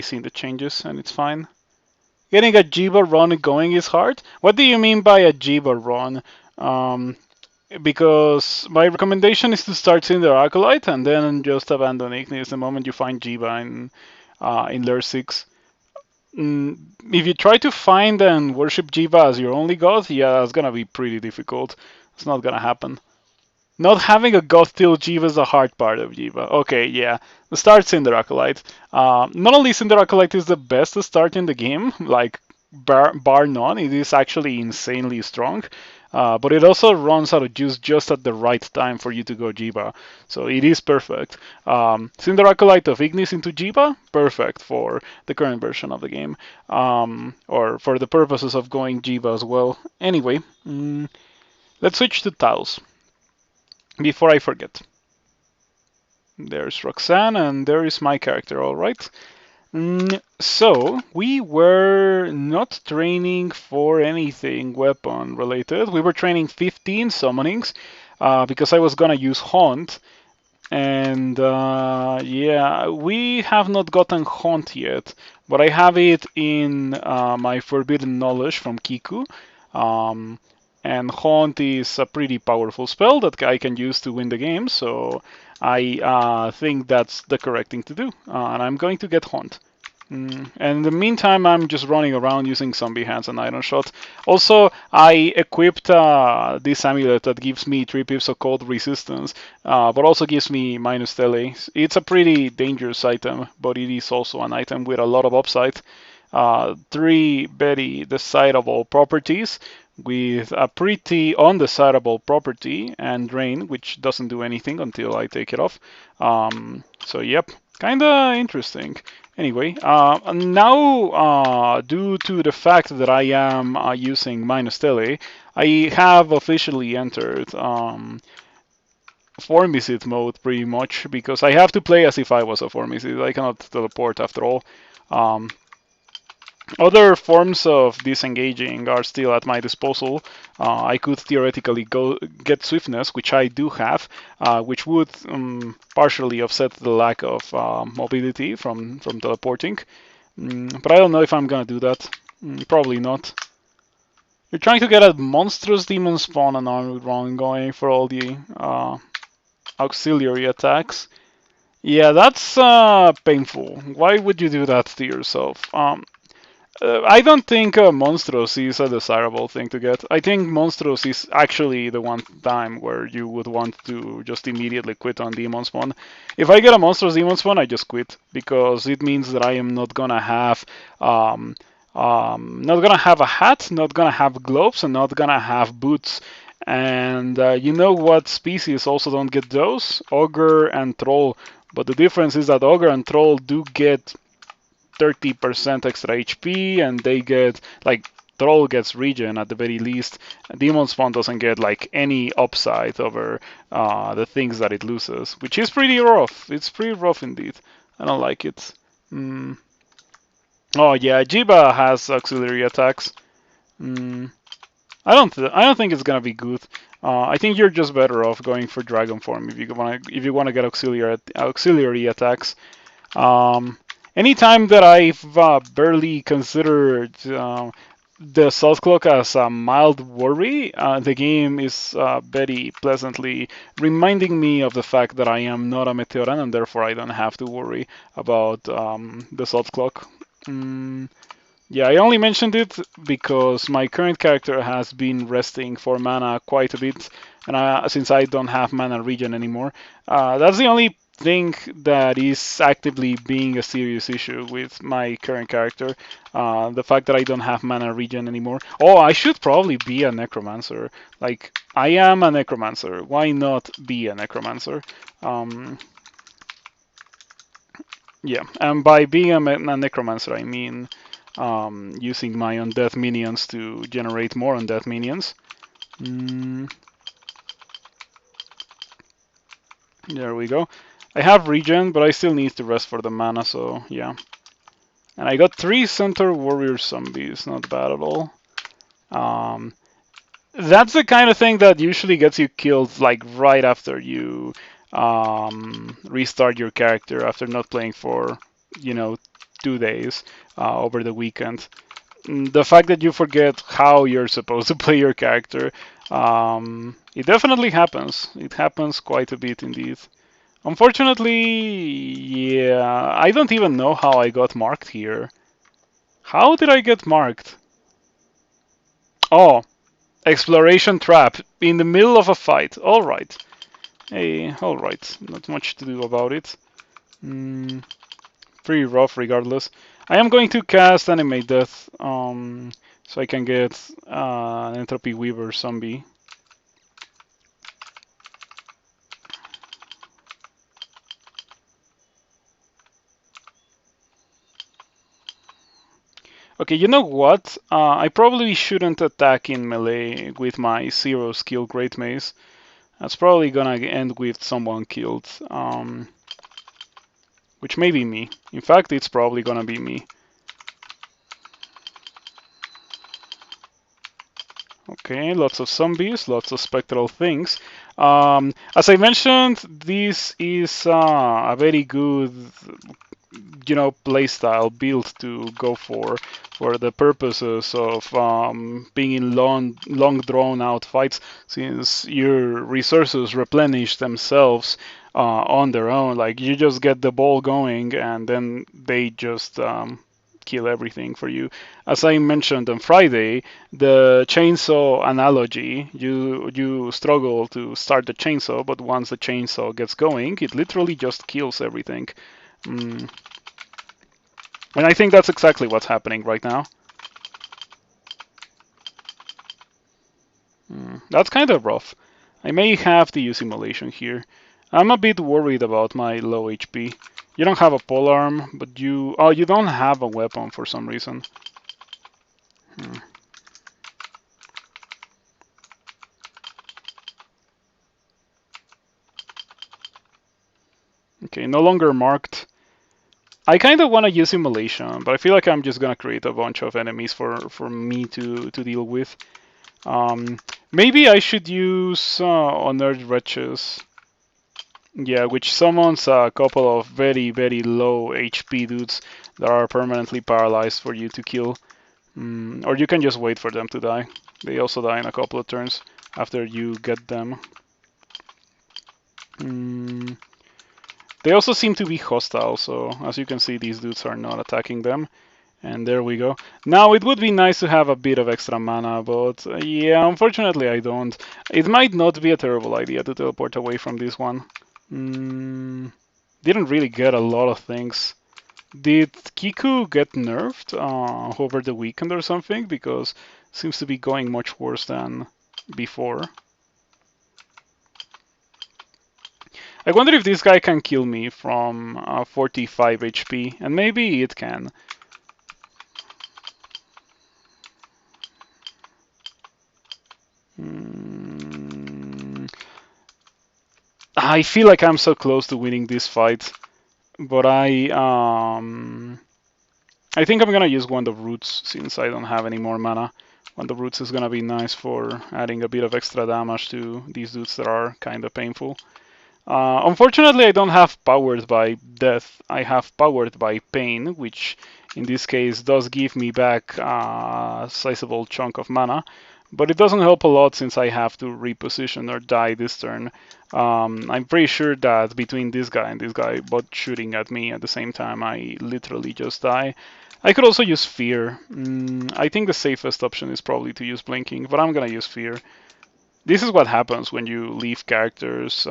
seen the changes and it's fine. Getting a Jiva run going is hard. What do you mean by a Jiva run? Um, because my recommendation is to start Cinder Acolyte and then just abandon Ignis the moment you find Jiva in Layer 6. If you try to find and worship Jiva as your only god, yeah, it's gonna be pretty difficult. It's not gonna happen. Not having a god till Jiva is the hard part of Jiva. Okay, yeah. Start Cinder Acolyte. Not only Cinder Acolyte is the best to start in the game, like bar none, it is actually insanely strong. But it also runs out of juice just at the right time for you to go Jiva. So it is perfect. Cinder Acolyte of Ignis into Jiva, perfect for the current version of the game. Or for the purposes of going Jiva as well. Anyway, let's switch to tiles before I forget. There's Roxanne, and there is my character, alright. So, we were not training for anything weapon related. We were training 15 summonings because I was gonna use Haunt. And yeah, we have not gotten Haunt yet, but I have it in my Forbidden Knowledge from Kiku. And Haunt is a pretty powerful spell that I can use to win the game, so I think that's the correct thing to do. And I'm going to get Haunt. And in the meantime, I'm just running around using Zombie Hands and Iron Shot. Also, I equipped this amulet that gives me 3 pips of cold resistance, but also gives me minus tele. It's a pretty dangerous item, but it is also an item with a lot of upside. 3 very desirable properties, with a pretty undesirable property and drain, which doesn't do anything until I take it off. So yep, kinda interesting. Anyway, now due to the fact that I am using minus tele, I have officially entered Formicid mode pretty much, because I have to play as if I was a Formicid. I cannot teleport after all. Other forms of disengaging are still at my disposal. I could theoretically go get swiftness, which I do have, which would partially offset the lack of mobility from teleporting. But I don't know if I'm gonna do that. Probably not. You're trying to get a monstrous demon spawn and armored run going for all the auxiliary attacks. Yeah, that's painful. Why would you do that to yourself? I don't think Monstrous is a desirable thing to get. I think Monstrous is actually the one time where you would want to just immediately quit on Demon Spawn. If I get a Monstrous Demon Spawn, I just quit, because it means that I am not gonna have not gonna have a hat, not gonna have gloves, and not gonna have boots. And you know what species also don't get those? Ogre and Troll. But the difference is that Ogre and Troll do get 30% extra HP, and they get, like, Troll gets regen at the very least. Demon Spawn doesn't get, like, any upside over the things that it loses, which is pretty rough. It's pretty rough indeed. I don't like it. Oh yeah, Jiba has auxiliary attacks. I don't think it's gonna be good. I think you're just better off going for Dragon Form if you wanna get auxiliary attacks. Anytime that I've barely considered the Salt Cloak as a mild worry, the game is very pleasantly reminding me of the fact that I am not a Meteoran, and therefore I don't have to worry about the Salt Cloak. Yeah, I only mentioned it because my current character has been resting for mana quite a bit, and since I don't have mana regen anymore, that's the only thing that is actively being a serious issue with my current character. The fact that I don't have mana regen anymore. Oh, I should probably be a necromancer. Like, I am a necromancer. Why not be a necromancer? Yeah, and by being a necromancer, I mean using my undeath minions to generate more undeath minions. There we go. I have regen, but I still need to rest for the mana, so yeah. And I got 3 Centaur Warrior Zombies, not bad at all. That's the kind of thing that usually gets you killed, like, right after you restart your character, after not playing for, you know, 2 days over the weekend. The fact that you forget how you're supposed to play your character, it definitely happens. It happens quite a bit indeed. Unfortunately, yeah, I don't even know how I got marked here. How did I get marked? Oh, exploration trap in the middle of a fight. All right. Hey, all right. Not much to do about it. Pretty rough regardless. I am going to cast Animate Death so I can get an Entropy Weaver zombie. Okay, you know what? I probably shouldn't attack in melee with my 0 skill Great Mace. That's probably gonna end with someone killed, which may be me. In fact, it's probably gonna be me. Okay, lots of zombies, lots of spectral things. As I mentioned, this is a very good, playstyle build to go for the purposes of being in long drawn out fights, since your resources replenish themselves on their own. Like you just get the ball going, and then they just kill everything for you. As I mentioned on Friday, the chainsaw analogy, you struggle to start the chainsaw, but once the chainsaw gets going, it literally just kills everything. Mm. And I think that's exactly what's happening right now. That's kind of rough. I may have to use immolation here. I'm a bit worried about my low HP. You don't have a polearm, but you don't have a weapon for some reason. Okay, no longer marked. I kind of want to use immolation, but I feel like I'm just gonna create a bunch of enemies for me to deal with. Maybe I should use Honored Wretches. Yeah, which summons a couple of very, very low HP dudes that are permanently paralyzed for you to kill. Or you can just wait for them to die. They also die in a couple of turns after you get them. They also seem to be hostile, so as you can see, these dudes are not attacking them. And there we go. Now, it would be nice to have a bit of extra mana, but yeah, unfortunately I don't. It might not be a terrible idea to teleport away from this one. Didn't really get a lot of things. Did Kiku get nerfed over the weekend or something? Because it seems to be going much worse than before. I wonder if this guy can kill me from 45 HP, and maybe it can. I feel like I'm so close to winning this fight, but I think I'm gonna use Wand of Roots since I don't have any more mana. Wand of Roots is gonna be nice for adding a bit of extra damage to these dudes that are kind of painful. Unfortunately, I don't have Powered by Death. I have Powered by Pain, which in this case does give me back a sizable chunk of mana, but it doesn't help a lot since I have to reposition or die this turn. I'm pretty sure that between this guy and this guy both shooting at me at the same time, I literally just die. I could also use Fear. I think the safest option is probably to use Blinking, but I'm gonna use Fear. This is what happens when you leave characters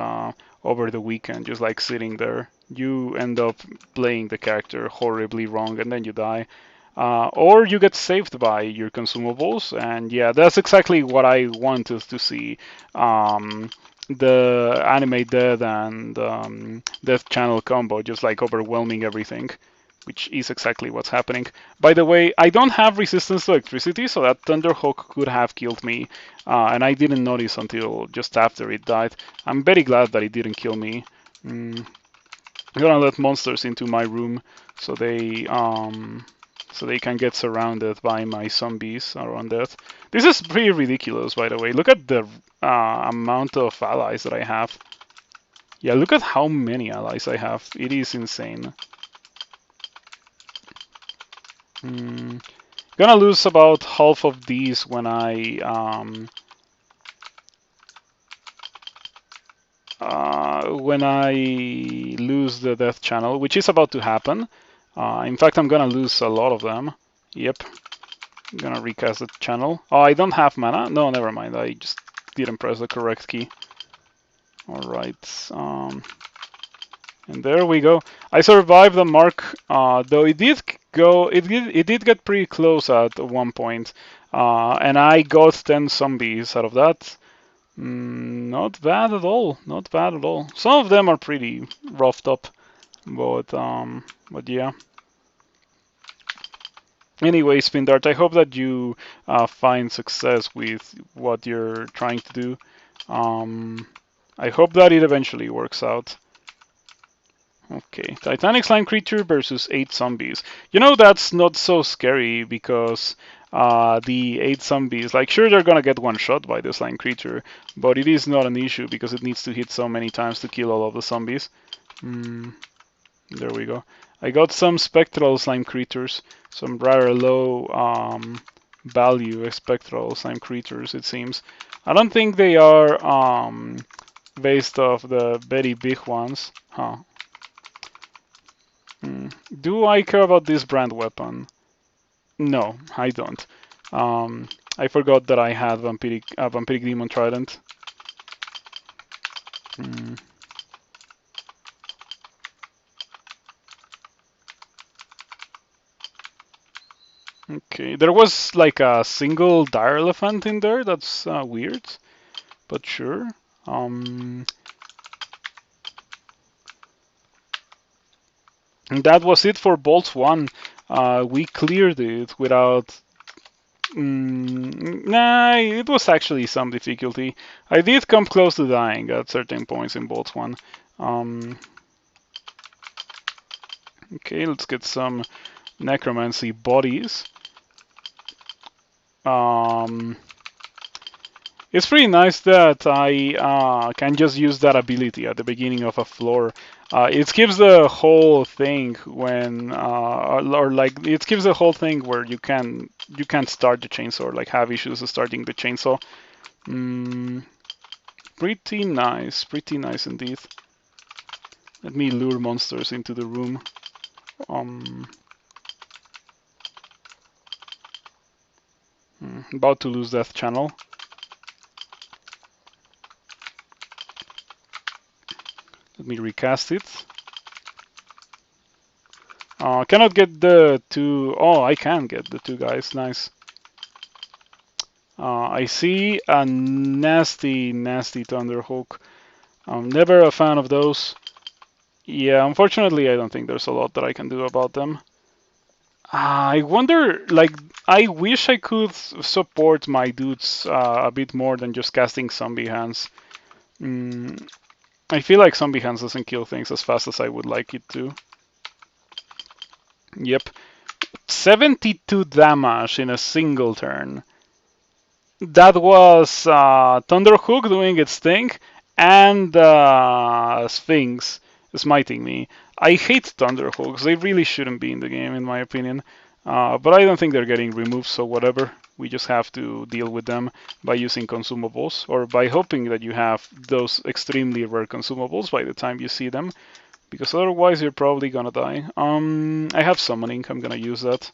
over the weekend, just like sitting there. You end up playing the character horribly wrong and then you die. Or you get saved by your consumables, and yeah, that's exactly what I wanted to see. The Animate Death and Death Channel combo, just like overwhelming everything, which is exactly what's happening. By the way, I don't have resistance to electricity, so that Thunderhawk could have killed me, and I didn't notice until just after it died. I'm very glad that it didn't kill me. I'm gonna let monsters into my room so they can get surrounded by my zombies around that. This is pretty ridiculous, by the way. Look at the amount of allies that I have. Yeah, look at how many allies I have. It is insane. Gonna lose about half of these when I lose the death channel, which is about to happen. In fact, I'm gonna lose a lot of them. Yep. I'm gonna recast the channel. Oh, I don't have mana? No, never mind. I just didn't press the correct key. Alright. And there we go. I survived the mark, though it did go. It did get pretty close at one point, and I got 10 zombies out of that. Not bad at all. Not bad at all. Some of them are pretty roughed up, but yeah. Anyway, Spindart, I hope that you find success with what you're trying to do. I hope that it eventually works out. Okay, Titanic Slime Creature versus 8 zombies. You know, that's not so scary because the 8 zombies, like, sure, they're gonna get one shot by the Slime Creature, but it is not an issue because it needs to hit so many times to kill all of the zombies. There we go. I got some Spectral Slime Creatures, some rather low value Spectral Slime Creatures, it seems. I don't think they are based off the very big ones. Huh. Do I care about this brand weapon? No, I don't. I forgot that I had Vampiric Demon Trident. Okay, there was like a single dire elephant in there. That's weird, but sure. And that was it for Bolt 1. We cleared it without... nah, it was actually some difficulty. I did come close to dying at certain points in Bolt 1. Okay, let's get some necromancy bodies. It's pretty nice that I can just use that ability at the beginning of a floor. It skips the whole thing when, or like it skips the whole thing where you can't start the chainsaw, or like have issues starting the chainsaw. Pretty nice indeed. Let me lure monsters into the room. About to lose Death Channel. Let me recast it. Cannot get the two. Oh, I can get the two guys. Nice. I see a nasty Thunderhawk. I'm never a fan of those. Yeah, unfortunately, I don't think there's a lot that I can do about them. I wonder, like, I wish I could support my dudes a bit more than just casting Zombie Hands. I feel like Zombie Hands doesn't kill things as fast as I would like it to. Yep. 72 damage in a single turn. That was Thunderhook doing its thing and Sphinx smiting me. I hate Thunderhooks. They really shouldn't be in the game, in my opinion. But I don't think they're getting removed, so whatever. We just have to deal with them by using consumables, or by hoping that you have those extremely rare consumables by the time you see them, because otherwise you're probably gonna die. I have summoning. I'm gonna use that.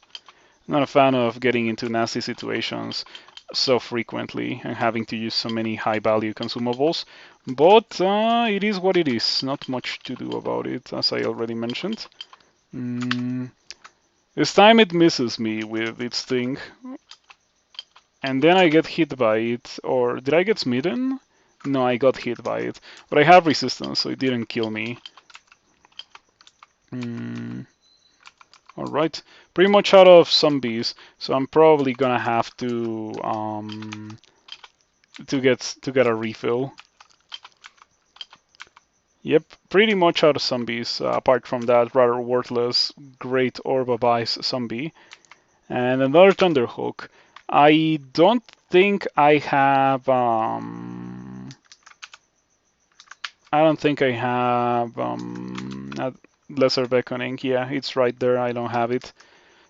I'm not a fan of getting into nasty situations so frequently and having to use so many high value consumables, but it is what it is. Not much to do about it, as I already mentioned. This time it misses me with its thing, and then I get hit by it. Or did I get smitten? No, I got hit by it, but I have resistance, so it didn't kill me. Alright, pretty much out of zombies, so I'm probably gonna have to get a refill. Yep, pretty much out of zombies, apart from that rather worthless Great Orb of Ice zombie. And another Thunderhook. I don't think I have Lesser Beckoning. Yeah, it's right there. I don't have it.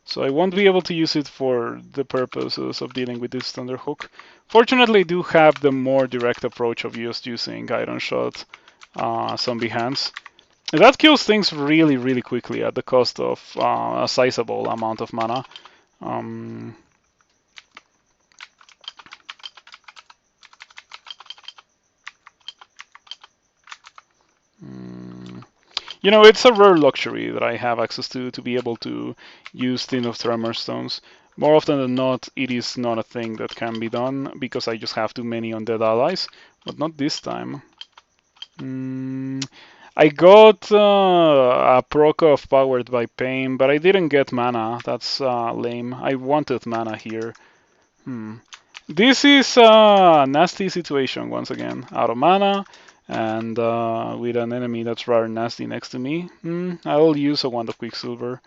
So I won't be able to use it for the purposes of dealing with this Thunder Hook. Fortunately, I do have the more direct approach of just using Iron Shot, Zombie Hands. That kills things really, really quickly at the cost of a sizable amount of mana. Um, You know, it's a rare luxury that I have access to be able to use Tin of Tremor Stones. More often than not, it is not a thing that can be done because I just have too many undead allies, but not this time. I got a proc of Powered by Pain, but I didn't get mana. That's lame. I wanted mana here. This is a nasty situation once again. Out of mana, and with an enemy that's rather nasty next to me. I'll use a Wand of Quicksilver.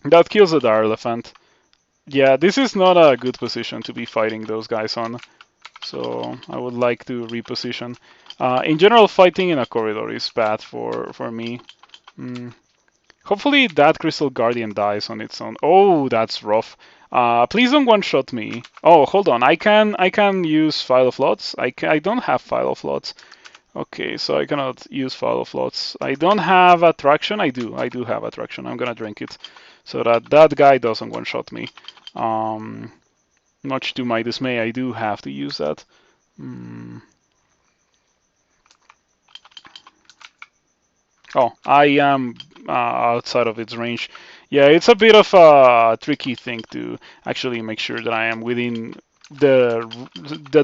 That kills the Dire Elephant. Yeah, this is not a good position to be fighting those guys on. So I would like to reposition. In general, fighting in a corridor is bad for me. Hopefully that Crystal Guardian dies on its own. Oh, that's rough. Please don't one-shot me. Oh, hold on. I can use File of Lots. I don't have File of Lots. Okay, so I cannot use File of Lots. I don't have Attraction. I do have Attraction. I'm gonna drink it so that that guy doesn't one-shot me. Much to my dismay, I do have to use that. Oh, I am outside of its range. Yeah, it's a bit of a tricky thing to actually make sure that I am within the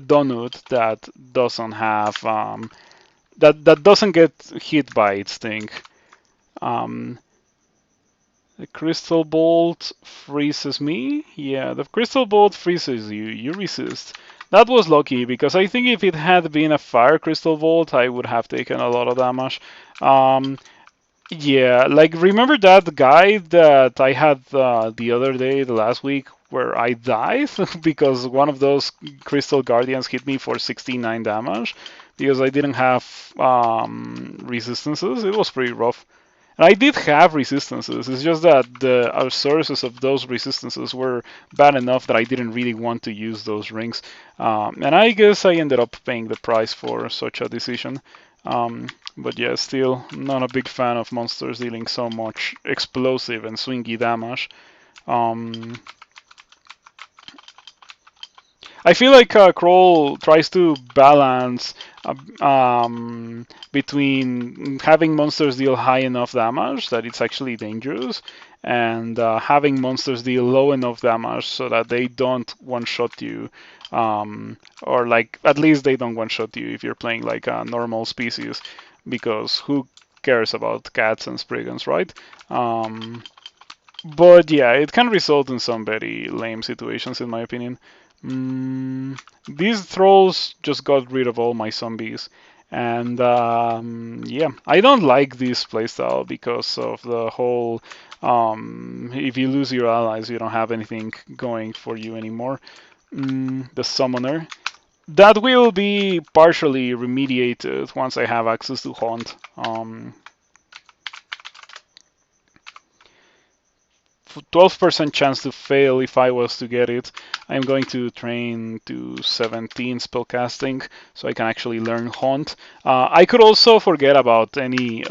donut that doesn't have that doesn't get hit by its thing. Um, the crystal bolt freezes me. Yeah, the crystal bolt freezes you. You resist. That was lucky because I think if it had been a fire crystal bolt, I would have taken a lot of damage. Yeah, like remember that guy that I had the other day, the last week, where I died because one of those crystal guardians hit me for 69 damage because I didn't have resistances. It was pretty rough. And I did have resistances. It's just that the sources of those resistances were bad enough that I didn't really want to use those rings. And I guess I ended up paying the price for such a decision. But yeah, still not a big fan of monsters dealing so much explosive and swingy damage. I feel like Kroll tries to balance between having monsters deal high enough damage that it's actually dangerous, and having monsters deal low enough damage so that they don't one-shot you, or like at least they don't one-shot you if you're playing like a normal species, because who cares about cats and spriggans, right? But yeah, it can result in some very lame situations, in my opinion. These trolls just got rid of all my zombies. And yeah, I don't like this playstyle because of the whole if you lose your allies, you don't have anything going for you anymore. The summoner. That will be partially remediated once I have access to Haunt. 12% chance to fail if I was to get it. I'm going to train to 17 spellcasting so I can actually learn Haunt. I could also forget about any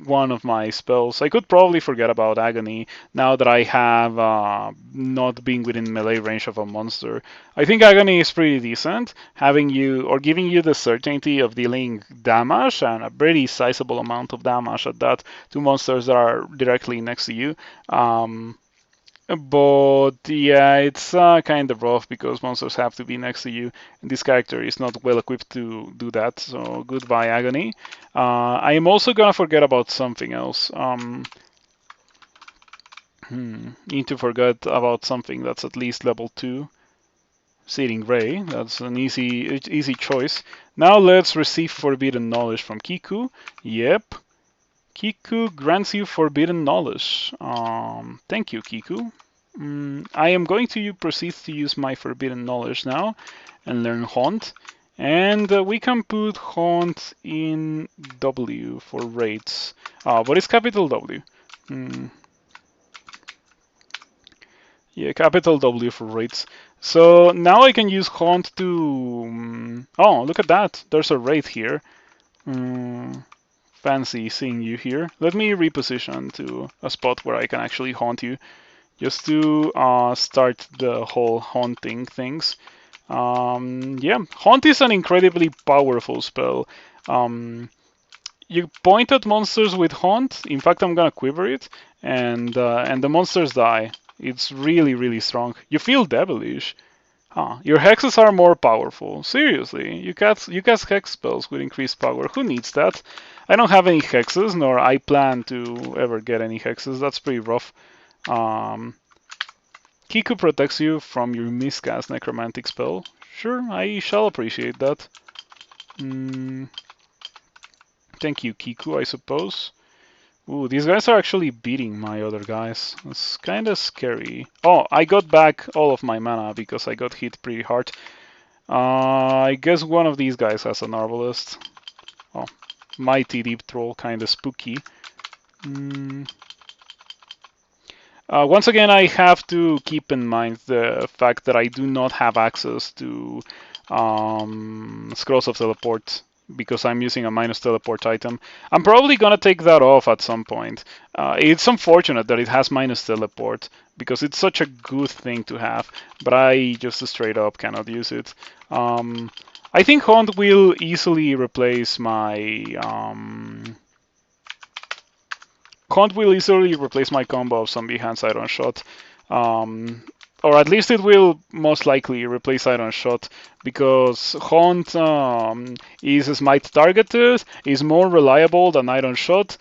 one of my spells. I could probably forget about Agony now that I have not been within melee range of a monster. I think Agony is pretty decent, having you or giving you the certainty of dealing damage and a very sizable amount of damage at that to monsters that are directly next to you. But yeah, it's kind of rough because monsters have to be next to you, and this character is not well equipped to do that. So goodbye, Agony. I am also gonna forget about something else. Need to forget about something that's at least level 2. Searing Ray. That's an easy choice. Now let's receive Forbidden Knowledge from Kiku. Yep. Kiku grants you Forbidden Knowledge. Thank you, Kiku. I am going to proceed to use my Forbidden Knowledge now and learn Haunt. And we can put Haunt in W for raids. But it's capital W. Yeah, capital W for rates. So now I can use Haunt to... oh, look at that. There's a Wraith here. Fancy seeing you here. Let me reposition to a spot where I can actually haunt you, just to start the whole haunting things. Yeah, Haunt is an incredibly powerful spell. You point at monsters with Haunt. In fact, I'm gonna quiver it, and the monsters die. It's really, really strong. You feel devilish. Huh. Your hexes are more powerful. Seriously, you cast hex spells with increased power. Who needs that? I don't have any hexes, nor I plan to ever get any hexes. That's pretty rough. Um, Kiku protects you from your miscast necromantic spell. Sure, I shall appreciate that. Thank you, Kiku, I suppose. Ooh, these guys are actually beating my other guys. It's kind of scary. Oh, I got back all of my mana because I got hit pretty hard. I guess one of these guys has an Arbalest. Oh, Mighty Deep Troll, kind of spooky. Once again, I have to keep in mind the fact that I do not have access to Scrolls of Teleport because I'm using a minus teleport item. I'm probably gonna take that off at some point. It's unfortunate that it has minus teleport because it's such a good thing to have, but I just straight up cannot use it. I think Haunt will easily replace my combo of Zombie Hands Iron Shot. Or at least it will most likely replace Iron Shot because Haunt is smite targeted, is more reliable than Iron Shot,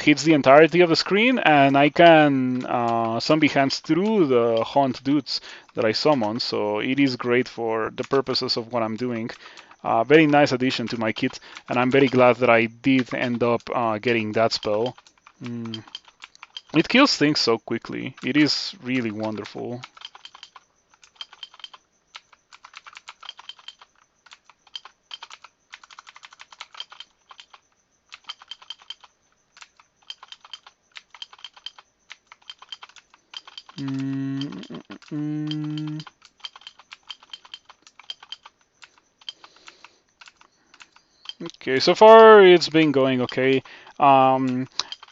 hits the entirety of the screen, and I can Zombie Hands through the Haunt dudes that I summon, so it is great for the purposes of what I'm doing. Very nice addition to my kit, and I'm very glad that I did end up getting that spell. It kills things so quickly. It is really wonderful. Okay, so far it's been going okay.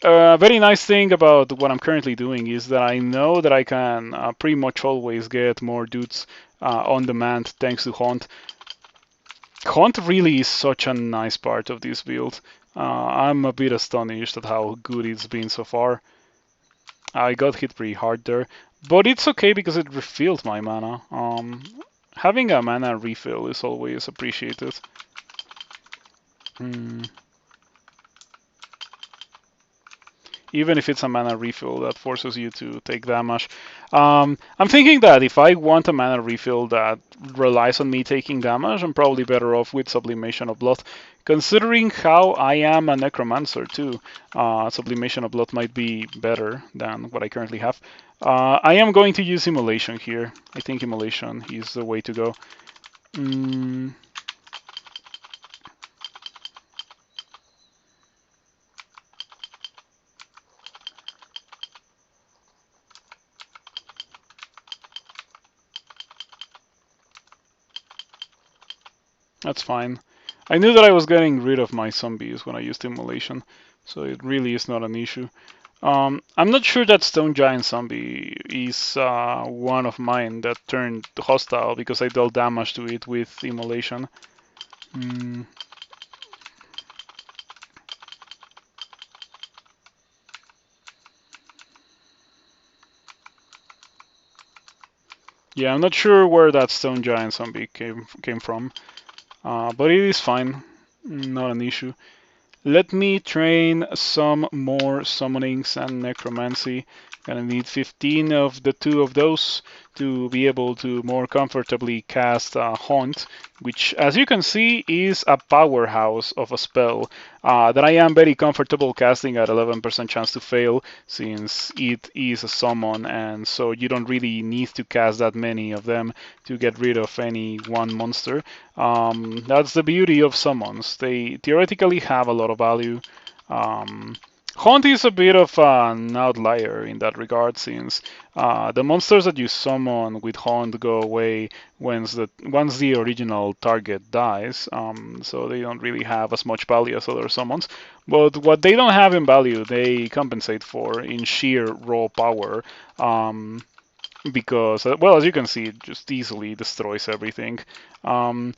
A very nice thing about what I'm currently doing is that I know that I can pretty much always get more dudes on demand thanks to Haunt. Haunt really is such a nice part of this build. I'm a bit astonished at how good it's been so far. I got hit pretty hard there, but it's okay because it refilled my mana. Having a mana refill is always appreciated. Even if it's a mana refill that forces you to take damage. I'm thinking that if I want a mana refill that relies on me taking damage, I'm probably better off with Sublimation of Blood. Considering how I am a Necromancer too, Sublimation of Blood might be better than what I currently have. I am going to use Immolation here. I think Immolation is the way to go. That's fine. I knew that I was getting rid of my zombies when I used Immolation, so it really is not an issue. I'm not sure that Stone Giant Zombie is one of mine that turned hostile because I dealt damage to it with Immolation. Yeah, I'm not sure where that Stone Giant Zombie came from, but it is fine, not an issue. Let me train some more summonings and necromancy. Gonna need 15 of the two of those to be able to more comfortably cast Haunt, which, as you can see, is a powerhouse of a spell that I am very comfortable casting at 11% chance to fail, since it is a summon, and so you don't really need to cast that many of them to get rid of any one monster. That's the beauty of summons. They theoretically have a lot of value. Haunt is a bit of an outlier in that regard, since the monsters that you summon with Haunt go away once the original target dies, so they don't really have as much value as other summons. But what they don't have in value, they compensate for in sheer raw power. Because, well, as you can see, it just easily destroys everything. Um,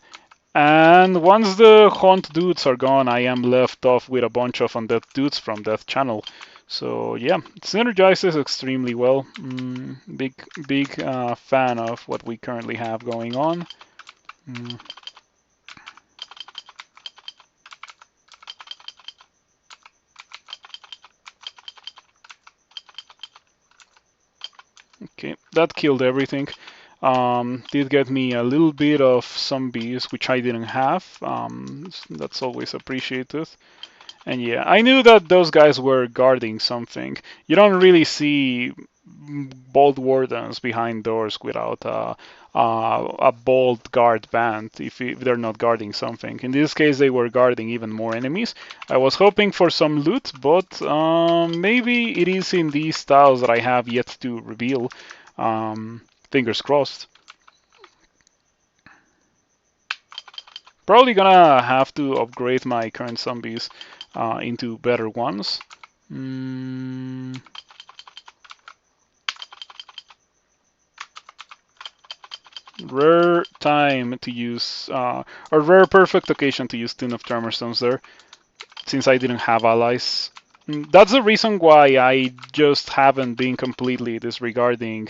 and once the Haunt dudes are gone, I am left off with a bunch of undead dudes from Death Channel. So yeah, it synergizes extremely well. Big fan of what we currently have going on. Mm, okay, that killed everything. Did get me a little bit of zombies, which I didn't have. That's always appreciated. And yeah, I knew that those guys were guarding something. You don't really see bold wardens behind doors without a bold guard band if they're not guarding something. In this case, they were guarding even more enemies. I was hoping for some loot, but maybe it is in these styles that I have yet to reveal. Fingers crossed. Probably gonna have to upgrade my current zombies into better ones. Mm, Rare time to use, or rare perfect occasion to use Tin of Tremor Stones there, since I didn't have allies. That's the reason why I just haven't been completely disregarding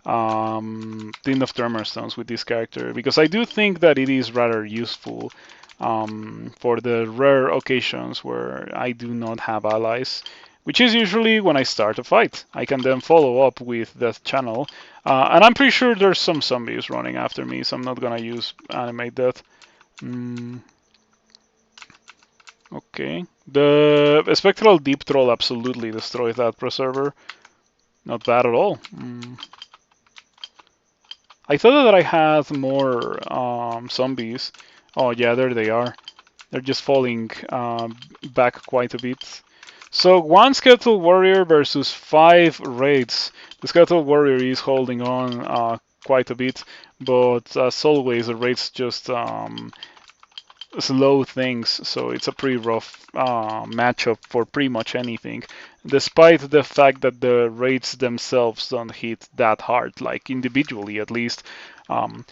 Tin of Tremor Stones with this character, because I do think that it is rather useful for the rare occasions where I do not have allies, which is usually when I start a fight. I can then follow up with Death Channel, and I'm pretty sure there's some zombies running after me, so I'm not gonna use Animate Death. Mm, okay. The Spectral Deep Troll absolutely destroyed that Preserver. Not bad at all. I thought that I had more zombies. Oh yeah, there they are. They're just falling back quite a bit. So one Skeletal Warrior versus 5 raids. The Skeletal Warrior is holding on quite a bit, but as always, the raids just slow things, so it's a pretty rough matchup for pretty much anything, despite the fact that the raids themselves don't hit that hard, like individually at least. Um,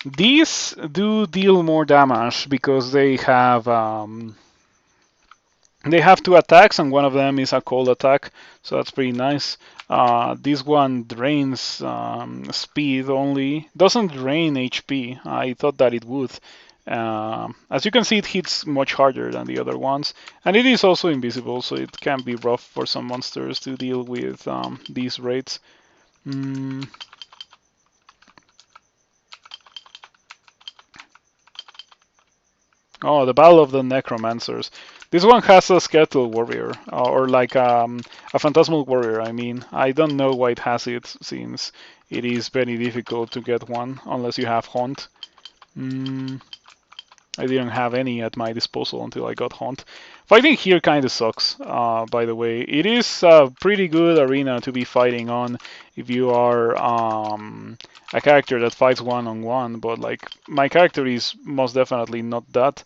these do deal more damage because they have 2 attacks, and one of them is a cold attack, so that's pretty nice. This one drains speed only, doesn't drain HP. I thought that it would. As you can see, it hits much harder than the other ones, and it is also invisible, so it can be rough for some monsters to deal with these raids. Mm. Oh, the Battle of the Necromancers. This one has a Skeletal Warrior, or like a Phantasmal Warrior, I mean. I don't know why it has it, since it is very difficult to get one, unless you have Haunt. Mm, I didn't have any at my disposal until I got Haunt. Fighting here kind of sucks, by the way. It is a pretty good arena to be fighting on if you are a character that fights one-on-one, but like my character is most definitely not that,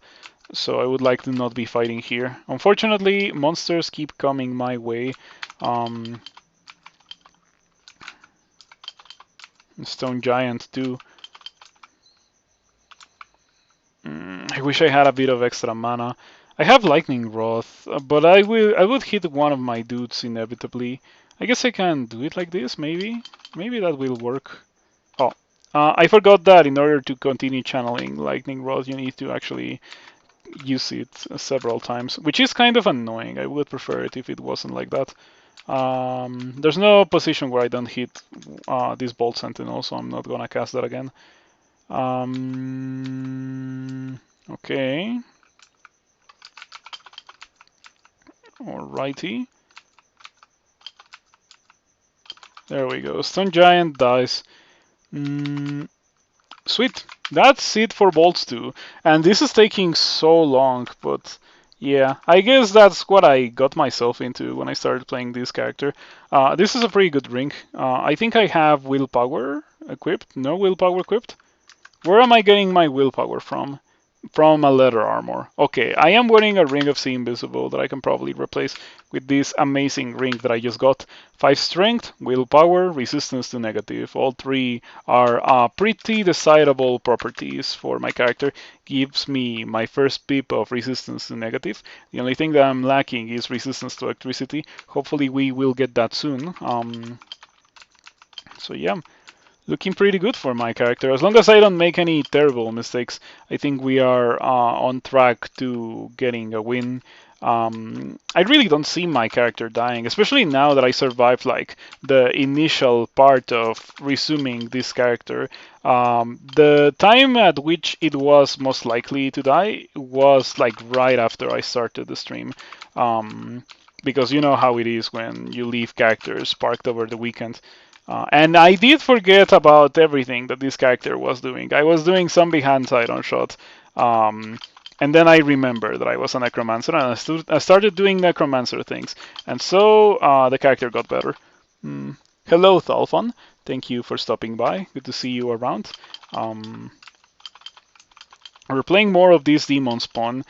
so I would like to not be fighting here. Unfortunately, monsters keep coming my way. Um, Stone Giant too. I wish I had a bit of extra mana. I have Lightning Rod, but I would hit one of my dudes inevitably. I guess I can do it like this, maybe? Maybe that will work. Oh, I forgot that in order to continue channeling Lightning Rod, you need to actually use it several times, which is kind of annoying. I would prefer it if it wasn't like that. There's no position where I don't hit this Bolt Sentinel, so I'm not gonna cast that again. Okay. Alrighty. There we go. Stone Giant dies. Sweet. That's it for bolts 2. And this is taking so long, but Yeah, I guess that's what I got myself into when I started playing this character. This is a pretty good ring. I think I have willpower equipped. No willpower equipped. Where am I getting my willpower from? From a leather armor. Okay, I am wearing a ring of Sea Invisible that I can probably replace with this amazing ring that I just got. 5 strength, willpower, resistance to negative. All three are pretty desirable properties for my character. Gives me my first pip of resistance to negative. The only thing that I'm lacking is resistance to electricity. Hopefully we will get that soon. So yeah, looking pretty good for my character. As long as I don't make any terrible mistakes, I think we are on track to getting a win. I really don't see my character dying, especially now that I survived like the initial part of resuming this character. The time at which it was most likely to die was like right after I started the stream. Because you know how it is when you leave characters parked over the weekend. And I did forget about everything that this character was doing. I was doing some behind side on shot. And then I remembered that I was a necromancer, and I started doing necromancer things. And so the character got better. Hello, Thalfon. Thank you for stopping by. Good to see you around. Um, we're playing more of this demon spawn.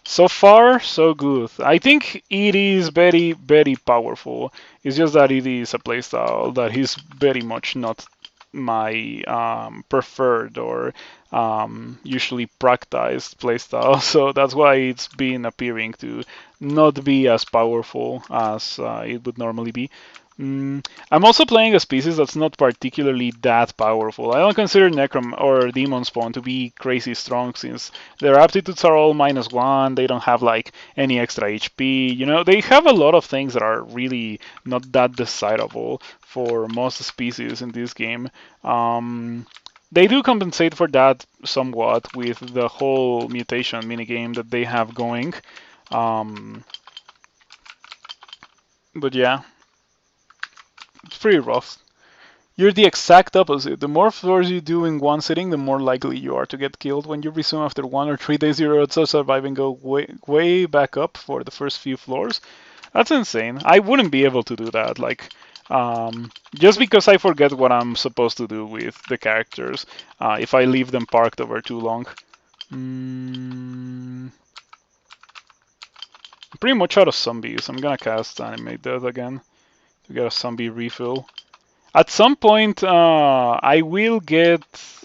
So far, so good. I think it is very, very powerful. It's just that it is a playstyle that is very much not my preferred or usually practiced playstyle. So that's why it's been appearing to not be as powerful as it would normally be. I'm also playing a species that's not particularly that powerful. I don't consider Necrom or Demon Spawn to be crazy strong since their aptitudes are all -1. They don't have like any extra HP. You know, they have a lot of things that are really not that desirable for most species in this game. They do compensate for that somewhat with the whole mutation minigame that they have going. Um, but yeah, it's pretty rough. You're the exact opposite. The more floors you do in one sitting, the more likely you are to get killed. When you resume after 1 or 3 days, your odds of surviving go way back up for the first few floors. That's insane. I wouldn't be able to do that. Like, just because I forget what I'm supposed to do with the characters if I leave them parked over too long. Pretty much out of zombies. I'm gonna cast Animate Death again to get a zombie refill. At some point, I will get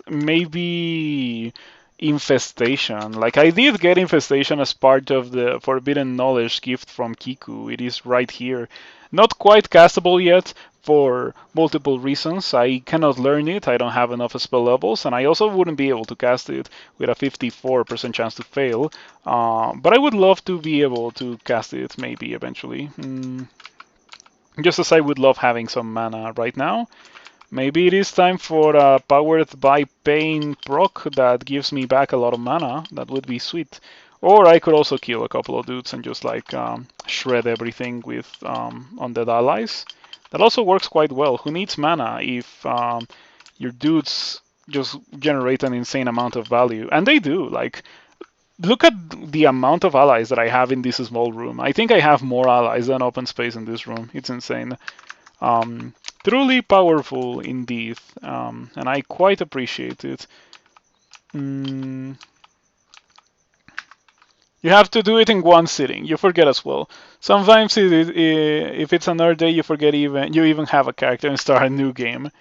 maybe infestation. Like I did get infestation as part of the forbidden knowledge gift from Kiku. It is right here. Not quite castable yet for multiple reasons. I cannot learn it. I don't have enough spell levels, and I also wouldn't be able to cast it with a 54% chance to fail. But I would love to be able to cast it maybe eventually. Just as I would love having some mana right now. Maybe it is time for a Powered by Pain proc that gives me back a lot of mana. That would be sweet. Or I could also kill a couple of dudes and just like shred everything with undead allies. That also works quite well. Who needs mana if your dudes just generate an insane amount of value? And they do. Like, look at the amount of allies that I have in this small room. I think I have more allies than open space in this room. It's insane. Um, Truly powerful indeed, and I quite appreciate it. You have to do it in one sitting. You forget as well. Sometimes if it's another day, you forget you even have a character and start a new game.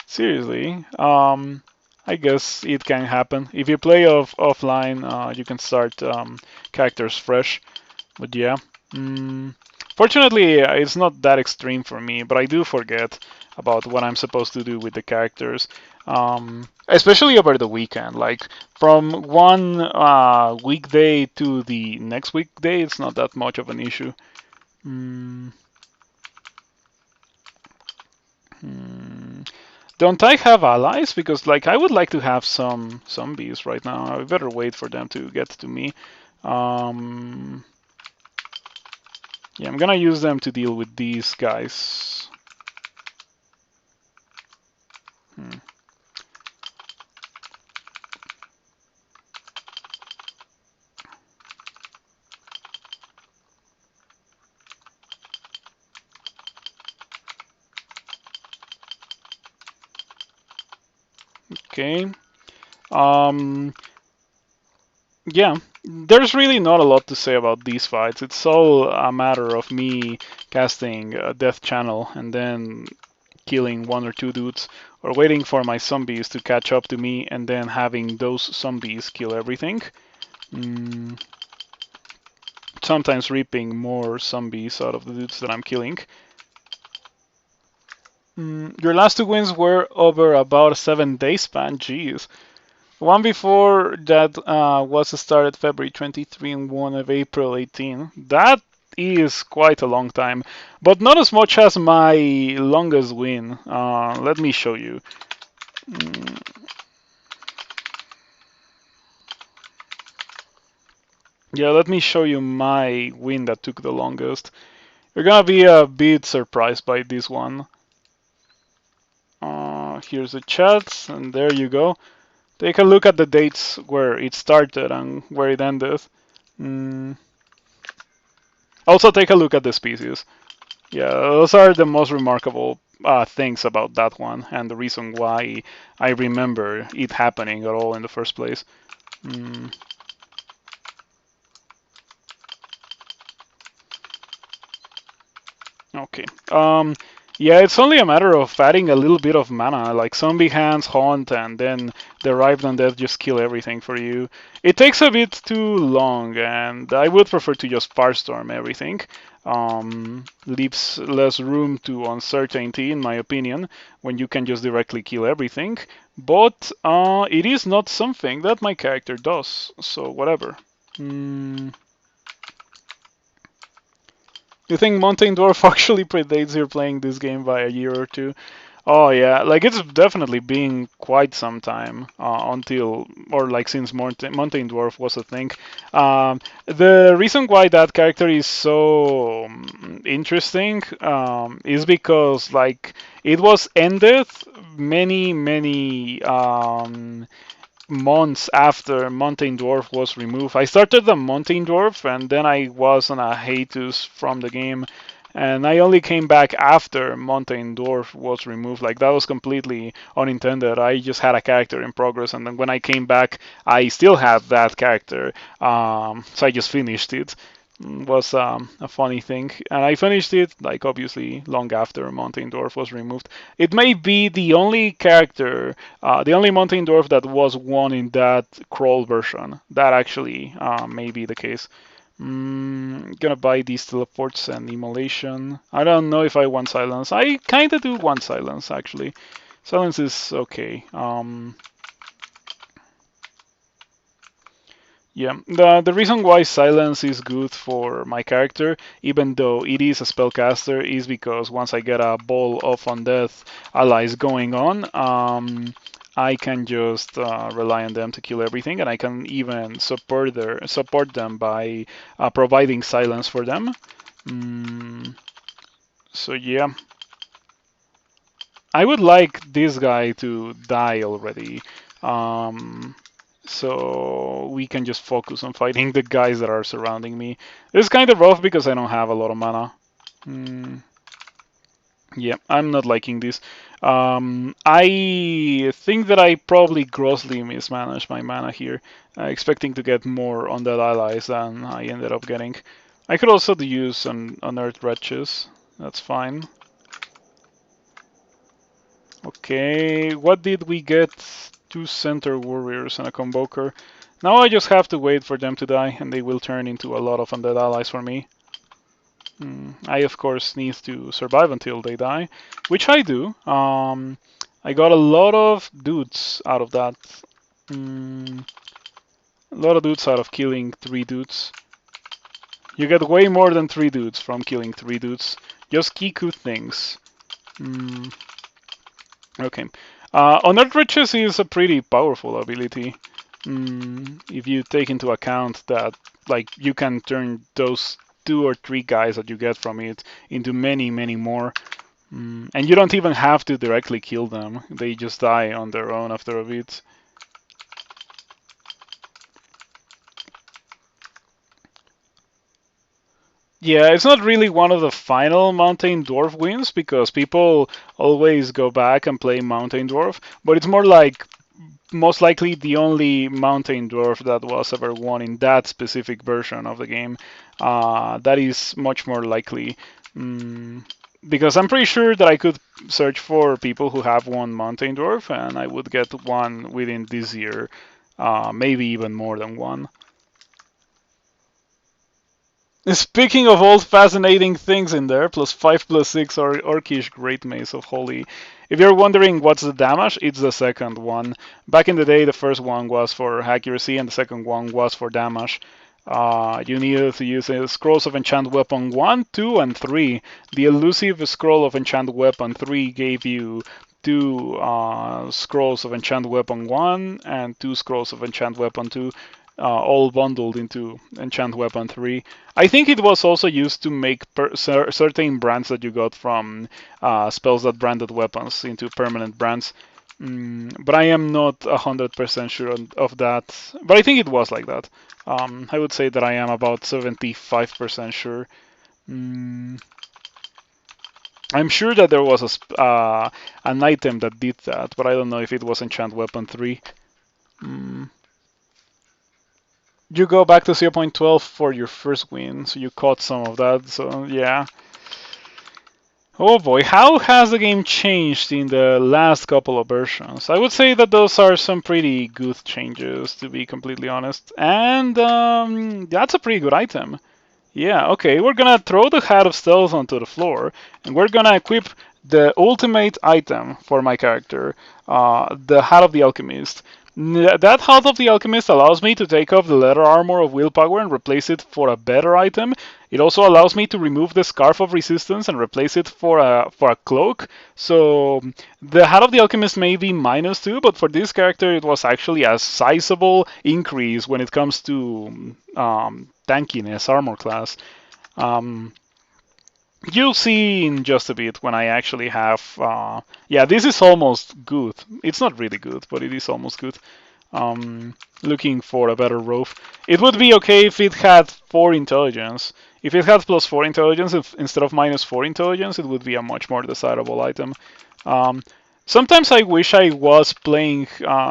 Seriously, I guess it can happen. If you play offline, you can start characters fresh. But yeah. Fortunately, it's not that extreme for me, but I do forget about what I'm supposed to do with the characters, especially over the weekend. Like from one weekday to the next weekday, it's not that much of an issue. Mm, mm. Don't I have allies? Because like I would like to have some zombies right now. I better wait for them to get to me. Um, yeah, I'm gonna use them to deal with these guys. Hmm. Okay. Um, yeah, there's really not a lot to say about these fights. It's all a matter of me casting a death channel and then killing one or two dudes, or waiting for my zombies to catch up to me and then having those zombies kill everything. Mm, Sometimes reaping more zombies out of the dudes that I'm killing. Your last two wins were over about a 7 day span. Jeez. One before that was started February 23 and one of April 18. That is quite a long time, but not as much as my longest win. Let me show you. Mm, Yeah, let me show you my win that took the longest. You're gonna be a bit surprised by this one. Here's the chat, and there you go. Take a look at the dates where it started and where it ended. Mm. Also, take a look at the species. Yeah, those are the most remarkable things about that one, and the reason why I remember it happening at all in the first place. Mm. Okay. Yeah, it's only a matter of adding a little bit of mana, like Zombie Hands, Haunt, and then the Arrived Undead just kill everything for you. It takes a bit too long, and I would prefer to just Firestorm everything. Leaves less room to uncertainty, in my opinion, when you can just directly kill everything. But it is not something that my character does, so whatever. Mm. You think Mountain Dwarf actually predates your playing this game by a year or two? Oh yeah, like it's definitely been quite some time until, or like since Mountain Dwarf was a thing. The reason why that character is so interesting is because like it was ended many months after Mountain Dwarf was removed. I started the Mountain Dwarf and then I was on a hiatus from the game. And I only came back after Mountain Dwarf was removed. Like that was completely unintended. I just had a character in progress, and then when I came back, I still had that character. So I just finished it. Was a funny thing, and I finished it like obviously long after Mountain Dwarf was removed. It may be the only character, the only Mountain Dwarf that was won in that crawl version. That actually may be the case. Gonna buy these teleports and immolation. I don't know if I want silence. I kinda do want silence actually. Silence is okay. Yeah, the reason why silence is good for my character, even though it is a spellcaster, is because once I get a ball of undead allies going on, I can just rely on them to kill everything, and I can even support them by providing silence for them. So yeah, I would like this guy to die already. Um, so we can just focus on fighting the guys that are surrounding me. It's kind of rough because I don't have a lot of mana. Yeah, I'm not liking this. I think that I probably grossly mismanaged my mana here, expecting to get more undead allies than I ended up getting. I could also use some unearthed wretches. That's fine. Okay, what did we get? Two center warriors and a convoker. Now I just have to wait for them to die, and they will turn into a lot of undead allies for me. I of course need to survive until they die, which I do. I got a lot of dudes out of that. A lot of dudes out of killing 3 dudes. You get way more than 3 dudes from killing 3 dudes. Just Kiku things. Okay. Unearthed Riches is a pretty powerful ability. If you take into account that like you can turn those 2 or 3 guys that you get from it into many more. And you don't even have to directly kill them. They just die on their own after a bit. Yeah, it's not really one of the final Mountain Dwarf wins because people always go back and play Mountain Dwarf, but it's more like most likely the only mountain dwarf that was ever won in that specific version of the game. That is much more likely. Mm, because I'm pretty sure that I could search for people who have won mountain dwarf and I would get one within this year, maybe even more than one. Speaking of all fascinating things in there, +5/+6 or Orcish Great Mace of Holy. If you're wondering what's the damage, it's the second one. Back in the day, the first one was for accuracy and the second one was for damage. You needed to use Scrolls of Enchant Weapon 1, 2, and 3. The elusive Scroll of Enchant Weapon 3 gave you 2 Scrolls of Enchant Weapon 1 and 2 Scrolls of Enchant Weapon 2, all bundled into Enchant Weapon 3. I think it was also used to make certain brands that you got from spells that branded weapons into permanent brands. But I am not 100% sure of that. But I think it was like that. I would say that I am about 75% sure. I'm sure that there was an item that did that, but I don't know if it was Enchant Weapon 3. You go back to 0.12 for your first win, so you caught some of that, so yeah. Oh boy, how has the game changed in the last couple of versions? I would say that those are some pretty good changes, to be completely honest. And that's a pretty good item. Yeah, okay, we're gonna throw the Hat of Stealth onto the floor, and we're gonna equip the ultimate item for my character, the Hat of the Alchemist. That Hat of the Alchemist allows me to take off the leather armor of willpower and replace it for a better item. It also allows me to remove the Scarf of Resistance and replace it for a cloak. So the Hat of the Alchemist may be -2, but for this character it was actually a sizable increase when it comes to tankiness, armor class. You'll see in just a bit when I actually have. Yeah, this is almost good. It's not really good, but it is almost good. Looking for a better rope. It would be okay if it had 4 intelligence. If it had +4 intelligence instead of -4 intelligence, it would be a much more desirable item. Sometimes I wish I was playing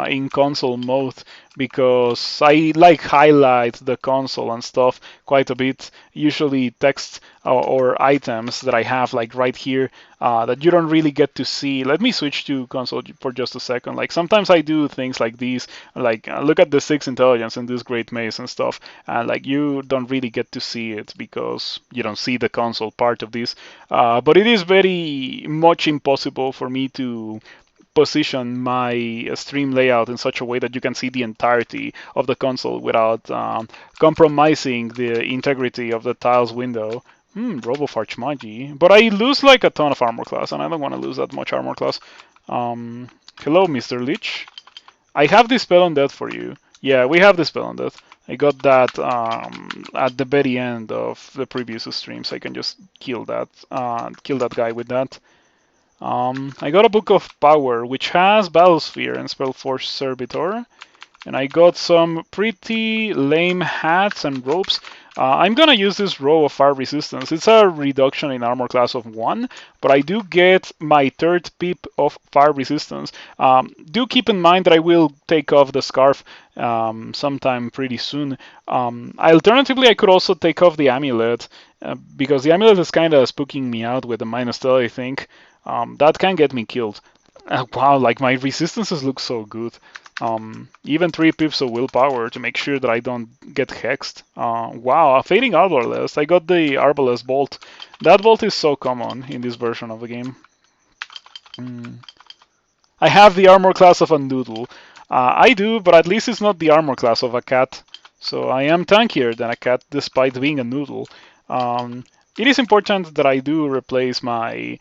in console mode because I like highlight the console and stuff quite a bit. Usually text or items that I have like right here that you don't really get to see. Let me switch to console for just a second. Like sometimes I do things like these, like look at the 6 intelligence in this great maze and stuff, and like you don't really get to see it because you don't see the console part of this. But it is very much impossible for me to position my stream layout in such a way that you can see the entirety of the console without compromising the integrity of the tiles window. Robofarge Magi. But I lose like a ton of armor class, and I don't want to lose that much armor class. Hello, Mr. Lich. I have this spell on death for you. Yeah, we have this spell on death. I got that at the very end of the previous stream, so I can just kill that guy with that. I got a Book of Power, which has Battlesphere and Spellforce Servitor. And I got some pretty lame hats and ropes. I'm gonna use this row of fire resistance. It's a reduction in armor class of 1, but I do get my 3rd pip of fire resistance. Do keep in mind that I will take off the scarf sometime pretty soon. Alternatively, I could also take off the amulet, because the amulet is kind of spooking me out with the -10, I think. That can get me killed. Wow, like my resistances look so good. Even 3 pips of willpower to make sure that I don't get hexed. Wow, a Fading Arbalest. I got the Arbalest Bolt. That bolt is so common in this version of the game. I have the armor class of a noodle. I do, but at least it's not the armor class of a cat. So I am tankier than a cat despite being a noodle. It is important that I do replace my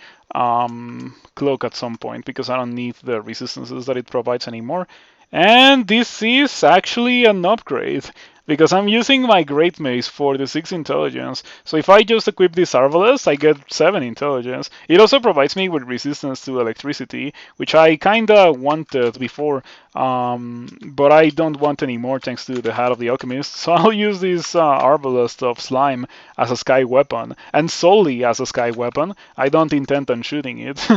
cloak at some point because I don't need the resistances that it provides anymore. And this is actually an upgrade because I'm using my Great Mace for the 6 intelligence. So if I just equip this Arbalest, I get 7 intelligence. It also provides me with resistance to electricity, which I kinda wanted before, but I don't want anymore thanks to the Hat of the Alchemist. So I'll use this Arbalest of Slime as a sky weapon, and solely as a sky weapon. I don't intend on shooting it.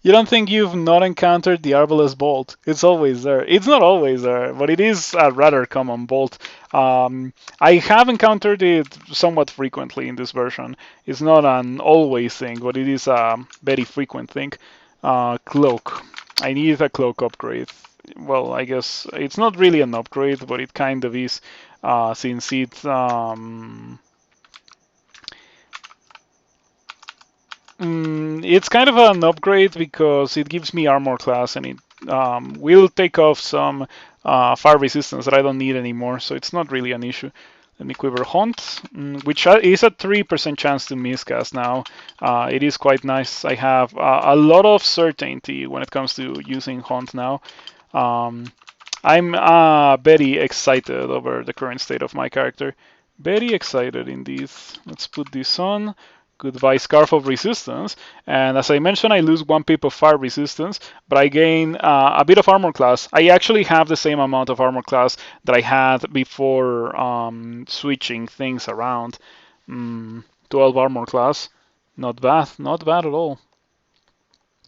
You don't think you've not encountered the Arbalest bolt? It's always there. It's not always there, but it is a rather common bolt. I have encountered it somewhat frequently in this version. It's not an always thing, but it is a very frequent thing. Cloak. I need a cloak upgrade. Well, I guess it's not really an upgrade, but it kind of is, since it's kind of an upgrade because it gives me armor class and it will take off some fire resistance that I don't need anymore, so it's not really an issue. Let me quiver Hunt, which is a 3% chance to miscast now. It is quite nice. I have a lot of certainty when it comes to using Hunt now. I'm very excited over the current state of my character. Very excited indeed. Let's put this on. Goodbye Scarf of Resistance. And as I mentioned, I lose 1 pip of fire resistance, but I gain a bit of armor class. I actually have the same amount of armor class that I had before switching things around. 12 armor class. Not bad, not bad at all.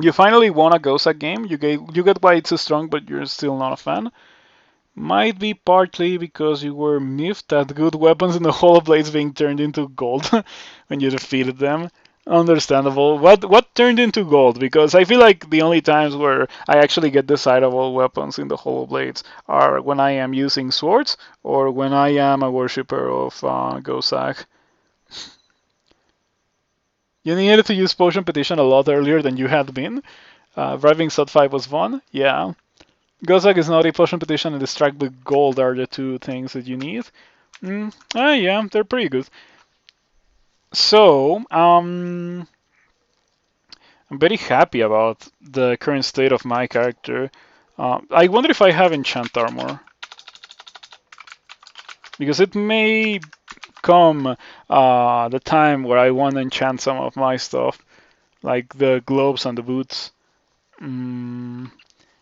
You finally won a Gosak game. You get why it's so strong, but you're still not a fan. Might be partly because you were miffed at good weapons in the Hollow Blades being turned into gold when you defeated them. Understandable. What turned into gold? Because I feel like the only times where I actually get decidable weapons in the Hollow Blades are when I am using swords or when I am a worshipper of Gosak. You needed to use Potion Petition a lot earlier than you had been. Driving Sod 5 was fun. Yeah. Gozak is not a Potion Petition and Distract with Gold are the 2 things that you need. Yeah, they're pretty good. So, I'm very happy about the current state of my character. I wonder if I have Enchant Armor. Because it may come the time where I want to enchant some of my stuff, like the gloves and the boots.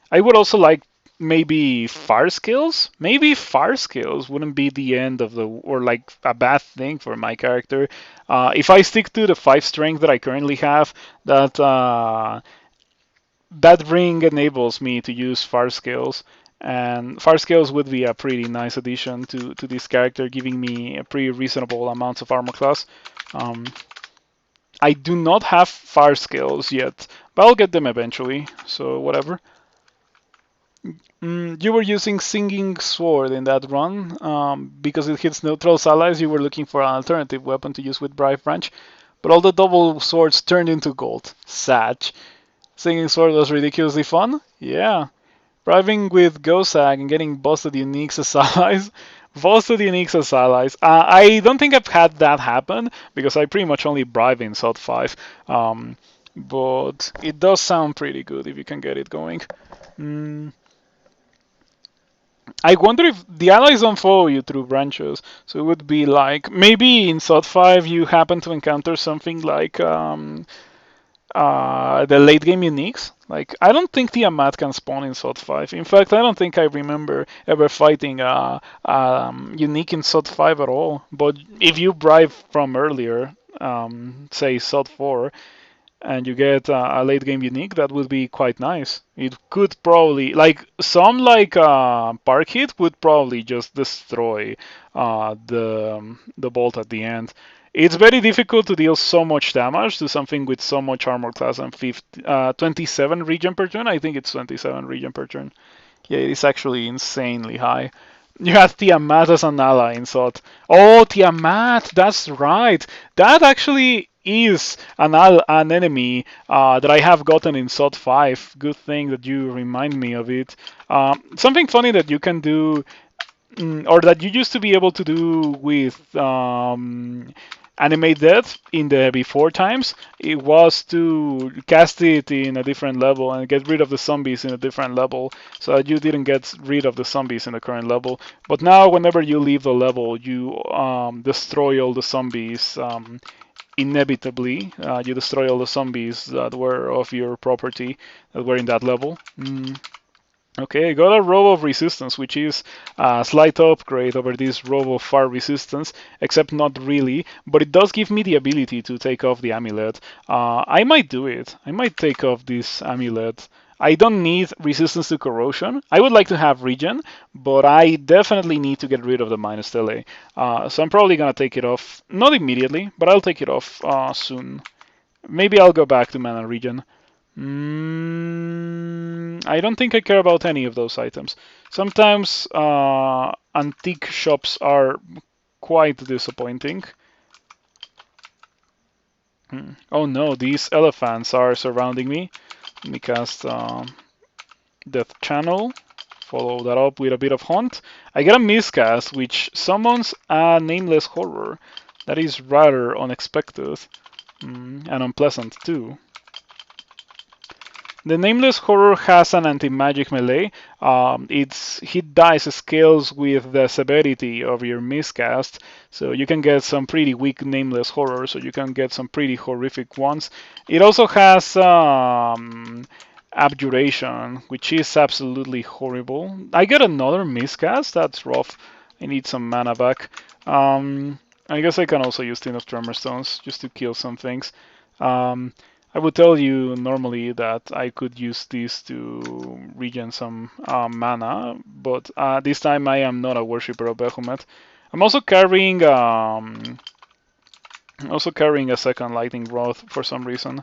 I would also like maybe fire skills. Maybe fire skills wouldn't be the end of the or like a bad thing for my character. If I stick to the 5 strength that I currently have, that ring enables me to use fire skills. And fire skills would be a pretty nice addition to this character, giving me a pretty reasonable amounts of armor class. I do not have fire skills yet, but I'll get them eventually, so whatever. You were using Singing Sword in that run. Because it hits neutral allies, you were looking for an alternative weapon to use with Bright Branch, but all the double swords turned into gold. Sad. Singing Sword was ridiculously fun? Yeah. Bribing with Gosag and getting busted uniques as allies. Busted uniques as allies. I don't think I've had that happen because I pretty much only bribe in SOT 5. But it does sound pretty good if you can get it going. I wonder if the allies don't follow you through branches, so it would be like maybe in SOT 5 you happen to encounter something like the late game uniques. Like I don't think Tiamat can spawn in SOT 5. In fact, I don't think I remember ever fighting a unique in SOT 5 at all. But if you bribe from earlier, say SOT 4, and you get a late game unique, that would be quite nice. It could probably, like, some like Park Hit would probably just destroy the bolt at the end. It's very difficult to deal so much damage to something with so much armor class and 27 regen per turn. I think it's 27 regen per turn. Yeah, it is actually insanely high. You have Tiamat as an ally in SOT. Oh, Tiamat, that's right. That actually is an enemy that I have gotten in SOT 5. Good thing that you remind me of it. Something funny that you can do, or that you used to be able to do with animate death in the before times, it was to cast it in a different level and get rid of the zombies in a different level, so that you didn't get rid of the zombies in the current level. But now whenever you leave the level, you destroy all the zombies inevitably. You destroy all the zombies that were of your property that were in that level. Okay, I got a row of resistance, which is a slight upgrade over this row of far resistance, except not really, but it does give me the ability to take off the amulet. I might do it. I might take off this amulet. I don't need resistance to corrosion. I would like to have regen, but I definitely need to get rid of the minus tele. So I'm probably gonna take it off, not immediately, but I'll take it off soon. Maybe I'll go back to mana regen. I don't think I care about any of those items. Sometimes antique shops are quite disappointing. Oh no, these elephants are surrounding me. Let me cast Death Channel. Follow that up with a bit of Haunt. I get a miscast, which summons a Nameless Horror. That is rather unexpected and unpleasant too. The Nameless Horror has an anti-magic melee. Its hit dice scales with the severity of your miscast, so you can get some pretty weak Nameless Horrors, so you can get some pretty horrific ones. It also has Abjuration, which is absolutely horrible. I get another miscast. That's rough. I need some mana back. I guess I can also use Tin of Tremor Stones just to kill some things. I would tell you normally that I could use this to regen some mana, but this time I am not a worshipper of Behemoth. I'm also carrying a second lightning rod for some reason.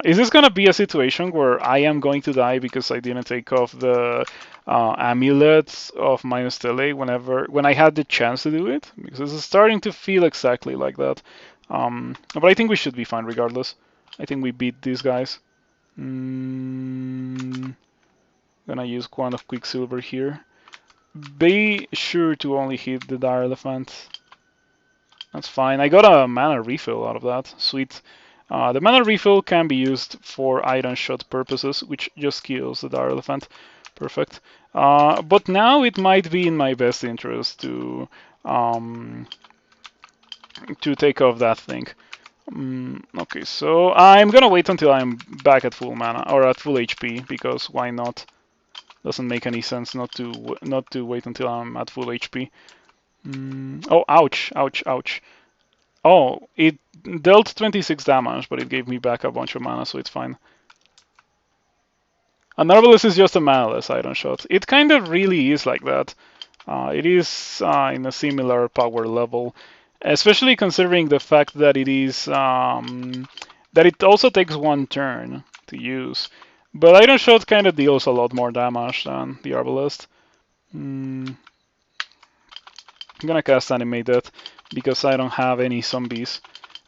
Is this gonna be a situation where I am going to die because I didn't take off the amulet of minus tele when I had the chance to do it? Because it's starting to feel exactly like that. But I think we should be fine regardless. I think we beat these guys. Gonna use Quant of Quicksilver here. Be sure to only hit the Dire Elephant. That's fine. I got a mana refill out of that. Sweet. The mana refill can be used for iron shot purposes, which just kills the Dire Elephant. Perfect. But now it might be in my best interest to take off that thing. Okay, so I'm gonna wait until I'm back at full mana or at full HP because why not? Doesn't make any sense not to wait until I'm at full HP. Oh, ouch, ouch, ouch. Oh, it dealt 26 damage, but it gave me back a bunch of mana, so it's fine. A Marvelous is just a manaless iron shot. It kind of really is like that. It is in a similar power level, especially considering the fact that it is that it also takes one turn to use. But Iron Shot kind of deals a lot more damage than the Arbalest. I'm gonna cast Animate Death because I don't have any zombies.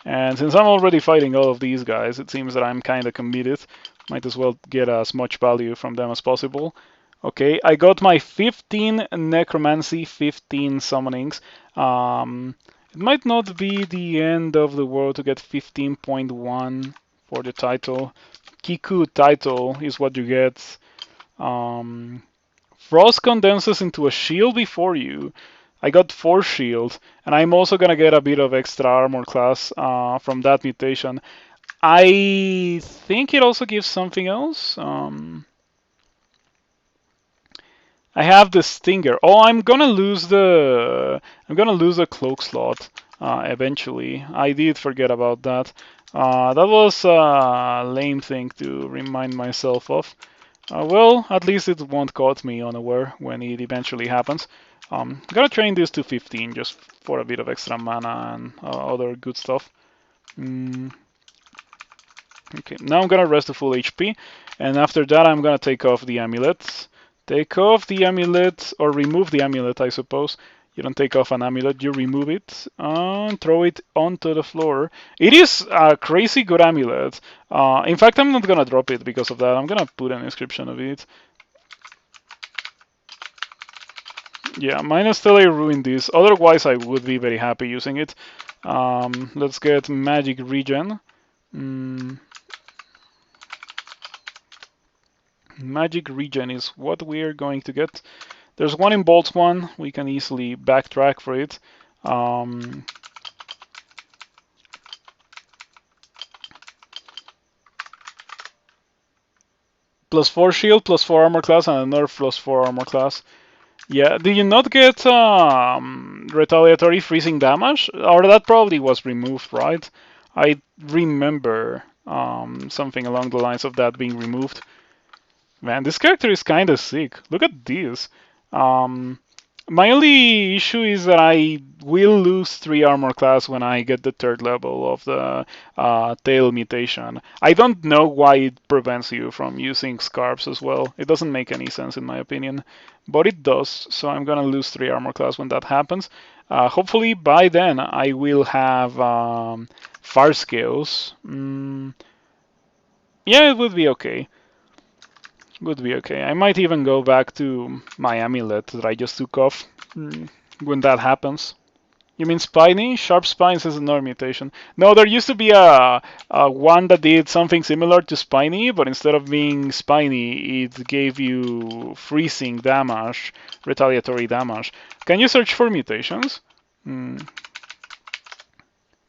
And since I'm already fighting all of these guys, it seems that I'm kind of committed. Might as well get as much value from them as possible. Okay, I got my 15 Necromancy, 15 Summonings. It might not be the end of the world to get 15.1 for the title. Kiku title is what you get. Frost condenses into a shield before you. I got 4 shield, and I'm also gonna get a bit of extra armor class from that mutation. I think it also gives something else. I have the Stinger. Oh, I'm gonna lose the cloak slot eventually. I did forget about that. That was a lame thing to remind myself of. Well, at least it won't caught me unaware when it eventually happens. Gotta train this to 15 just for a bit of extra mana and other good stuff. Okay, now I'm gonna rest to full HP, and after that I'm gonna take off the amulet. Take off the amulet, or remove the amulet, I suppose. You don't take off an amulet, you remove it and throw it onto the floor. It is a crazy good amulet. In fact, I'm not gonna drop it because of that. I'm gonna put an inscription of it. Yeah, minus Tele ruined this. Otherwise, I would be very happy using it. Let's get Magic Regen. Magic Regen is what we're going to get. There's one in Bolt 1. We can easily backtrack for it. +4 shield, +4 armor class, and another +4 armor class. Yeah, did you not get retaliatory freezing damage? Or that probably was removed, right? I remember something along the lines of that being removed. Man, this character is kind of sick. Look at this. Um, my only issue is that I will lose 3 armor class when I get the 3rd level of the tail mutation. I don't know why it prevents you from using scarves as well. It doesn't make any sense in my opinion, but it does. So I'm gonna lose 3 armor class when that happens. Hopefully by then I will have fire scales. Yeah, it would be okay. Would be okay. I might even go back to my amulet that I just took off when that happens. You mean spiny? Sharp spines is another mutation. No, there used to be a one that did something similar to spiny, but instead of being spiny, it gave you freezing damage, retaliatory damage. Can you search for mutations? Hmm.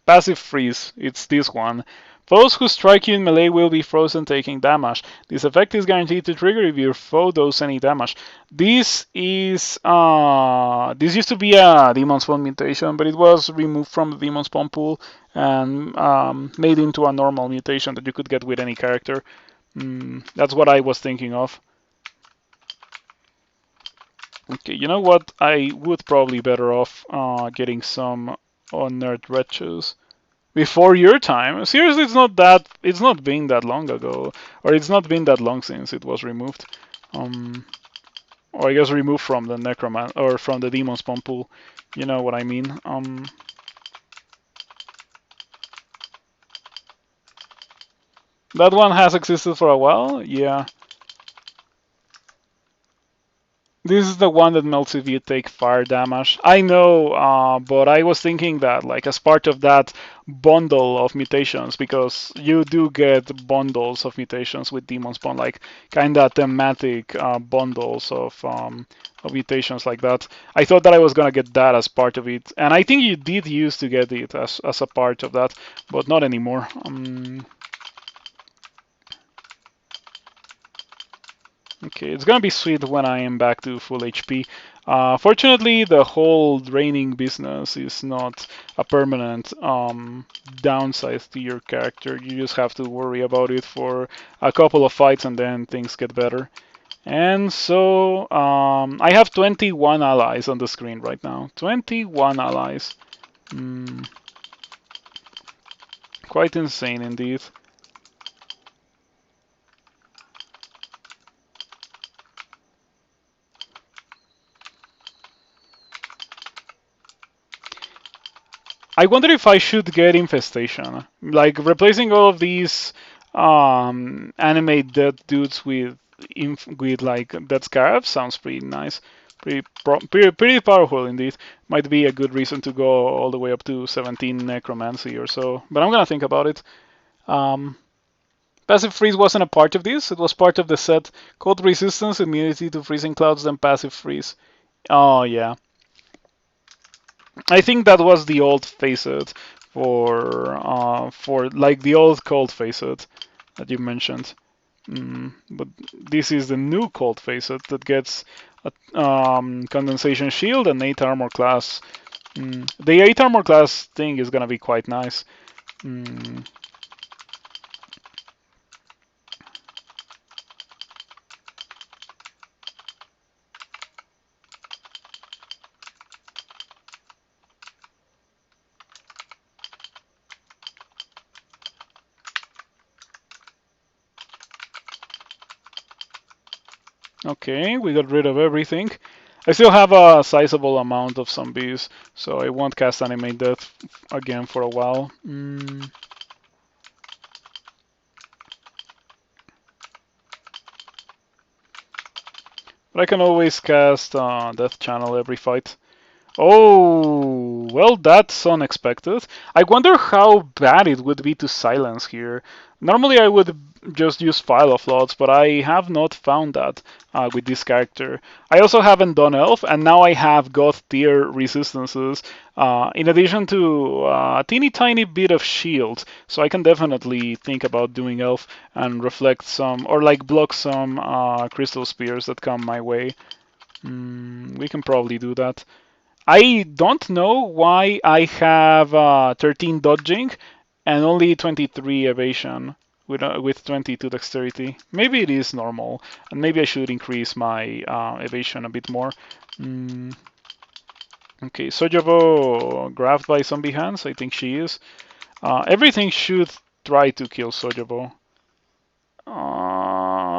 Passive freeze. It's this one. Foes who strike you in melee will be frozen taking damage. This effect is guaranteed to trigger if your foe does any damage. This used to be a demon spawn mutation, but it was removed from the demon spawn pool and made into a normal mutation that you could get with any character. That's what I was thinking of. Okay, you know what? I would probably better off getting some unearthed wretches. Before your time? Seriously, it's not been that long ago, or it's not been that long since it was removed. Or I guess removed from the necroman or from the demon spawn pool. You know what I mean? That one has existed for a while. Yeah. This is the one that melts if you take fire damage. I know, but I was thinking that like as part of that bundle of mutations, because you do get bundles of mutations with Demon Spawn, like kinda thematic bundles of mutations like that. I thought that I was gonna get that as part of it, and I think you did used to get it as a part of that, but not anymore. Okay, it's gonna be sweet when I am back to full HP. Fortunately, the whole draining business is not a permanent downside to your character. You just have to worry about it for a couple of fights and then things get better. And so I have 21 allies on the screen right now. 21 allies. Quite insane indeed. I wonder if I should get Infestation. Like replacing all of these anime dead dudes with like dead scarabs sounds pretty nice. Pretty powerful indeed. Might be a good reason to go all the way up to 17 necromancy or so. But I'm gonna think about it. Passive freeze wasn't a part of this. It was part of the set. Cold resistance, immunity to freezing clouds, then passive freeze. Oh yeah. I think that was the old Facet for like the old cold Facet that you mentioned. But this is the new cold Facet that gets a condensation shield and 8 armor class. The 8 armor class thing is gonna be quite nice. Okay, we got rid of everything. I still have a sizable amount of zombies, so I won't cast Animate Death again for a while. But I can always cast Death Channel every fight. Oh, Well, that's unexpected. I wonder how bad it would be to silence here. Normally I would just use File of Lots, but I have not found that with this character. I also haven't done Elf, and now I have Goth tier resistances, in addition to a teeny tiny bit of shield. So I can definitely think about doing Elf and reflect some, or like block some Crystal Spears that come my way. We can probably do that. I don't know why I have 13 dodging and only 23 evasion with 22 dexterity. Maybe it is normal, and maybe I should increase my evasion a bit more. Okay, Sojabo grabbed by zombie hands. I think she is. Everything should try to kill Sojabo.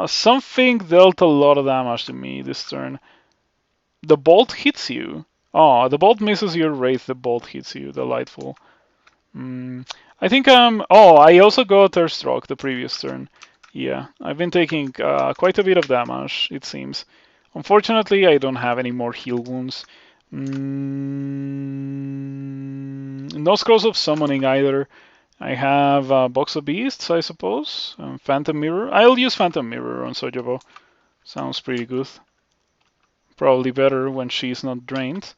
Something dealt a lot of damage to me this turn. The bolt hits you. Oh, the bolt misses your wraith. The bolt hits you. Delightful. I think Oh, I also got Earthstroke the previous turn. Yeah, I've been taking quite a bit of damage, it seems. Unfortunately, I don't have any more heal wounds. No scrolls of summoning either. I have a box of beasts, I suppose. Phantom mirror. I'll use Phantom mirror on Sojabo. Sounds pretty good. Probably better when she's not drained,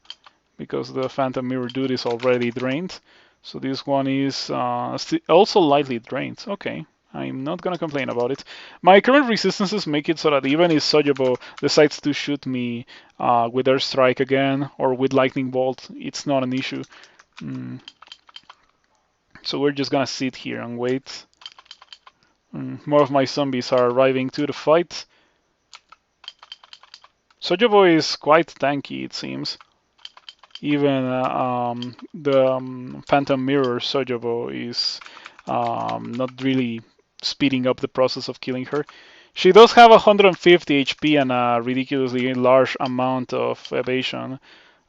because the Phantom mirror dude is already drained. So this one is also lightly drained. Okay, I'm not gonna complain about it. My current resistances make it so that even if Sojabo decides to shoot me with Earth Strike again or with Lightning Bolt, it's not an issue. So we're just gonna sit here and wait. More of my zombies are arriving to the fight. Sojabo is quite tanky, it seems. Even the Phantom Mirror Sojabo is not really speeding up the process of killing her. She does have 150 HP and a ridiculously large amount of evasion.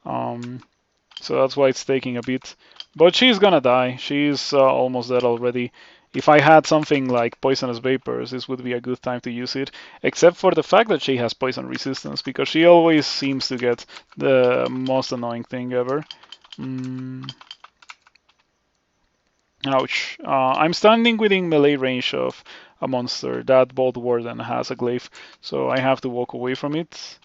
So that's why it's taking a bit. But she's gonna die. She's almost dead already. If I had something like Poisonous Vapors, this would be a good time to use it. Except for the fact that she has poison resistance, because she always seems to get the most annoying thing ever. Ouch. I'm standing within melee range of a monster. That Bolt Warden has a glaive, so I have to walk away from it.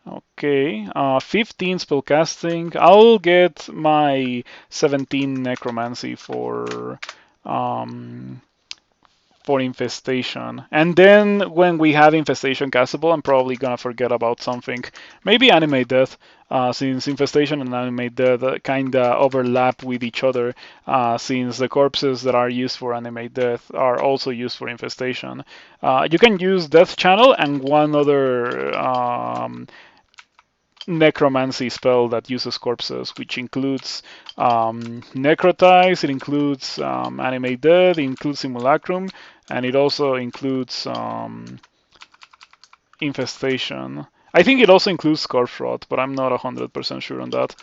Okay, 15 spellcasting. I'll get my 17 necromancy for infestation. And then when we have infestation castable, I'm probably gonna forget about something. Maybe animate death, since infestation and animate death kinda overlap with each other, since the corpses that are used for animate death are also used for infestation. You can use death channel and one other necromancy spell that uses corpses, which includes necrotize, it includes animate dead, it includes simulacrum, and it also includes infestation. I think it also includes corpse rot, but I'm not 100% sure on that.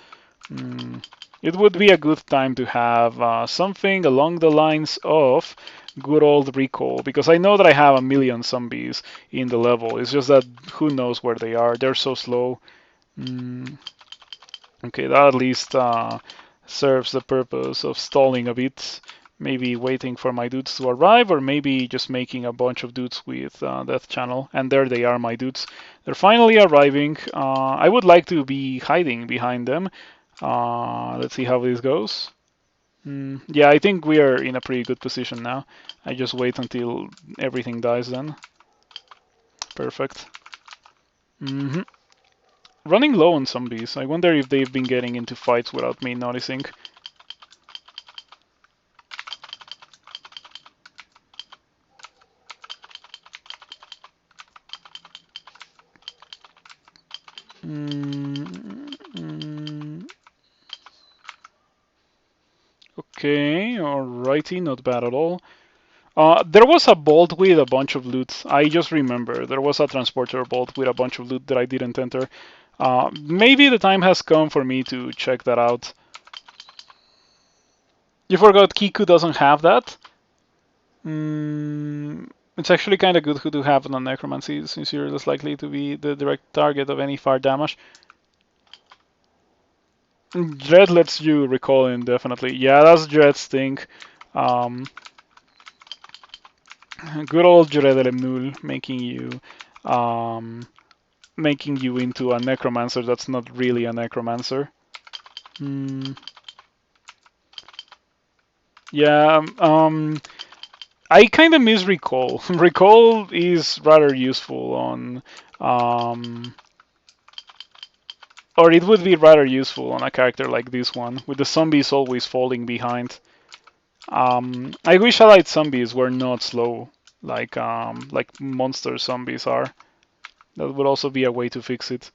It would be a good time to have something along the lines of good old recall, because I know that I have a million zombies in the level. It's just that who knows where they are. They're so slow. Okay, that at least serves the purpose of stalling a bit. Maybe waiting for my dudes to arrive, or maybe just making a bunch of dudes with Death Channel. And there they are, my dudes. They're finally arriving. I would like to be hiding behind them. Let's see how this goes. Yeah, I think we are in a pretty good position now. I just wait until everything dies then. Perfect. Running low on zombies. I wonder if they've been getting into fights without me noticing. Okay, alrighty, not bad at all. There was a bolt with a bunch of loot. I just remember there was a transporter bolt with a bunch of loot that I didn't enter. Maybe the time has come for me to check that out. You forgot Kiku doesn't have that? It's actually kind of good to have it on Necromancy, since you're less likely to be the direct target of any fire damage. Dread lets you recall indefinitely. Yeah, that's Dread's thing. Um, Good old Dread Elemnul um, making you into a necromancer that's not really a necromancer. Mm, yeah, I kind of miss recall. Recall is rather useful on, um, or it would be rather useful on a character like this one, with the zombies always falling behind. I wish allied zombies were not slow, like monster zombies are. That would also be a way to fix it.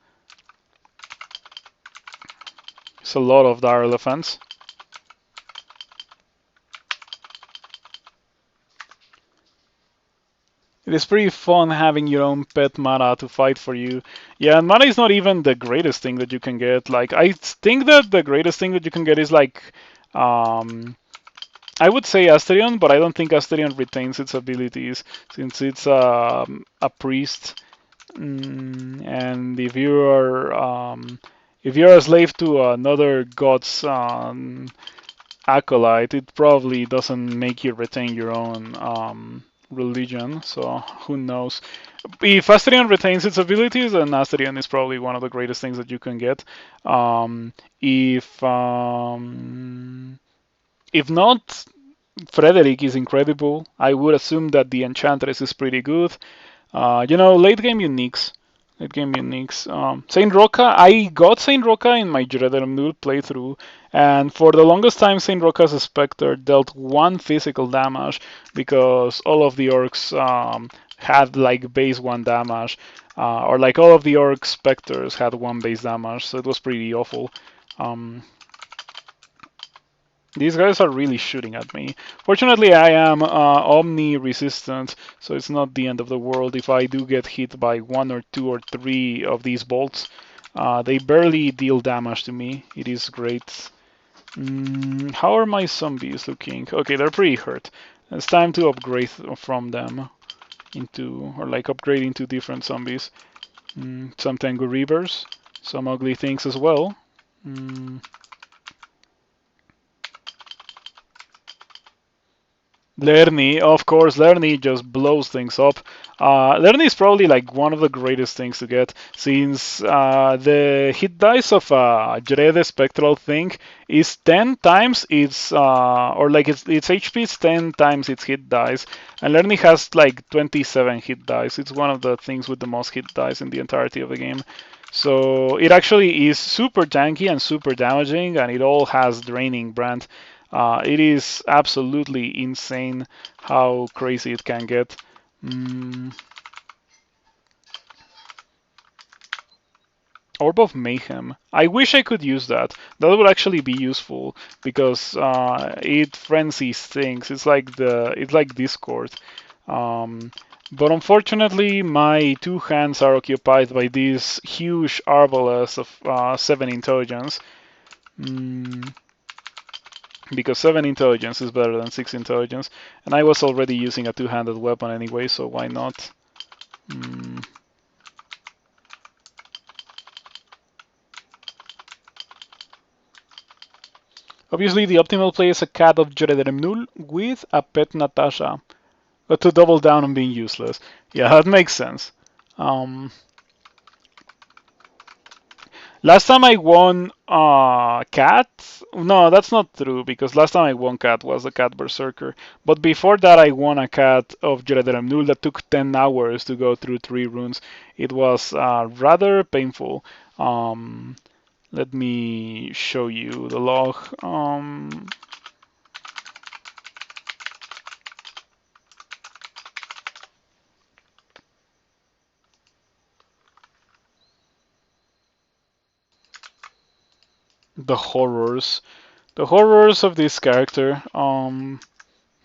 It's a lot of dire elephants. It is pretty fun having your own pet Mara to fight for you. Yeah, and Mara is not even the greatest thing that you can get. Like, I think that the greatest thing that you can get is like, um, I would say Asterion, but I don't think Asterion retains its abilities since it's a priest. And if you're a slave to another god's acolyte, it probably doesn't make you retain your own religion. So who knows? If Asterion retains its abilities, then Asterion is probably one of the greatest things that you can get. If if not, Frederick is incredible. I would assume that the Enchantress is pretty good. Late game uniques. Late game uniques. Saint Roca, I got Saint Roca in my Dreadnought playthrough, and for the longest time, Saint Roca's Spectre dealt one physical damage because all of the orcs had like base one damage, or like all of the orc specters had one base damage, so it was pretty awful. Um, these guys are really shooting at me. Fortunately, I am Omni resistant, so it's not the end of the world if I do get hit by one or two or three of these bolts. They barely deal damage to me. It is great. How are my zombies looking? Okay, they're pretty hurt. It's time to upgrade from them into, or like upgrade into different zombies. Some Tengu Reavers, some ugly things as well. DsNe, of course, DsNe just blows things up. DsNe is probably like one of the greatest things to get, since the hit dice of Dread Spectral thing is 10 times its, or like its HP is 10 times its hit dice, and DsNe has like 27 hit dice. It's one of the things with the most hit dice in the entirety of the game. So it actually is super tanky and super damaging, and it all has draining brand. It is absolutely insane how crazy it can get. Orb of Mayhem. I wish I could use that. That would actually be useful because it frenzies things. It's like Discord. But unfortunately, my two hands are occupied by this huge arbalest of 7 intelligence. Because 7 intelligence is better than 6 intelligence, and I was already using a two-handed weapon anyway, so why not? Obviously, the optimal play is a cat of Jeredremnul with a pet Natasha, but to double down on being useless. Yeah, that makes sense. Last time I won Cat. No, that's not true because last time I won Cat was the Cat Berserker. But before that, I won a Cat of Jeredremnul that took 10 hours to go through 3 runes. It was rather painful. Let me show you the log. The horrors. The horrors of this character. In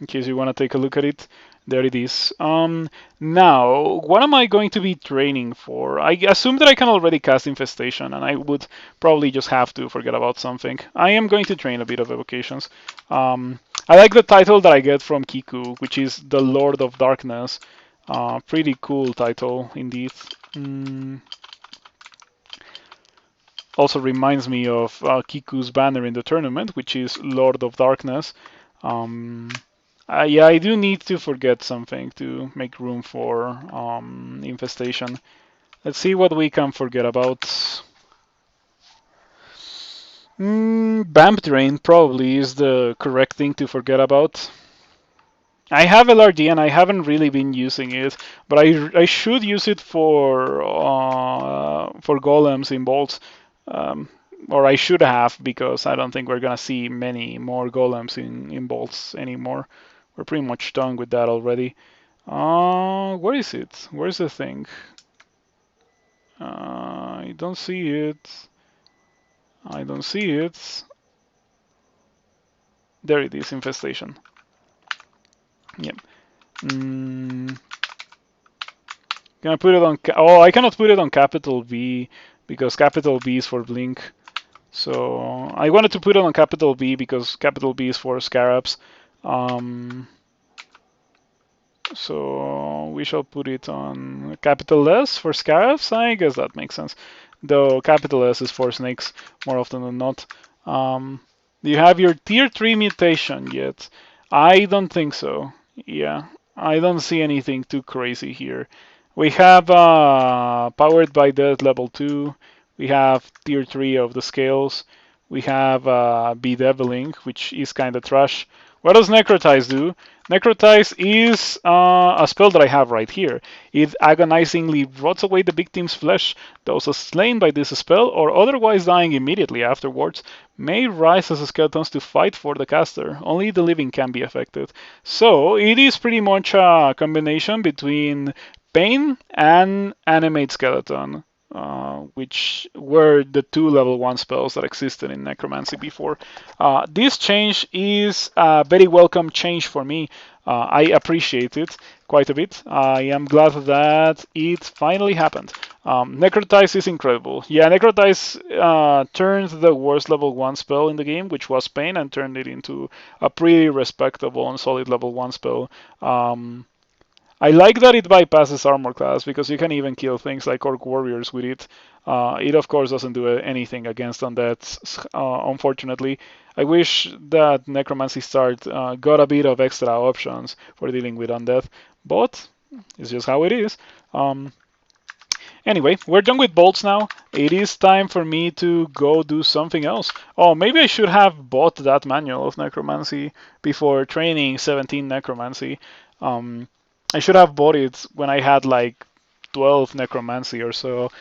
case you want to take a look at it. There it is. Now, what am I going to be training for? I assume that I can already cast Infestation, and I would probably just have to forget about something. I am going to train a bit of Evocations. I like the title that I get from Kiku, which is the Lord of Darkness. Pretty cool title, indeed. Also reminds me of Kiku's banner in the tournament, which is Lord of Darkness. Yeah, I do need to forget something to make room for Infestation. Let's see what we can forget about. Vamp Drain probably is the correct thing to forget about. I have LRD and I haven't really been using it, but I should use it for golems in bolts, um, or I should have because I don't think we're gonna see many more golems in bolts anymore. We're pretty much done with that already. Where is it? Where's the thing? I don't see it. I don't see it. There it is, infestation. Yep. Mm, can I put it on? Oh, I cannot put it on capital B because capital B is for blink. So I wanted to put it on capital B because capital B is for scarabs. So we shall put it on capital S for scarabs. I guess that makes sense. Though capital S is for snakes more often than not. Do you have your tier 3 mutation yet? I don't think so. Yeah, I don't see anything too crazy here. We have powered by death level 2. We have tier 3 of the scales. We have bedeviling, which is kind of trash. What does Necrotize do? Necrotize is a spell that I have right here. It agonizingly rots away the victim's flesh. Those slain by this spell or otherwise dying immediately afterwards may rise as skeletons to fight for the caster. Only the living can be affected. So it is pretty much a combination between Pain and Animate Skeleton. Which were the two level 1 spells that existed in Necromancy before. This change is a very welcome change for me. I appreciate it quite a bit. I am glad that it finally happened. Necrotize is incredible. Yeah, Necrotize turned the worst level 1 spell in the game, which was Pain, and turned it into a pretty respectable and solid level 1 spell. I like that it bypasses armor class because you can even kill things like orc warriors with it. It of course doesn't do anything against undeads, unfortunately. I wish that Necromancy Start got a bit of extra options for dealing with undeath, but it's just how it is. Anyway, we're done with bolts now. It is time for me to go do something else. Oh, maybe I should have bought that manual of Necromancy before training 17 Necromancy. I should have bought it when I had like 12 Necromancy or so.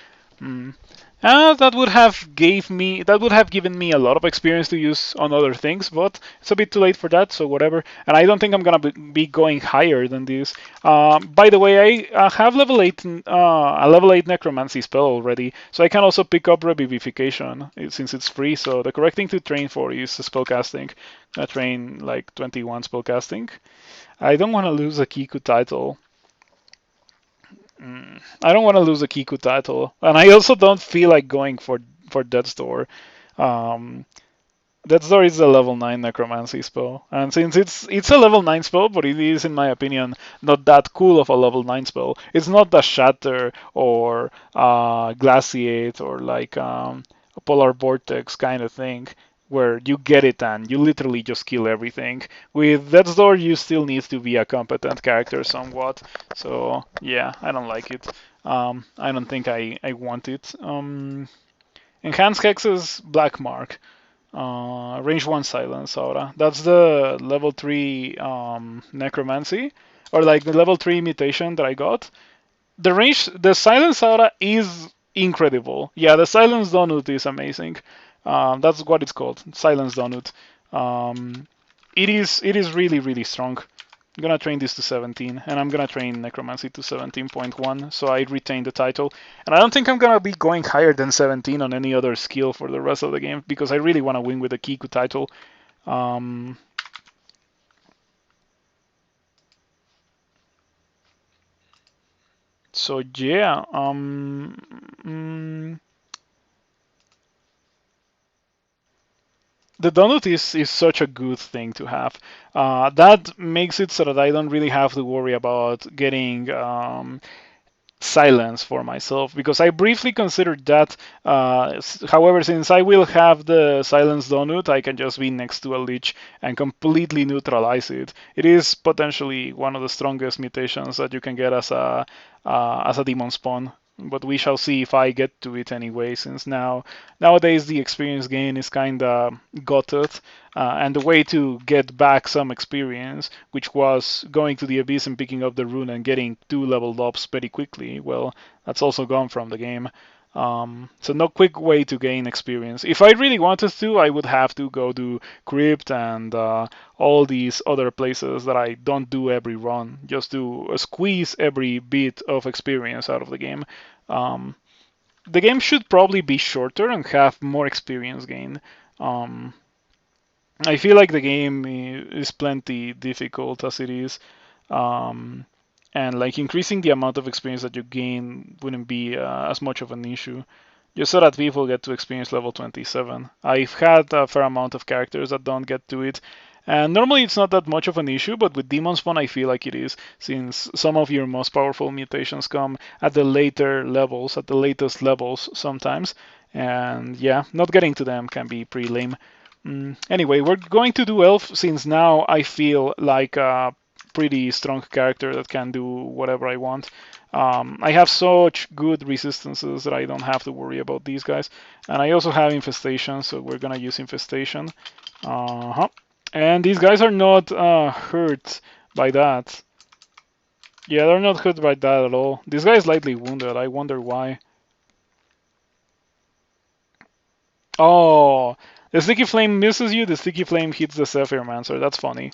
That would have given me a lot of experience to use on other things, but it's a bit too late for that, so whatever. And I don't think I'm gonna be going higher than this. By the way, I have a level 8 Necromancy spell already, so I can also pick up Revivification since it's free. So the correct thing to train for is spellcasting. I train like 21 spellcasting. I don't want to lose a Kiku title. I don't want to lose a Kiku title, and I also don't feel like going for Death's Door. Death's Door is a level 9 Necromancy spell, and since it's a level 9 spell, but it is, in my opinion, not that cool of a level 9 spell. It's not a Shatter or Glaciate or like a Polar Vortex kind of thing where you get it and you literally just kill everything. With Death's Door, you still need to be a competent character somewhat. So yeah, I don't like it. I don't think I want it. Enhanced Hexes, Black Mark. Range 1 Silence Aura. That's the level 3 Necromancy, or like the level 3 mutation that I got. The Silence Aura is incredible. Yeah, the Silence Donut is amazing. That's what it's called, Silence Donut. It is really, really strong. I'm gonna train this to 17, and I'm gonna train Necromancy to 17.1, so I retain the title. And I don't think I'm gonna be going higher than 17 on any other skill for the rest of the game, because I really want to win with the Kiku title. So yeah, the donut is such a good thing to have. That makes it so that I don't really have to worry about getting silence for myself, because I briefly considered that. However, since I will have the silence donut, I can just be next to a leech and completely neutralize it. It is potentially one of the strongest mutations that you can get as a demon spawn. But we shall see if I get to it anyway, since nowadays the experience gain is kinda gutted, and the way to get back some experience, which was going to the abyss and picking up the rune and getting 2 leveled ups very quickly, well, that's also gone from the game. So no quick way to gain experience. If I really wanted to, I would have to go to Crypt and all these other places that I don't do every run, just to squeeze every bit of experience out of the game. Um, the game should probably be shorter and have more experience gain. Um, I feel like the game is plenty difficult as it is, um, and like increasing the amount of experience that you gain wouldn't be as much of an issue. Just so that people get to experience level 27. I've had a fair amount of characters that don't get to it, and normally it's not that much of an issue, but with Demon Spawn I feel like it is, since some of your most powerful mutations come at the later levels, at the latest levels sometimes, and yeah, not getting to them can be pretty lame. Anyway, we're going to do Elf since now I feel like a pretty strong character that can do whatever I want. I have such good resistances that I don't have to worry about these guys. And I also have Infestation, so we're gonna use Infestation. Uh-huh. And these guys are not hurt by that. Yeah, they're not hurt by that at all. This guy is lightly wounded. I wonder why. Oh, the Sticky Flame misses you. The Sticky Flame hits the Zephyrmancer. That's funny.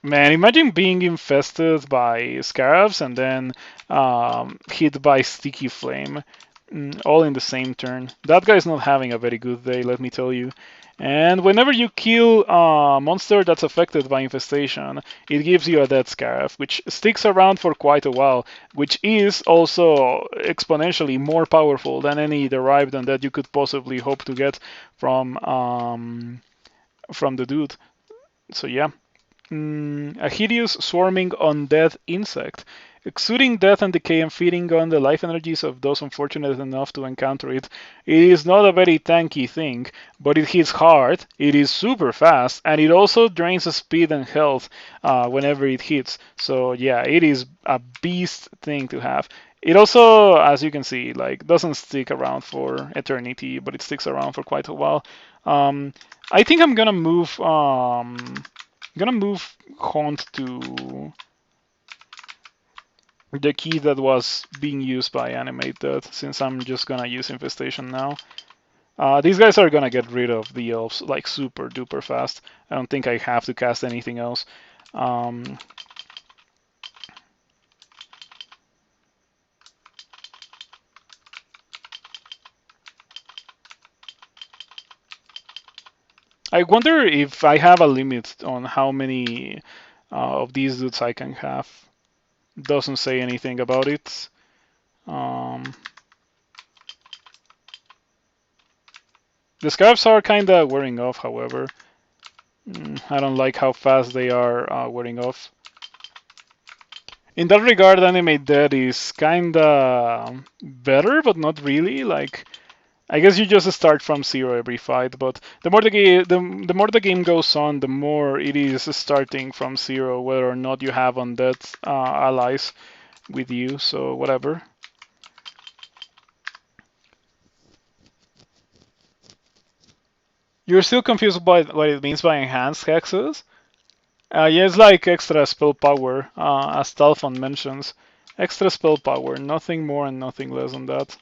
Man, imagine being infested by scarabs and then hit by Sticky Flame, all in the same turn. That guy's not having a very good day, let me tell you. And whenever you kill a monster that's affected by infestation, it gives you a dead scarab, which sticks around for quite a while, which is also exponentially more powerful than any derived undead you could possibly hope to get from the dude. So yeah. A hideous swarming undead insect, exuding death and decay and feeding on the life energies of those unfortunate enough to encounter it. It is not a very tanky thing, but it hits hard, it is super fast, and it also drains speed and health whenever it hits. So yeah, it is a beast thing to have. It also, as you can see, like doesn't stick around for eternity, but it sticks around for quite a while. I think I'm gonna move. I'm gonna move Haunt to the key that was being used by Animate Death, since I'm just gonna use Infestation now. These guys are gonna get rid of the elves like super duper fast. I don't think I have to cast anything else. I wonder if I have a limit on how many of these dudes I can have. Doesn't say anything about it. The scarves are kinda wearing off, however. I don't like how fast they are wearing off. In that regard, Animate Dead is kinda better, but not really. Like, I guess you just start from zero every fight, but the more the more the game goes on, the more it is starting from zero, whether or not you have undead allies with you. So whatever. You're still confused by what it means by enhanced hexes? Yeah, it's like extra spell power, as Talfon mentions. Extra spell power, nothing more and nothing less than that.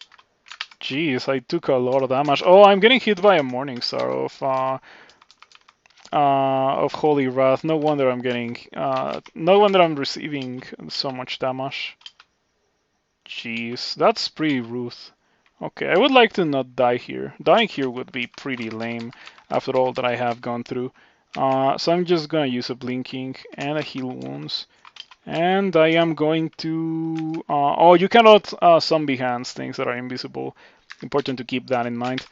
Jeez, I took a lot of damage. Oh, I'm getting hit by a Morning Star of Holy Wrath. No wonder I'm getting, no wonder I'm receiving so much damage. Jeez, that's pretty rude. Okay, I would like to not die here. Dying here would be pretty lame after all that I have gone through. So I'm just gonna use a Blinking and a Heal Wounds. And I am going to... oh, you cannot zombie hands things that are invisible. Important to keep that in mind.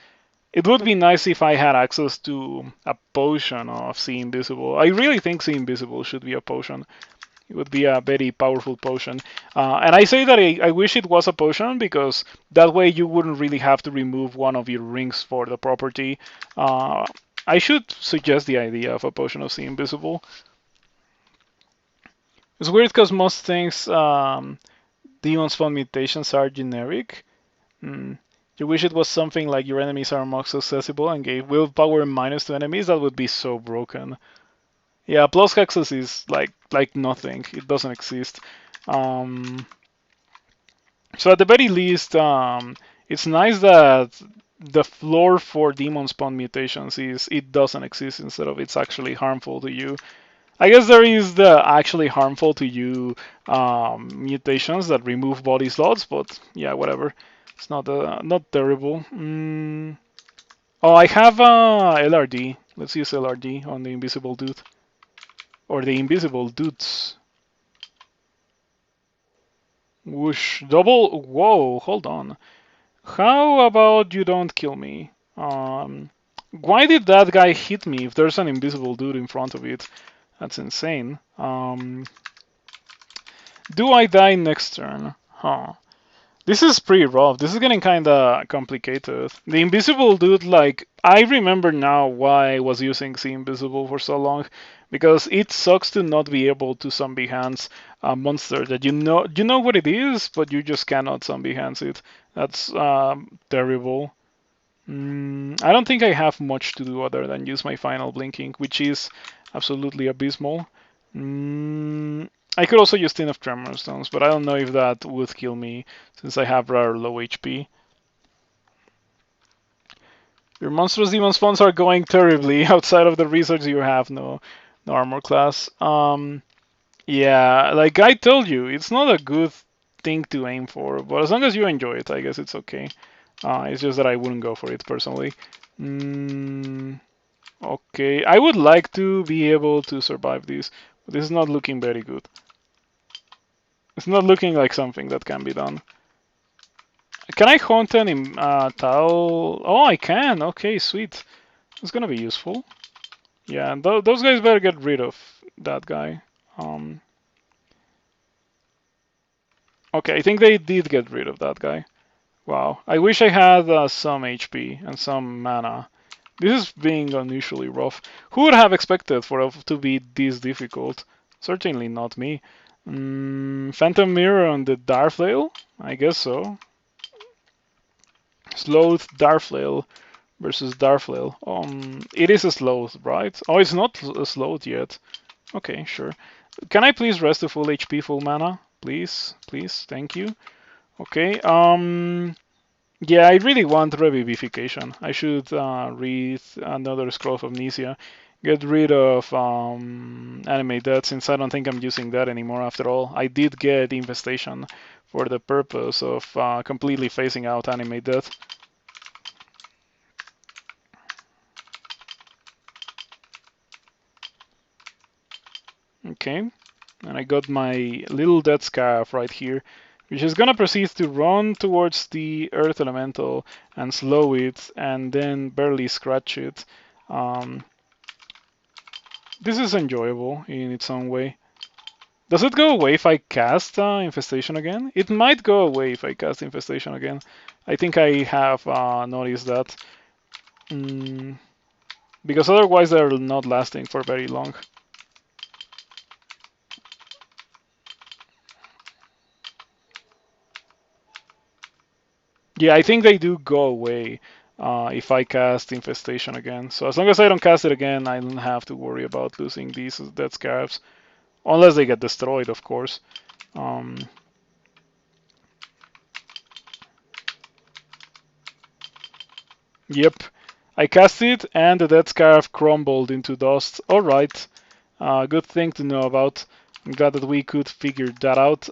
It would be nice if I had access to a potion of See Invisible. I really think See Invisible should be a potion. It would be a very powerful potion. And I say that I wish it was a potion because that way you wouldn't really have to remove one of your rings for the property. I should suggest the idea of a potion of See Invisible. It's weird because most things, demon spawn mutations are generic. Hmm. You wish it was something like your enemies are most accessible and gave willpower minus to enemies. That would be so broken. Yeah, plus hexes is like nothing. It doesn't exist. Um, so at the very least, it's nice that the floor for demon spawn mutations is it doesn't exist instead of it's actually harmful to you. I guess there is the actually harmful to you mutations that remove body slots, but yeah, whatever. It's not terrible. Oh, I have LRD. Let's use LRD on the invisible dude or the invisible dudes. Whoosh, double. Whoa, hold on. How about you don't kill me? Why did that guy hit me if there's an invisible dude in front of it? That's insane. Do I die next turn? Huh. This is pretty rough. This is getting kinda complicated. The invisible dude, like, I remember now why I was using See Invisible for so long. Because it sucks to not be able to zombie hands a monster that you know what it is, but you just cannot zombie hands it. That's terrible. I don't think I have much to do other than use my final blinking, which is absolutely abysmal. I could also use Tin of Tremor Stones, but I don't know if that would kill me since I have rather low HP. Your monstrous demon spawns are going terribly outside of the research you have no armor class. Yeah, like I told you, it's not a good thing to aim for, but as long as you enjoy it, I guess it's okay. It's just that I wouldn't go for it personally. Okay, I would like to be able to survive this, but this is not looking very good. It's not looking like something that can be done. Can I hunt an Tau? Oh, I can. Okay, sweet. It's gonna be useful. Yeah, and those guys better get rid of that guy. Okay, I think they did get rid of that guy. Wow. I wish I had some HP and some mana. This is being unusually rough. Who would have expected for it to be this difficult? Certainly not me. Phantom Mirror on the Darflail? I guess so. Sloth Darflail versus Darflail. It is a Sloth, right? Oh, it's not a Sloth yet. Okay, sure. Can I please rest to full HP, full mana? Please, please, thank you. Okay, yeah, I really want revivification. I should read another Scroll of Amnesia. Get rid of Animate Death since I don't think I'm using that anymore after all. I did get Infestation for the purpose of completely phasing out Animate Death. Okay, and I got my little Death Scarf right here, which is gonna proceed to run towards the Earth Elemental and slow it, and then barely scratch it. This is enjoyable in its own way. Does it go away if I cast Infestation again? It might go away if I cast Infestation again. I think I have noticed that. Because otherwise they're not lasting for very long. Yeah, I think they do go away if I cast Infestation again. So as long as I don't cast it again, I don't have to worry about losing these Dead Scarabs. Unless they get destroyed, of course. Yep. I cast it and the Dead Scarab crumbled into dust. Alright. Good thing to know about. I'm glad that we could figure that out.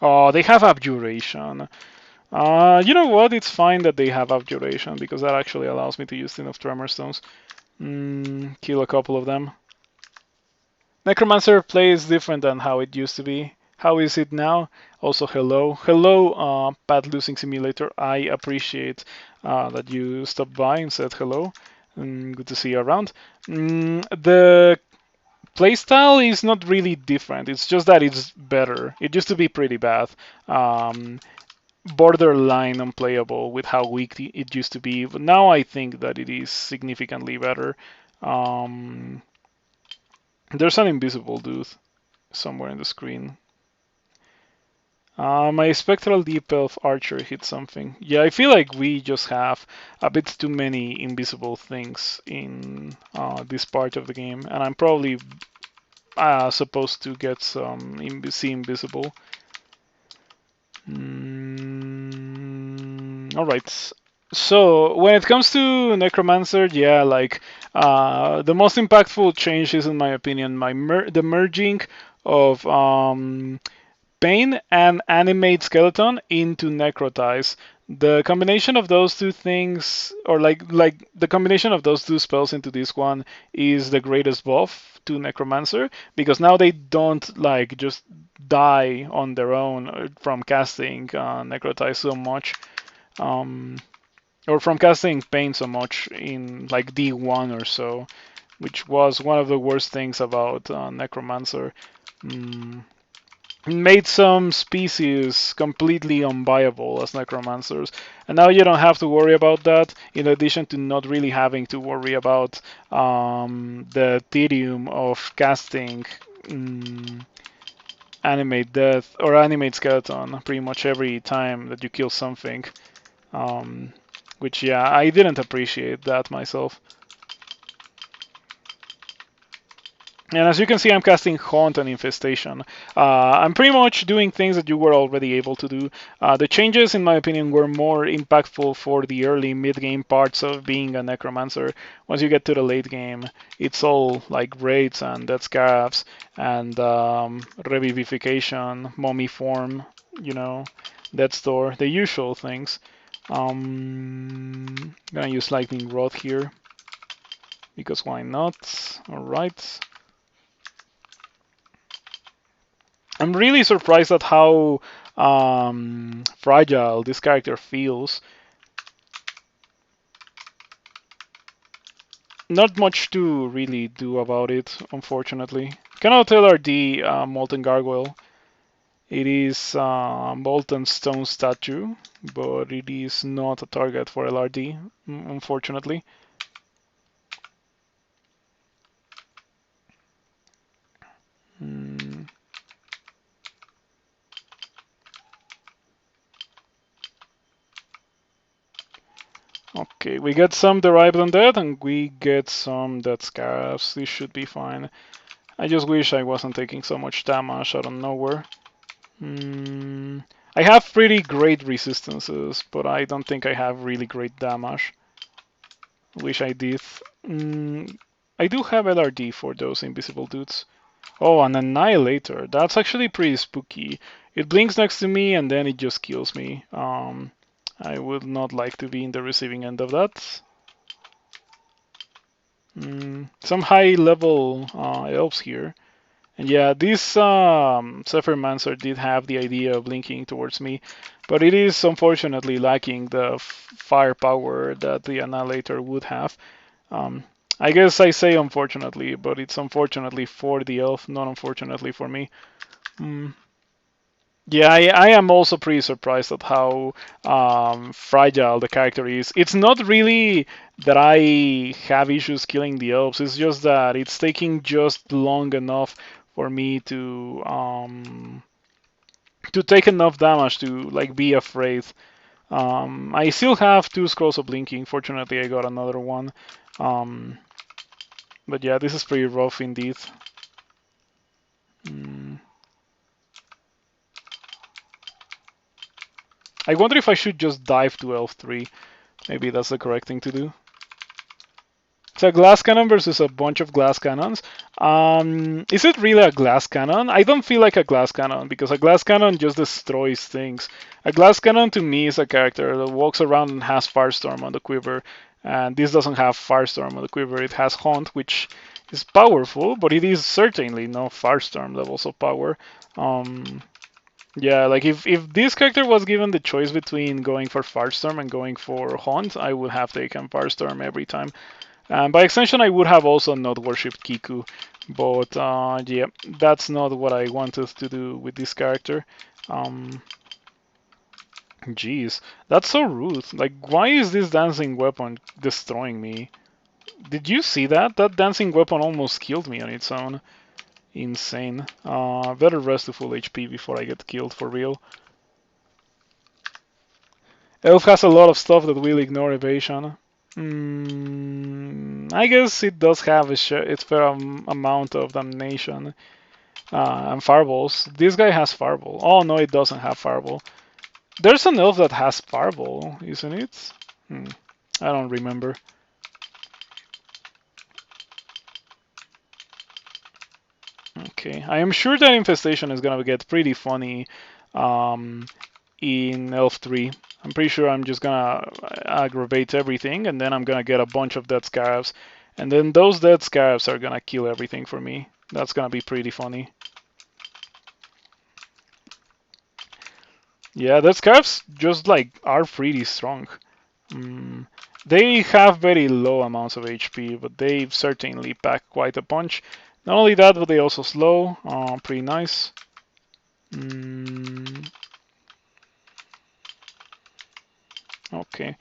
Oh, they have Abjuration. You know what? It's fine that they have Abjuration because that actually allows me to use Tin of Tremor Stones. Kill a couple of them. Necromancer plays different than how it used to be. How is it now? Also, hello. Hello, Path Losing Simulator. I appreciate that you stopped by and said hello. Good to see you around. The playstyle is not really different. It's just that it's better. It used to be pretty bad. Um, Borderline unplayable with how weak it used to be. But now I think that it is significantly better. Um, there's an invisible dude somewhere in the screen. My Spectral Deep Elf Archer hit something. Yeah, I feel like we just have a bit too many invisible things in this part of the game, and I'm probably supposed to get some see invisible. All right. So when it comes to Necromancer, yeah, like the most impactful change is, in my opinion, the merging of Pain and Animate Skeleton into Necrotize. The combination of those two things, or like the combination of those two spells into this one, is the greatest buff to Necromancer, because now they don't like just die on their own from casting Necrotize so much, um, or from casting Pain so much in like D1 or so, which was one of the worst things about Necromancer. Mm, made some species completely unviable as necromancers, and now you don't have to worry about that. In addition to not really having to worry about the tedium of casting animate death or animate skeleton pretty much every time that you kill something. Um, which yeah, I didn't appreciate that myself. And as you can see, I'm casting Haunt and Infestation. I'm pretty much doing things that you were already able to do. The changes, in my opinion, were more impactful for the early mid-game parts of being a Necromancer. Once you get to the late game, it's all like Raids and Dead Scarabs and Revivification, Mummy Form, you know, Dead Store, the usual things. I'm gonna use Lightning Rod here, because why not? Alright. I'm really surprised at how fragile this character feels. Not much to really do about it, unfortunately. Cannot LRD Molten Gargoyle. It is a Molten Stone statue, but it is not a target for LRD, unfortunately. Mm. Okay, we get some Derived Undead and we get some Dead Scarabs. This should be fine. I just wish I wasn't taking so much damage out of nowhere. I have pretty great resistances, but I don't think I have really great damage. Wish I did. I do have LRD for those invisible dudes. Oh, an Annihilator. That's actually pretty spooky. It blinks next to me and then it just kills me. I would not like to be in the receiving end of that. Some high level elves here. And yeah, this Mancer did have the idea of linking towards me, but it is unfortunately lacking the firepower that the Annihilator would have. I guess I say unfortunately, but it's unfortunately for the elf, not unfortunately for me. Yeah, I am also pretty surprised at how fragile the character is. It's not really that I have issues killing the elves. It's just that it's taking just long enough for me to take enough damage to like be afraid. I still have 2 scrolls of blinking. Fortunately, I got another one. But yeah, this is pretty rough indeed. I wonder if I should just dive to Elf 3. Maybe that's the correct thing to do. So glass cannon versus a bunch of glass cannons. Is it really a glass cannon? I don't feel like a glass cannon because a glass cannon just destroys things. A glass cannon to me is a character that walks around and has Firestorm on the quiver. And this doesn't have Firestorm on the quiver. It has Haunt, which is powerful, but it is certainly no Firestorm levels of power. Yeah, like if this character was given the choice between going for Firestorm and going for Haunt, I would have taken Firestorm every time. And by extension, I would have also not worshipped Kiku, but yeah, that's not what I wanted to do with this character. Jeez, that's so rude. Like, why is this dancing weapon destroying me? Did you see that? That dancing weapon almost killed me on its own. Insane. Better rest to full HP before I get killed for real. Elf has a lot of stuff that will ignore evasion. I guess it does have its fair amount of damnation and fireballs. This guy has fireball. Oh no, it doesn't have fireball. There's an elf that has fireball, isn't it? I don't remember. Okay, I am sure that infestation is gonna get pretty funny in Elf 3. I'm pretty sure I'm just gonna aggravate everything, and then I'm gonna get a bunch of dead scarabs, and then those dead scarabs are gonna kill everything for me. That's gonna be pretty funny. Yeah, dead scarabs just like are pretty strong. They have very low amounts of HP, but they certainly pack quite a punch. Not only that, but they also slow. Pretty nice. Okay.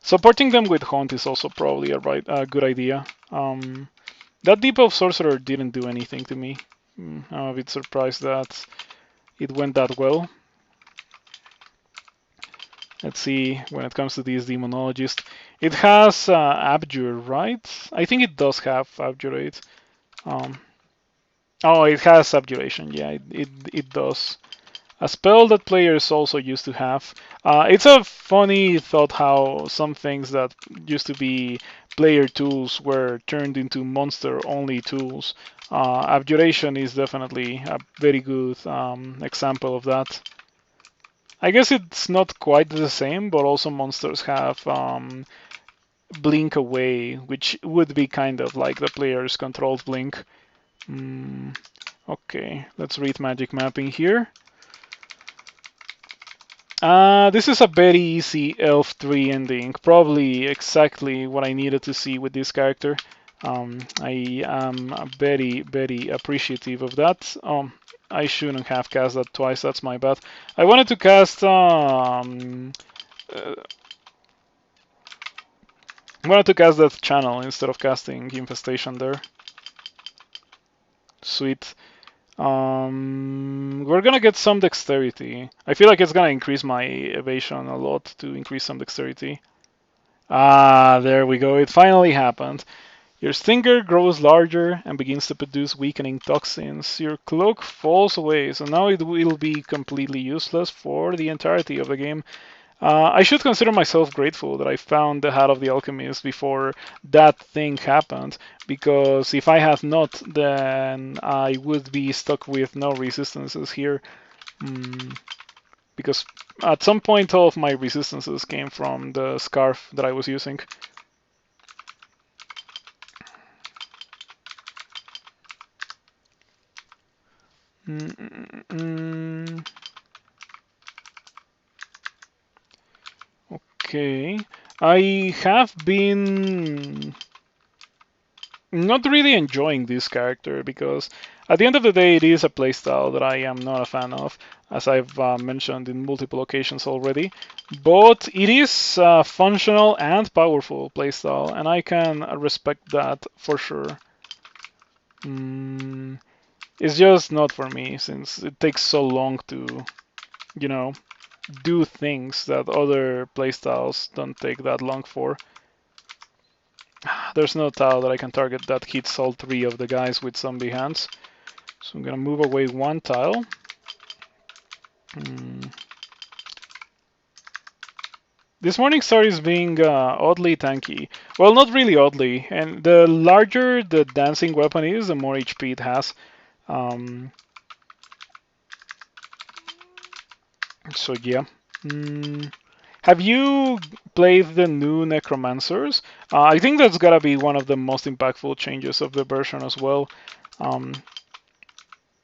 Supporting them with Haunt is also probably a good idea. That Deep Elf Sorcerer didn't do anything to me. I'm a bit surprised that it went that well. Let's see, when it comes to this Demonologist. It has Abjure, right? I think it does have Abjurate. Oh, it has Abjuration. Yeah, it does. A spell that players also used to have. It's a funny thought how some things that used to be player tools were turned into monster-only tools. Abjuration is definitely a very good example of that. I guess it's not quite the same, but also monsters have blink away, which would be kind of like the player's controlled blink. Okay, let's read magic mapping here. This is a very easy Elf 3 ending, probably exactly what I needed to see with this character. I am very, very appreciative of that. I shouldn't have cast that twice, that's my bad. I wanted to cast that channel instead of casting Infestation there. Sweet. We're gonna get some dexterity. I feel like it's gonna increase my evasion a lot to increase some dexterity. Ah, there we go. It finally happened. Your stinger grows larger and begins to produce weakening toxins. Your cloak falls away, so now it will be completely useless for the entirety of the game. I should consider myself grateful that I found the Hat of the Alchemist before that thing happened, because if I had not, then I would be stuck with no resistances here. Because at some point all of my resistances came from the scarf that I was using. Okay, I have been not really enjoying this character because at the end of the day it is a playstyle that I am not a fan of, as I've mentioned in multiple occasions already, but it is a functional and powerful playstyle, and I can respect that for sure. It's just not for me since it takes so long to, you know, do things that other playstyles don't take that long for. There's no tile that I can target that hits all three of the guys with zombie hands. So I'm gonna move away one tile. This Morning Star is being oddly tanky. Well, not really oddly. And the larger the dancing weapon is, the more HP it has. So yeah. Have you played the new Necromancers? I think that's gotta be one of the most impactful changes of the version as well.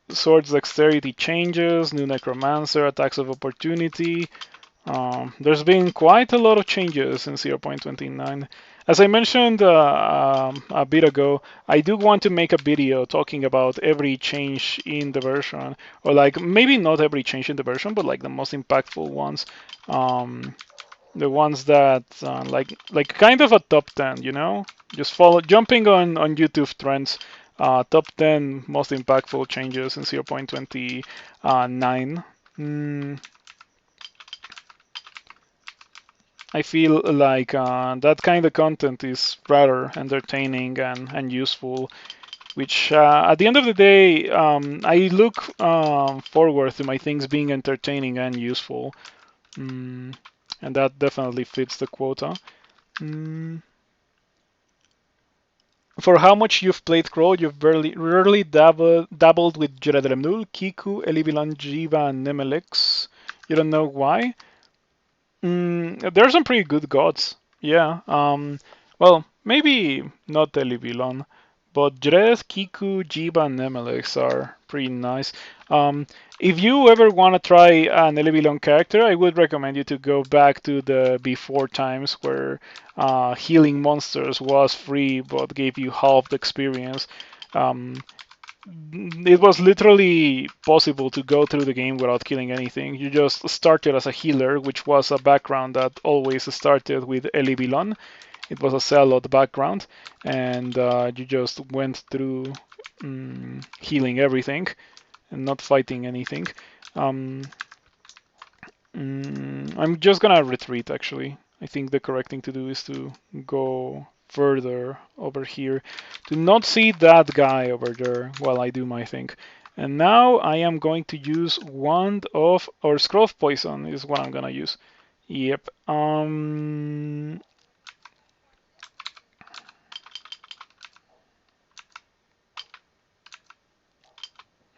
Swords dexterity changes, new Necromancer, attacks of opportunity. There's been quite a lot of changes in 0.29. As I mentioned a bit ago, I do want to make a video talking about every change in the version, or like maybe not every change in the version, but like the most impactful ones. The ones that like kind of a top 10, you know, just follow jumping on YouTube trends. Top 10 most impactful changes in 0.29. I feel like that kind of content is rather entertaining and useful, which at the end of the day, I look forward to my things being entertaining and useful. And that definitely fits the quota. Mm. For how much you've played Crow, you've rarely dabbled with Jiradremnul, Kiku, Elivilan, Jiva, and Nemelix. You don't know why? There are some pretty good gods. Yeah. Well, maybe not Elivilan, but Dres, Kiku, Jiva, and Nemelix are pretty nice. If you ever want to try an Elivilan character, I would recommend you to go back to the before times where healing monsters was free but gave you half the experience. Um, it was literally possible to go through the game without killing anything. You just started as a healer, which was a background that always started with Elivilon. It was a Celote background, and you just went through healing everything and not fighting anything. Um, I'm just gonna retreat actually. I think the correct thing to do is to go further over here to not see that guy over there while I do my thing. And now I am going to use Wand of, or Scroll of Poison is what I'm gonna use. Yep.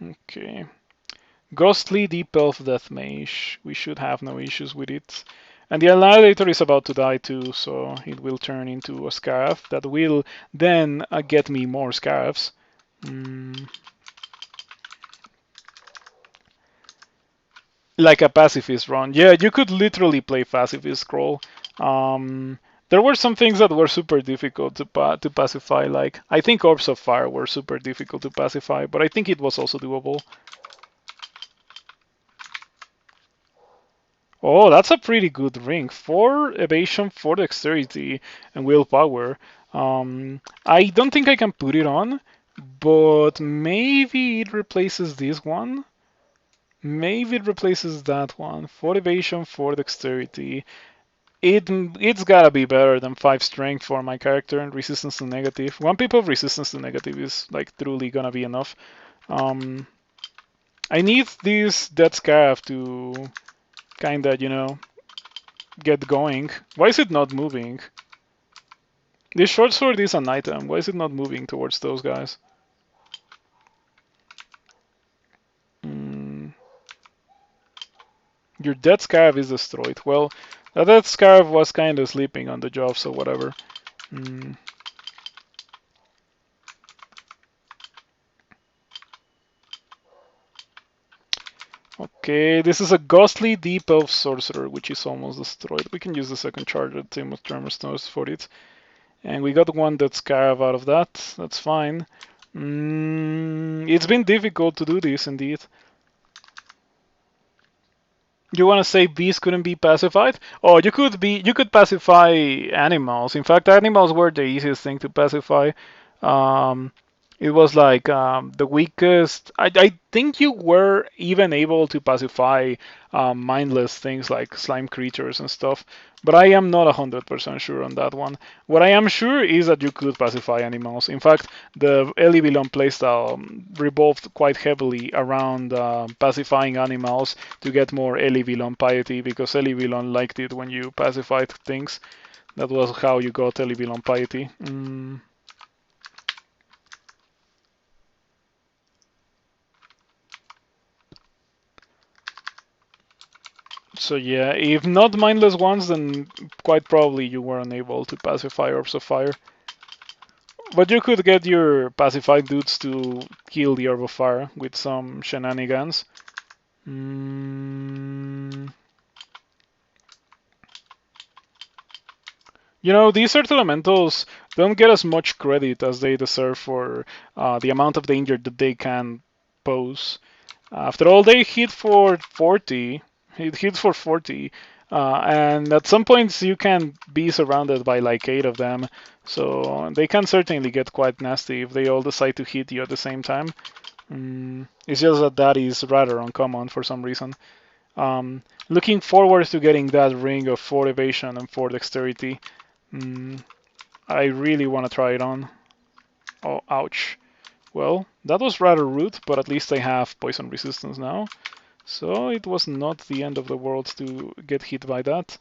Okay. Ghostly Deep Elf Death Mage. We should have no issues with it. And the Annihilator is about to die too, so it will turn into a Scarab that will then get me more Scarabs. Like a pacifist run. Yeah, you could literally play pacifist scroll. There were some things that were super difficult to pacify. Like I think Orbs of Fire were super difficult to pacify, but I think it was also doable. Oh, that's a pretty good ring. 4 evasion, 4 dexterity, and willpower. I don't think I can put it on, but maybe it replaces this one. Maybe it replaces that one. 4 evasion, 4 dexterity. It's gotta be better than 5 strength for my character and resistance to negative. 1 pip of resistance to negative is like truly gonna be enough. I need this Dead Scarab to kinda, you know, get going. Why is it not moving? This short sword is an item. Why is it not moving towards those guys? Your dead scarab is destroyed. Well, that dead scarab was kind of sleeping on the job, so whatever. Okay, this is a ghostly deep elf sorcerer, which is almost destroyed. We can use the second charge at Team of Tremor Stones for it. And we got one dead scarab out of that. That's fine. It's been difficult to do this, indeed. You want to say bees couldn't be pacified? Oh, you could pacify animals. In fact, animals were the easiest thing to pacify. Um, it was like the weakest. I think you were even able to pacify mindless things like slime creatures and stuff, but I am not 100% sure on that one. What I am sure is that you could pacify animals. In fact, the Elivilon playstyle revolved quite heavily around pacifying animals to get more Elivilon piety, because Elivilon liked it when you pacified things. That was how you got Elivilon piety. So yeah, if not mindless ones, then quite probably you were unable to pacify Orbs of Fire. But you could get your pacified dudes to kill the Orb of Fire with some shenanigans. You know, these Earth Elementals don't get as much credit as they deserve for the amount of danger that they can pose. After all, they hit for 40. It hits for 40. And at some points, you can be surrounded by like 8 of them. So they can certainly get quite nasty if they all decide to hit you at the same time. It's just that that is rather uncommon for some reason. Looking forward to getting that ring of 4 evasion and 4 dexterity. I really want to try it on. Oh, ouch. Well, that was rather rude, but at least I have poison resistance now. So it was not the end of the world to get hit by that.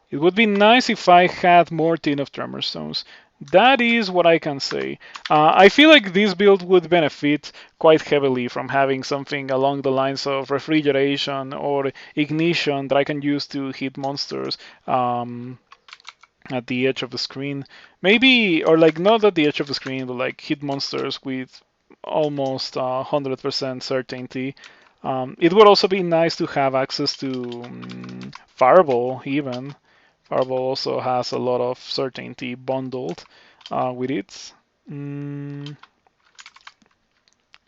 It would be nice if I had more Tin of Tremor Stones. That is what I can say. I feel like this build would benefit quite heavily from having something along the lines of refrigeration or ignition that I can use to hit monsters at the edge of the screen. Maybe, or like not at the edge of the screen, but like hit monsters with almost 100% certainty. It would also be nice to have access to Fireball even. Fireball also has a lot of certainty bundled with it.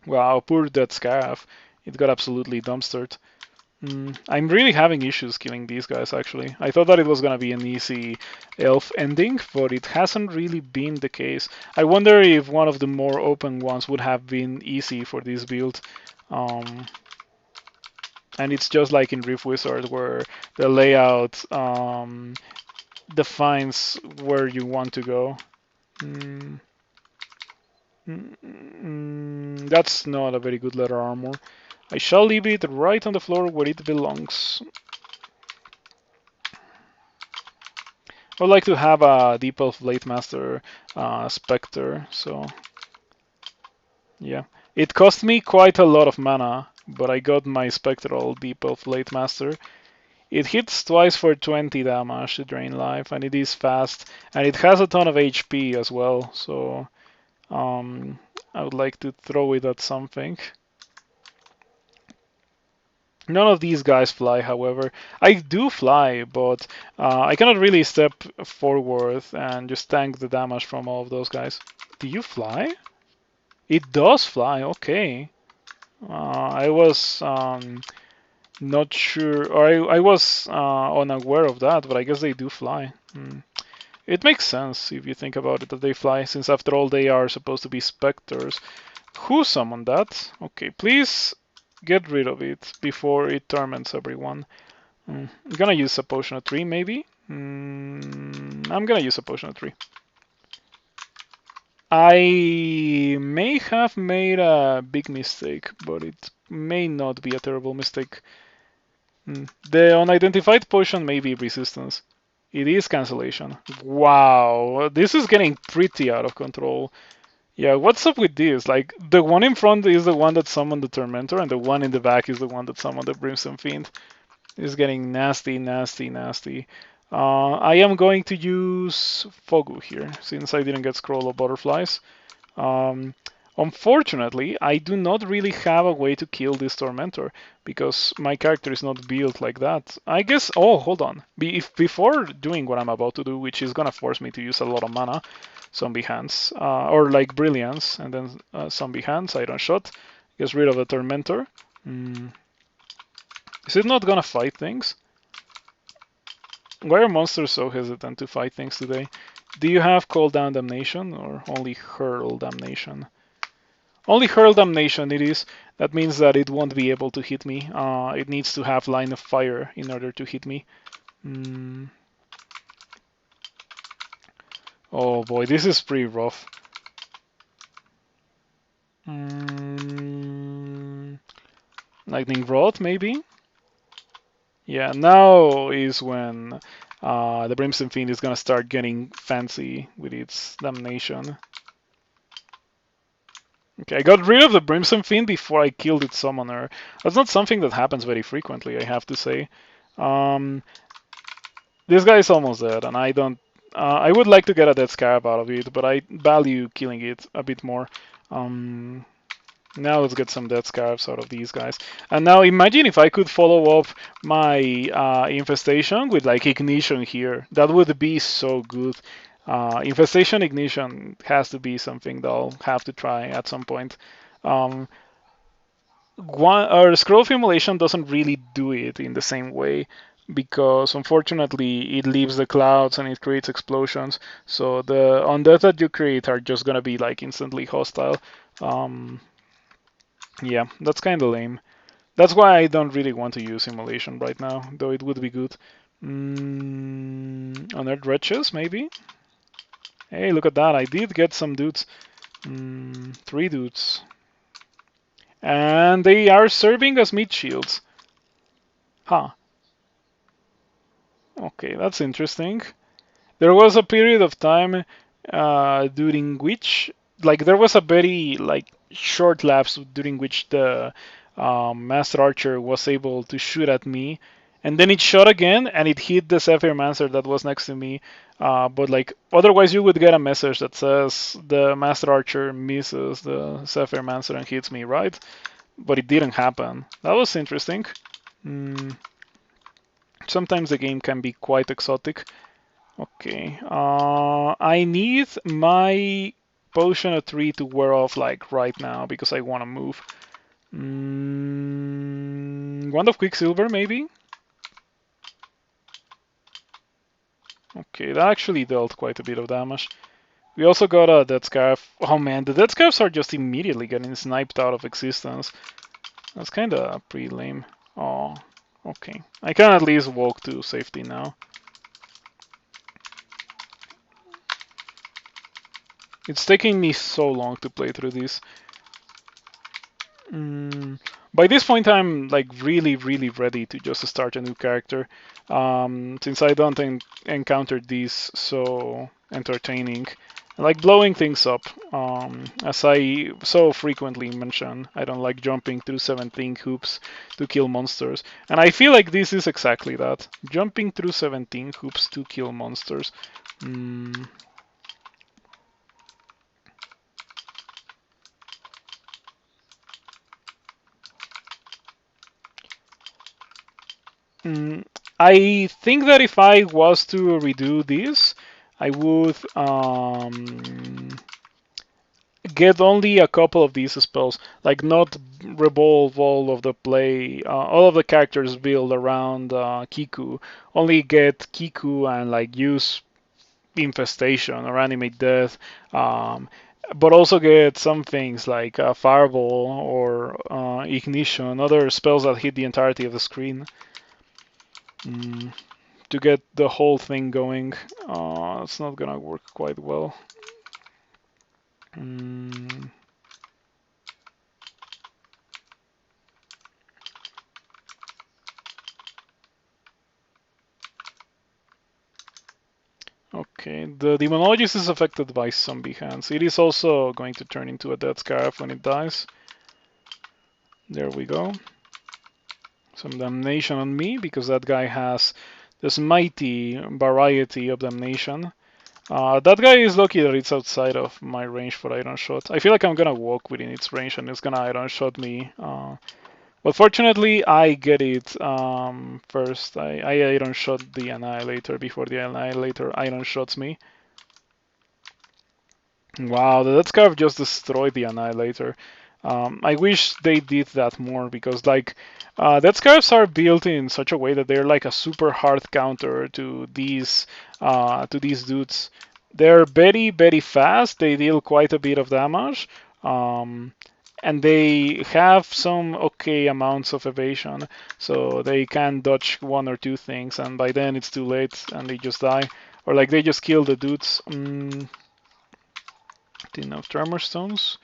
Wow, poor Dead Scarf. It got absolutely dumpstered. I'm really having issues killing these guys, actually. I thought that it was gonna be an easy elf ending, but it hasn't really been the case. I wonder if one of the more open ones would have been easy for this build. And it's just like in Rift Wizard, where the layout defines where you want to go. That's not a very good letter armor. I shall leave it right on the floor where it belongs. I would like to have a Deep Elf Blade Master Spectre, so yeah. It cost me quite a lot of mana, but I got my Spectral Deep Elf Blade Master. It hits twice for 20 damage to drain life, and it is fast, and it has a ton of HP as well, so I would like to throw it at something. None of these guys fly, however. I do fly, but I cannot really step forward and just tank the damage from all of those guys. Do you fly? It does fly, okay. I was not sure, or I was unaware of that, but I guess they do fly. It makes sense if you think about it that they fly, since after all they are supposed to be specters. Who summoned that? Okay, please get rid of it before it torments everyone. I'm gonna use a potion of 3 maybe? I'm gonna use a potion of 3. I may have made a big mistake, but it may not be a terrible mistake. The unidentified potion may be resistance. It is cancellation. Wow, this is getting pretty out of control. Yeah, what's up with this? Like, the one in front is the one that summoned the Tormentor, and the one in the back is the one that summoned the Brimstone Fiend. It's getting nasty, nasty, nasty. I am going to use Fogu here, since I didn't get Scroll of Butterflies. Unfortunately, I do not really have a way to kill this Tormentor, because my character is not built like that. I guess, oh, hold on. Before doing what I'm about to do, which is gonna force me to use a lot of mana, Zombie Hands, or like Brilliance, and then Zombie Hands, Iron Shot, gets rid of the Tormentor. Is it not gonna fight things? Why are monsters so hesitant to fight things today? Do you have Call Down Damnation or only Hurl Damnation? Only Hurl Damnation it is. That means that it won't be able to hit me. It needs to have Line of Fire in order to hit me. Oh boy, this is pretty rough. Lightning Rod, maybe? Yeah, now is when the Brimstone Fiend is gonna start getting fancy with its damnation. Okay, I got rid of the Brimstone Fiend before I killed its summoner. That's not something that happens very frequently, I have to say. This guy is almost dead, and I don't. I would like to get a Dead Scarab out of it, but I value killing it a bit more. Now let's get some death scarves out of these guys. And now imagine if I could follow up my infestation with like ignition here. That would be so good. Infestation ignition has to be something that I'll have to try at some point. Um, our scroll accumulation doesn't really do it in the same way because unfortunately it leaves the clouds and it creates explosions. So the undead that you create are just gonna be like instantly hostile. Um, yeah, that's kind of lame. That's why I don't really want to use simulation right now, though it would be good. Unearthed wretches, maybe? Hey, look at that. I did get some dudes. 3 dudes. And they are serving as meat shields. Huh. Okay, that's interesting. There was a period of time during which, like, there was a very like short lapse during which the Master Archer was able to shoot at me, and then it shot again and it hit the Sapphire Mancer that was next to me. But like otherwise, you would get a message that says the Master Archer misses the Sapphire Mancer and hits me, right? But it didn't happen. That was interesting. Mm, Sometimes the game can be quite exotic. Okay. I need my potion of 3 to wear off like right now because I want to move. Wand of Quicksilver maybe? Okay, that actually dealt quite a bit of damage. We also got a Death Scarf. Oh man, the Death Scarves are just immediately getting sniped out of existence. That's kinda pretty lame. Oh, okay. I can at least walk to safety now. It's taking me so long to play through this. By this point, I'm like really, really ready to just start a new character. Since I don't encounter these so entertaining. I like blowing things up. As I so frequently mention, I don't like jumping through 17 hoops to kill monsters. And I feel like this is exactly that. Jumping through 17 hoops to kill monsters. Mm, Mm, I think that if I was to redo this, I would get only a couple of these spells, like not revolve all of the play, all of the characters build around Kiku. Only get Kiku and like use infestation or animate death, but also get some things like fireball or ignition, other spells that hit the entirety of the screen. Mm, to get the whole thing going. It's not gonna work quite well. Mm, okay, the Demonologist is affected by zombie hands. It is also going to turn into a dead scarf when it dies. There we go. Some damnation on me because that guy has this mighty variety of damnation. That guy is lucky that it's outside of my range for iron shot. I feel like I'm gonna walk within its range and it's gonna iron shot me. But fortunately, I get it first. I iron shot the Annihilator before the Annihilator iron shots me. Wow, the Death Scarf just destroyed the Annihilator. I wish they did that more because like Death Scarves are built in such a way that they're like a super hard counter to these dudes. They're very very fast. They deal quite a bit of damage. Um, and they have some okay amounts of evasion, so they can dodge 1 or 2 things, and by then it's too late and they just die, or like they just kill the dudes. Enough tremor stones.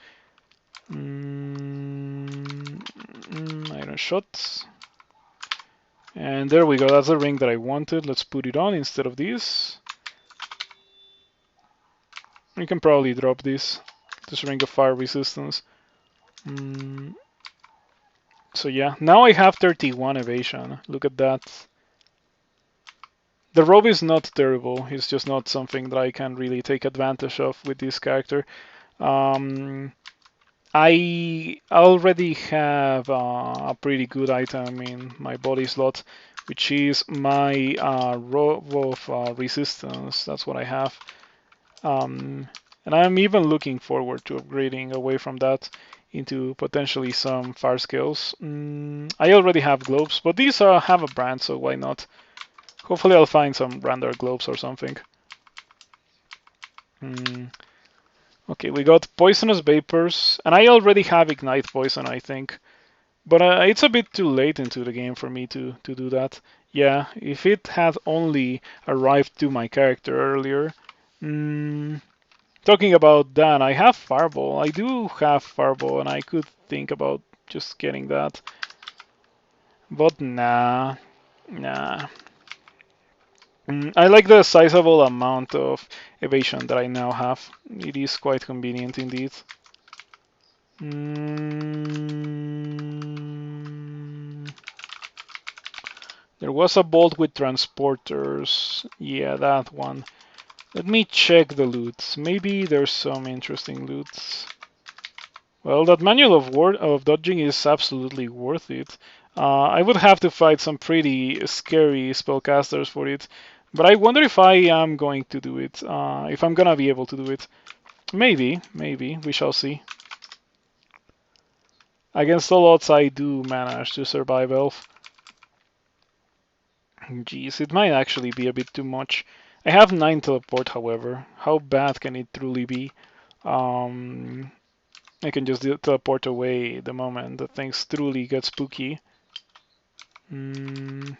Iron shot. And there we go. That's the ring that I wanted. Let's put it on instead of this. We can probably drop this ring of fire resistance. So yeah, now I have 31 evasion. Look at that. The robe is not terrible. It's just not something that I can really take advantage of with this character. I already have a pretty good item in my body slot, which is my row of resistance. That's what I have. And I'm even looking forward to upgrading away from that into potentially some fire skills. I already have globes, but these have a brand, so why not? Hopefully I'll find some random globes or something. Okay, we got poisonous vapors, and I already have ignite poison, I think. But it's a bit too late into the game for me to do that. Yeah, if it had only arrived to my character earlier. Talking about that, I have Fireball. I do have Fireball, and I could think about just getting that. But nah. I like the sizable amount of evasion that I now have. It is quite convenient indeed. There was a bolt with transporters. Yeah, that one. Let me check the loot. Maybe there's some interesting loot. Well, that manual of dodging is absolutely worth it. I would have to fight some pretty scary spellcasters for it, but I wonder if I am going to do it. If I'm gonna be able to do it. Maybe. We shall see. Against all odds, I do manage to survive Elf. Geez, it might actually be a bit too much. I have 9 teleport, however. How bad can it truly be? Um, I can just teleport away the moment that things truly get spooky. And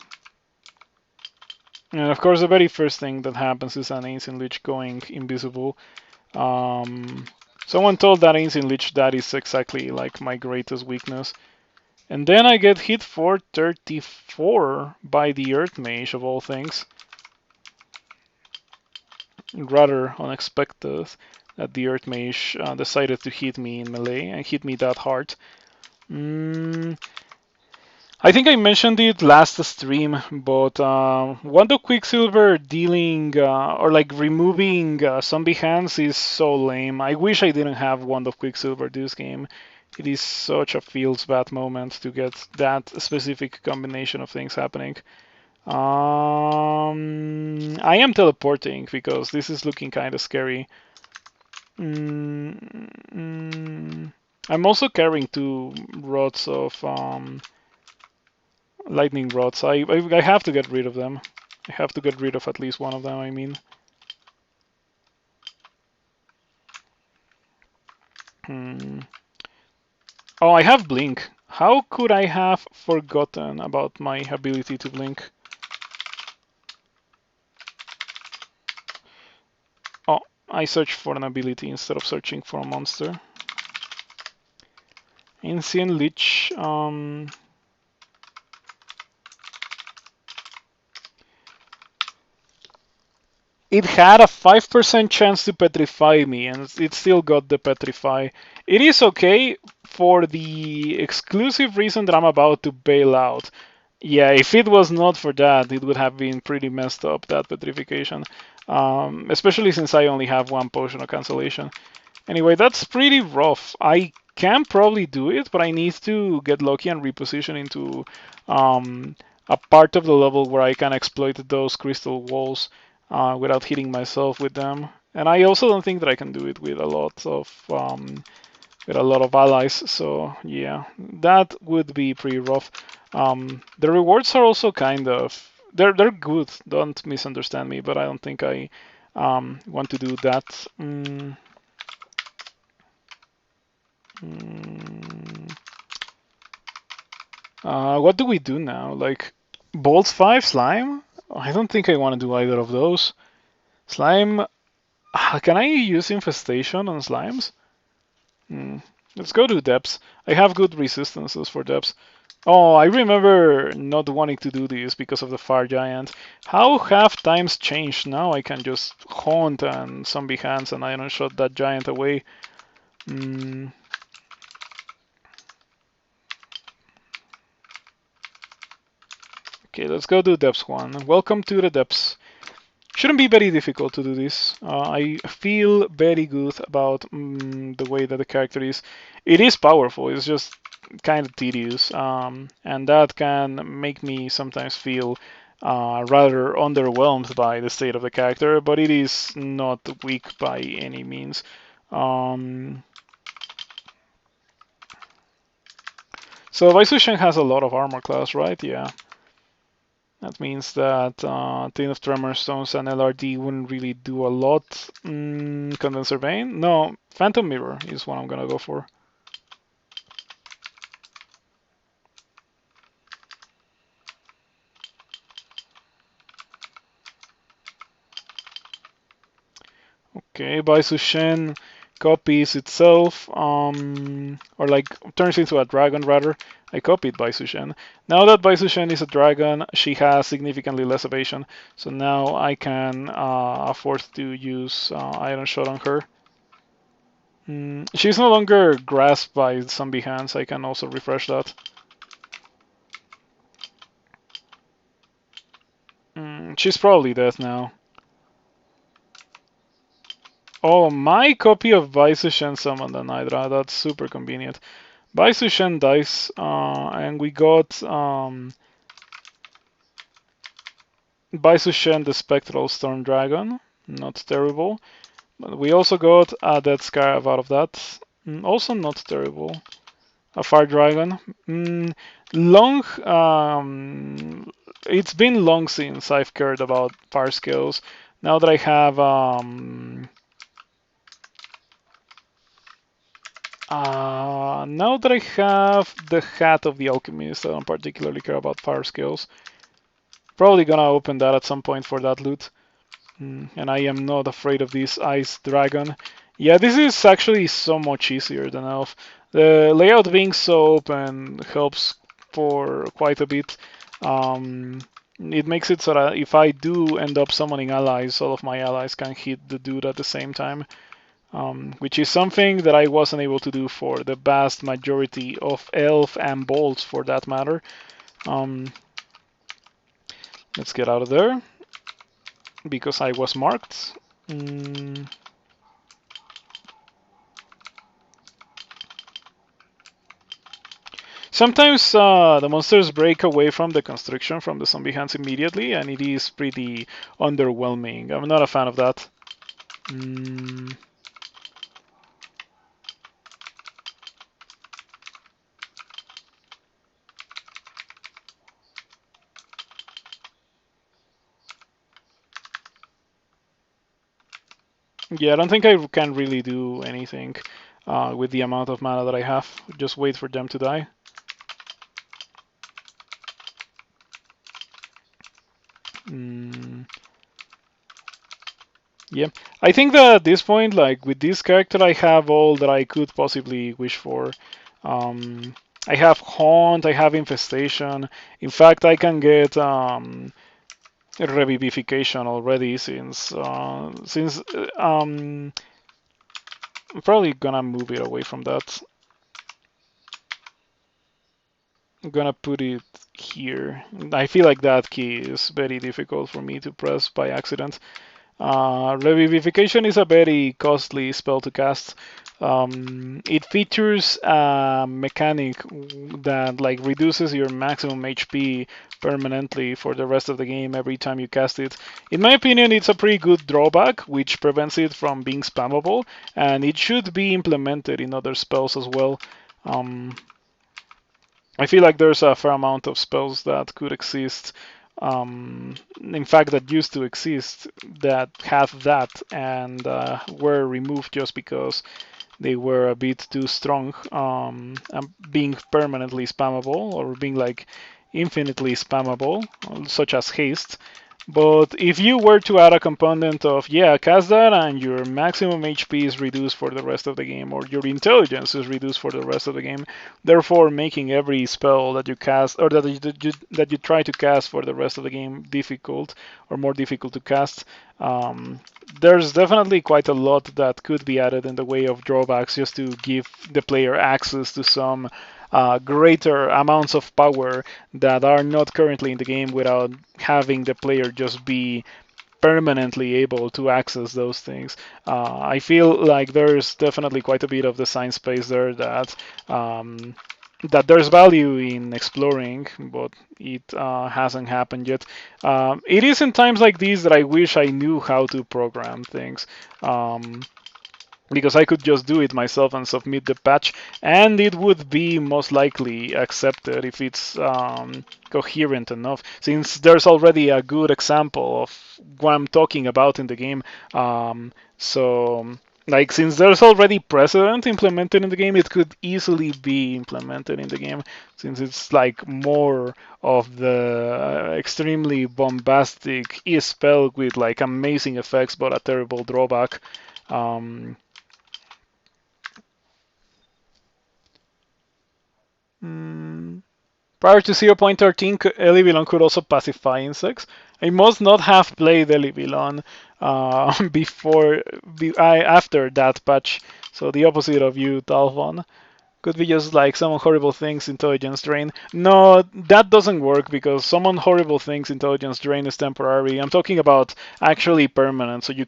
of course, the very first thing that happens is an Ancient Lich going invisible. Someone told that Ancient Lich that is exactly like my greatest weakness. And then I get hit for 34 by the Earth Mage of all things. Rather unexpected that the Earth Mage decided to hit me in melee and hit me that hard. I think I mentioned it last stream, but Wand of Quicksilver dealing or like removing zombie hands is so lame. I wish I didn't have Wand of Quicksilver this game. It is such a feels bad moment to get that specific combination of things happening. I am teleporting because this is looking kind of scary. I'm also carrying 2 rods of lightning rods. I have to get rid of them. I have to get rid of at least one of them, I mean. Oh, I have blink. How could I have forgotten about my ability to blink? Oh, I searched for an ability instead of searching for a monster. Ancient Lich. It had a 5% chance to petrify me, and it still got the petrify. It is okay for the exclusive reason that I'm about to bail out. Yeah, if it was not for that, it would have been pretty messed up, that petrification. Especially since I only have 1 potion of cancellation. Anyway, that's pretty rough. I can probably do it, but I need to get lucky and reposition into a part of the level where I can exploit those crystal walls without hitting myself with them. And I also don't think that I can do it with a lot of allies. So yeah, that would be pretty rough. The rewards are also kind of they're good. Don't misunderstand me, but I don't think I want to do that. What do we do now? Like, Bolts 5 Slime? I don't think I want to do either of those. Slime. Can I use Infestation on slimes? Let's go to Depths. I have good resistances for Depths. Oh, I remember not wanting to do this because of the Fire Giant. How have times changed? Now I can just haunt and zombie hands and I don't shot that giant away. Okay, let's go to Depths 1. Welcome to the Depths. Shouldn't be very difficult to do this. I feel very good about the way that the character is. It is powerful. It's just kind of tedious, and that can make me sometimes feel rather underwhelmed by the state of the character. But it is not weak by any means. Um, so Vaisushen has a lot of armor class, right? Yeah. That means that Tin of Tremor Stones and LRD wouldn't really do a lot. Condenser Vein? No, Phantom Mirror is what I'm gonna go for. Okay, Baisushen copies itself, or like turns into a dragon rather. I copied Baisushen. Now that Baisushen is a dragon, she has significantly less evasion. So now I can afford to use Iron Shot on her. She's no longer grasped by zombie hands. I can also refresh that. She's probably dead now. Oh, my copy of Baisushen summoned an Hydra. That's super convenient. Baisushen dies, and we got Baisushen the Spectral Storm Dragon. Not terrible. But we also got a Dead Scarab out of that. Also not terrible. A Fire Dragon. Long. It's been long since I've cared about fire skills. Now that I have now that I have the Hat of the Alchemist, I don't particularly care about fire skills. Probably gonna open that at some point for that loot. And I am not afraid of this Ice Dragon. Yeah, this is actually so much easier than Elf. The layout being so open helps for quite a bit. It makes it so that if I do end up summoning allies, all of my allies can hit the dude at the same time. Which is something that I wasn't able to do for the vast majority of Elf and Bolts for that matter. Let's get out of there because I was marked. Sometimes the monsters break away from the constriction from the zombie hands immediately, and it is pretty underwhelming. I'm not a fan of that. Yeah, I don't think I can really do anything with the amount of mana that I have. Just wait for them to die. Yeah, I think that at this point, like with this character, I have all that I could possibly wish for. I have Haunt, I have Infestation. In fact, I can get Revivification already since I'm probably gonna move it away from that. I'm gonna put it here. I feel like that key is very difficult for me to press by accident. Revivification is a very costly spell to cast. It features a mechanic that like reduces your maximum HP permanently for the rest of the game every time you cast it. In my opinion, it's a pretty good drawback, which prevents it from being spammable, and it should be implemented in other spells as well. I feel like there's a fair amount of spells that could exist, in fact, that used to exist, that have that and were removed just because they were a bit too strong, and being permanently spammable or being like infinitely spammable, such as haste. But if you were to add a component of, yeah, cast that and your maximum HP is reduced for the rest of the game, or your intelligence is reduced for the rest of the game, therefore making every spell that you cast, or that you try to cast for the rest of the game difficult, or more difficult to cast, there's definitely quite a lot that could be added in the way of drawbacks just to give the player access to some greater amounts of power that are not currently in the game without having the player just be permanently able to access those things. I feel like there's definitely quite a bit of design space there that there's value in exploring, but it hasn't happened yet. It is in times like these that I wish I knew how to program things. Because I could just do it myself and submit the patch, and it would be most likely accepted if it's coherent enough. Since there's already a good example of what I'm talking about in the game, so like since there's already precedent implemented in the game, it could easily be implemented in the game. Since it's like more of the extremely bombastic e-spell with like amazing effects but a terrible drawback. Um, Mm, Prior to 0.13, Elivilon could also pacify insects. I must not have played Elivilon after that patch. So the opposite of you, Talvon. Could be just like summon horrible things, intelligence drain. No, that doesn't work because summon horrible things, intelligence drain is temporary. I'm talking about actually permanent, so you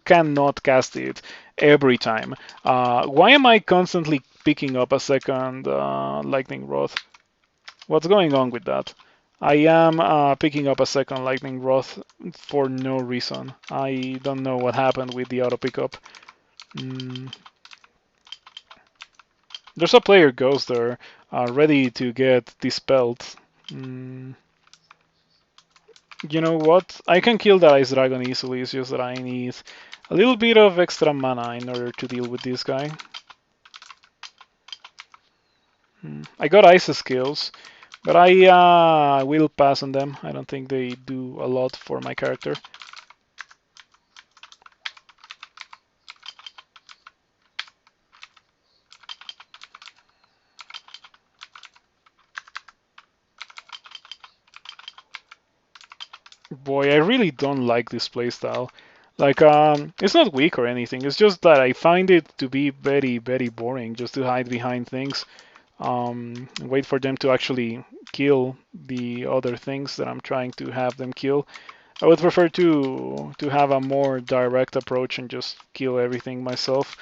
cannot cast it every time. Why am I constantly picking up a second lightning rod? What's going on with that? I am picking up a second lightning rod for no reason. I don't know what happened with the auto pickup. Mm. There's a player ghost there, ready to get dispelled. Mm. You know what? I can kill that ice dragon easily. It's just that I need a little bit of extra mana in order to deal with this guy. I got ice skills, but I will pass on them. I don't think they do a lot for my character. Boy, I really don't like this playstyle. Like, it's not weak or anything. It's just that I find it to be very, very boring just to hide behind things. Wait for them to actually kill the other things that I'm trying to have them kill. I would prefer to have a more direct approach and just kill everything myself.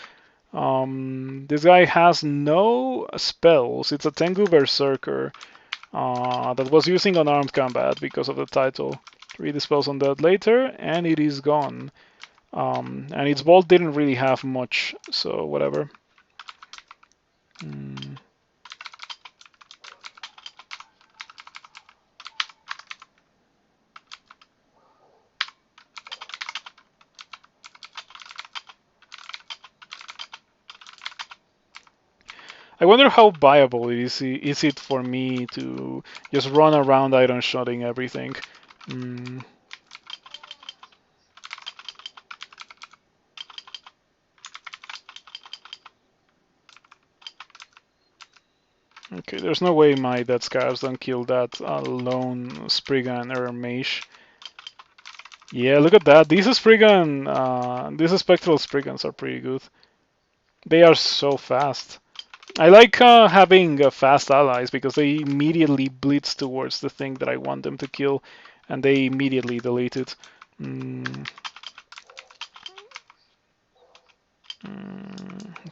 This guy has no spells. It's a Tengu Berserker that was using unarmed combat because of the title. 3 dispels on that later, and it is gone. And its bolt didn't really have much, so whatever. Mm. I wonder how viable is it for me to just run around iron shotting everything. Mm. Okay, there's no way my dead scarves don't kill that lone Spriggan or Mage. Yeah, look at that. These spectral Spriggans are pretty good. They are so fast. I like having fast allies because they immediately blitz towards the thing that I want them to kill, and they immediately delete it. Mm.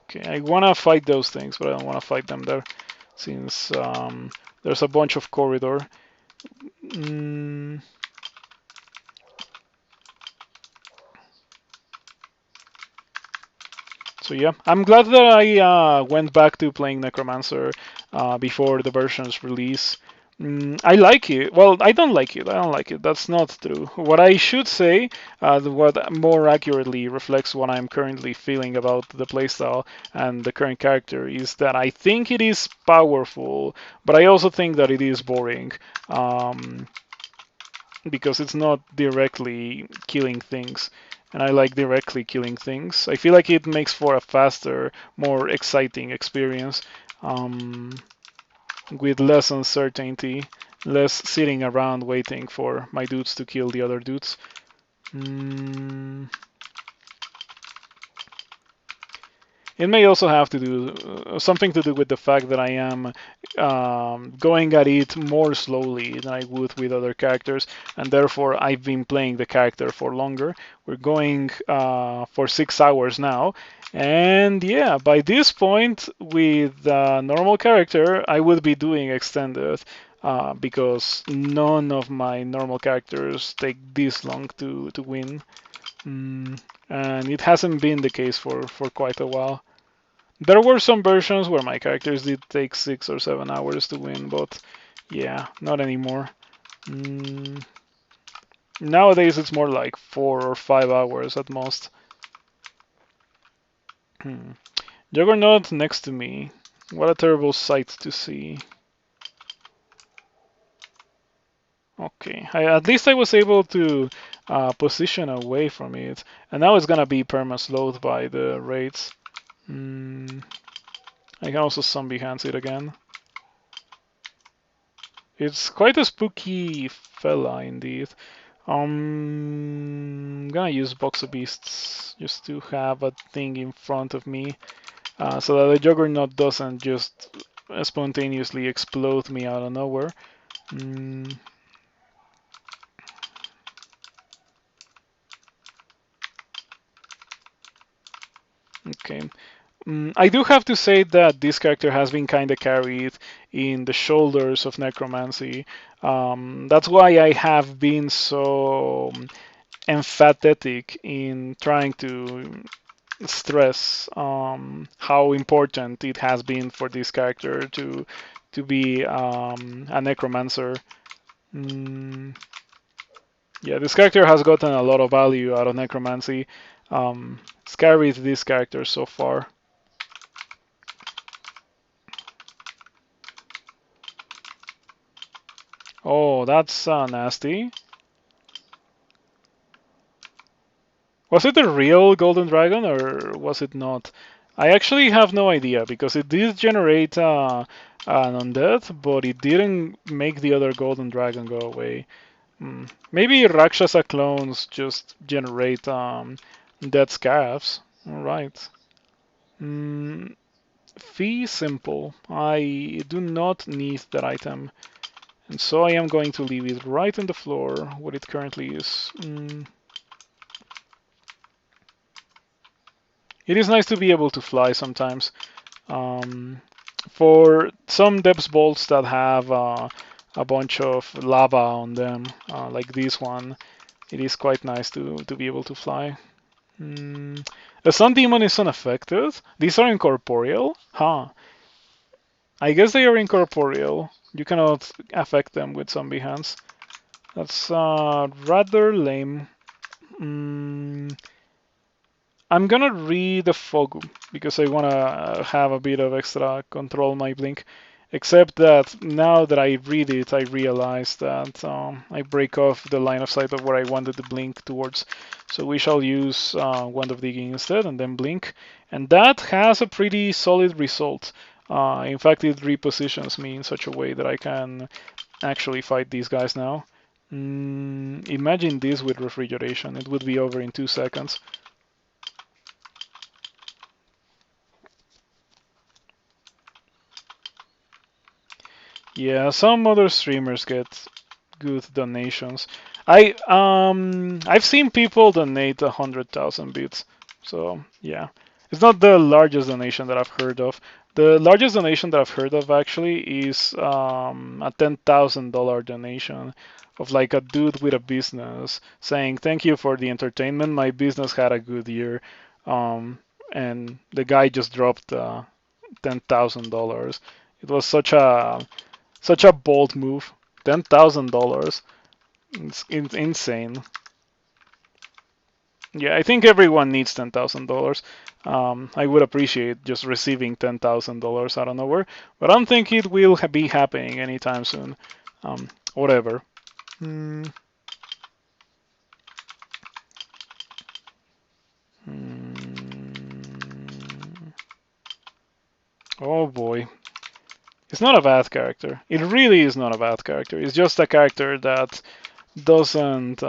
Okay, I want to fight those things, but I don't want to fight them there, since there's a bunch of corridor. Mm. So yeah, I'm glad that I went back to playing Necromancer before the version's release. I like it. Well, I don't like it. I don't like it. That's not true. What I should say, what more accurately reflects what I'm currently feeling about the playstyle and the current character, is that I think it is powerful, but I also think that it is boring. Because it's not directly killing things. And I like directly killing things. I feel like it makes for a faster, more exciting experience with less uncertainty, less sitting around waiting for my dudes to kill the other dudes. Mm. It may also have to do something to do with the fact that I am going at it more slowly than I would with other characters, and therefore I've been playing the character for longer. We're going for 6 hours now, and yeah, by this point with normal character, I would be doing extended. Because none of my normal characters take this long to win. And it hasn't been the case for quite a while. There were some versions where my characters did take 6 or 7 hours to win, but yeah, not anymore. Mm, Nowadays it's more like 4 or 5 hours at most. Hmm. Juggernaut next to me. What a terrible sight to see. Okay, at least I was able to position away from it, and now it's gonna be perma-slowed by the raids. Mm, I can also zombie hands it again. It's quite a spooky fella indeed. I'm gonna use Box of Beasts just to have a thing in front of me so that the Juggernaut doesn't just spontaneously explode me out of nowhere. Mm, okay. I do have to say that this character has been kind of carried in the shoulders of Necromancy. That's why I have been so emphatic in trying to stress how important it has been for this character to be a necromancer. Mm, yeah, this character has gotten a lot of value out of necromancy. It's carried this character so far. Oh, that's nasty. Was it a real golden dragon or was it not? I actually have no idea because it did generate an undead, but it didn't make the other golden dragon go away. Maybe Rakshasa clones just generate dead scabs. Alright. Mm, Fee simple. I do not need that item. And so I am going to leave it right on the floor where it currently is. It is nice to be able to fly sometimes. Um, for some depth bolts that have a bunch of lava on them, like this one, it is quite nice to be able to fly. The Sun Demon is unaffected. These are incorporeal? Huh. I guess they are incorporeal. You cannot affect them with zombie hands. That's rather lame. Mm, I'm gonna read the fog because I wanna have a bit of extra control on my blink. Except that now that I read it, I realize that I break off the line of sight of where I wanted the blink towards. So we shall use Wand of Digging instead and then blink. And that has a pretty solid result. In fact, it repositions me in such a way that I can actually fight these guys now. Imagine this with refrigeration. It would be over in 2 seconds. Yeah, some other streamers get good donations. I've seen people donate 100,000 bits, so yeah, it's not the largest donation that I've heard of. The largest donation that I've heard of actually is a $10,000 donation of like a dude with a business saying thank you for the entertainment. My business had a good year, and the guy just dropped $10,000. It was such a bold move. $10,000. It's insane. Yeah, I think everyone needs $10,000. I would appreciate just receiving $10,000 out of nowhere, but I don't think it will be happening anytime soon. Whatever. Mm, mm. Oh boy. It's not a bad character. It really is not a bad character. It's just a character that doesn't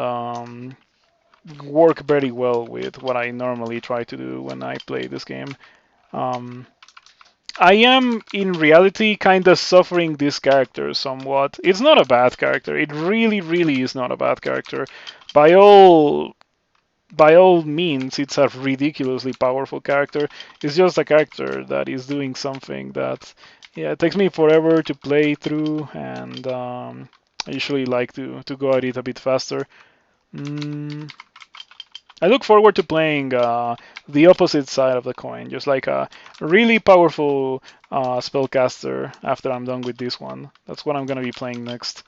work very well with what I normally try to do when I play this game. I am in reality kind of suffering this character somewhat. It's not a bad character. It really, really is not a bad character. By all by all means, it's a ridiculously powerful character. It's just a character that is doing something that, yeah, it takes me forever to play through, and I usually like to go at it a bit faster. Mm, I look forward to playing the opposite side of the coin, just like a really powerful spellcaster after I'm done with this one. That's what I'm gonna be playing next.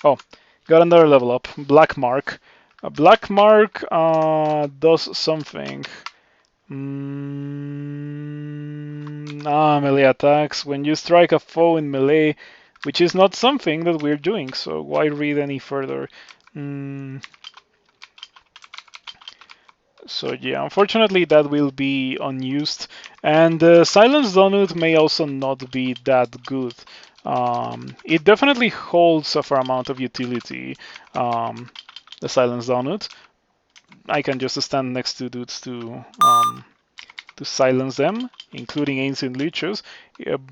Oh, got another level up. Black Mark. A Black Mark does something. Melee attacks. When you strike a foe in melee, which is not something that we're doing, so why read any further? So yeah, unfortunately that will be unused, and Silence Donut may also not be that good. It definitely holds a fair amount of utility, the Silence Donut. I can just stand next to dudes to silence them, including Ancient Leeches,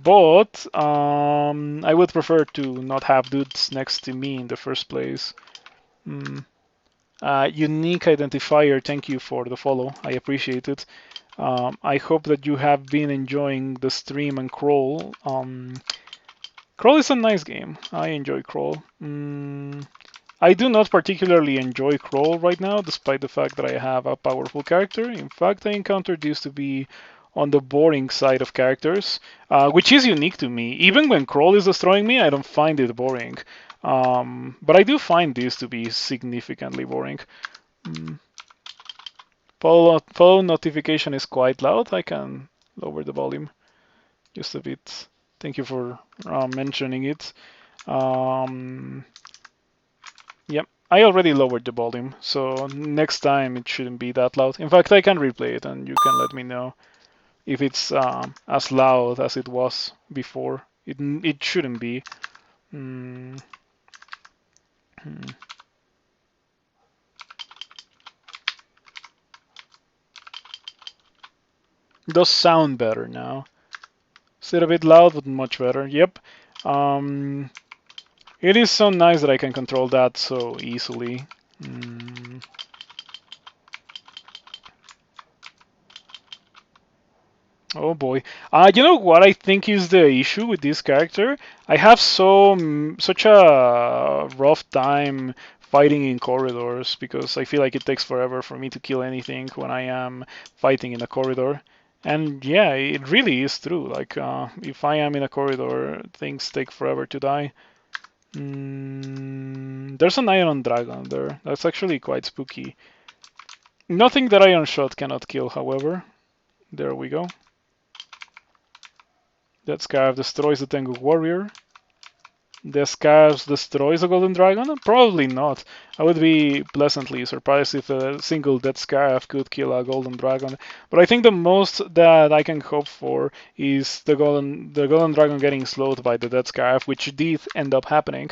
but I would prefer to not have dudes next to me in the first place. Unique identifier, thank you for the follow. I appreciate it. I hope that you have been enjoying the stream and Crawl. Crawl is a nice game. I enjoy Crawl. I do not particularly enjoy Crawl right now, despite the fact that I have a powerful character. In fact, I encountered this to be on the boring side of characters, which is unique to me. Even when Crawl is destroying me, I don't find it boring. But I do find this to be significantly boring. Follow notification is quite loud. I can lower the volume just a bit. Thank you for mentioning it. Yep, I already lowered the volume, so next time it shouldn't be that loud. In fact, I can replay it and you can let me know if it's as loud as it was before. It shouldn't be. Mm. It does sound better now. Still a bit loud, but much better. Yep. It is so nice that I can control that so easily. Oh boy. You know what I think is the issue with this character? I have such a rough time fighting in corridors because I feel like it takes forever for me to kill anything when I am fighting in a corridor. And yeah, it really is true. Like, if I am in a corridor, things take forever to die. There's an Iron Dragon there. That's actually quite spooky. Nothing that Iron Shot cannot kill, however. There we go. That Scarf destroys the Tengu Warrior. The Scarf destroys a Golden Dragon? Probably not. I would be pleasantly surprised if a single Dead Scarf could kill a Golden Dragon. But I think the most that I can hope for is the Golden Dragon getting slowed by the Dead Scarf, which did end up happening.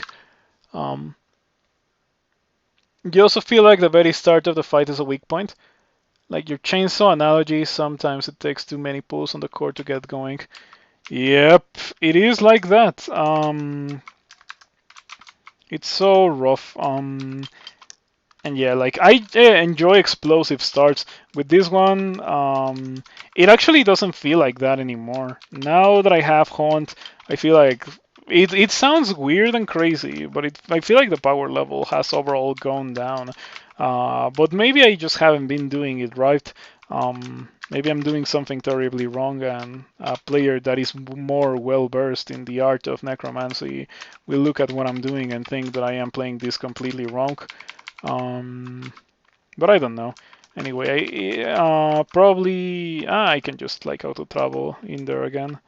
You also feel like the very start of the fight is a weak point. Like your chainsaw analogy, sometimes it takes too many pulls on the core to get going. Yep, it is like that. It's so rough. And yeah, like I enjoy explosive starts. With this one, it actually doesn't feel like that anymore. Now that I have Haunt, I feel like it sounds weird and crazy, but I feel like the power level has overall gone down. But maybe I just haven't been doing it right. Maybe I'm doing something terribly wrong, and a player that is more well versed in the art of necromancy will look at what I'm doing and think that I am playing this completely wrong. But I don't know. Anyway, probably I can just like auto travel in there again.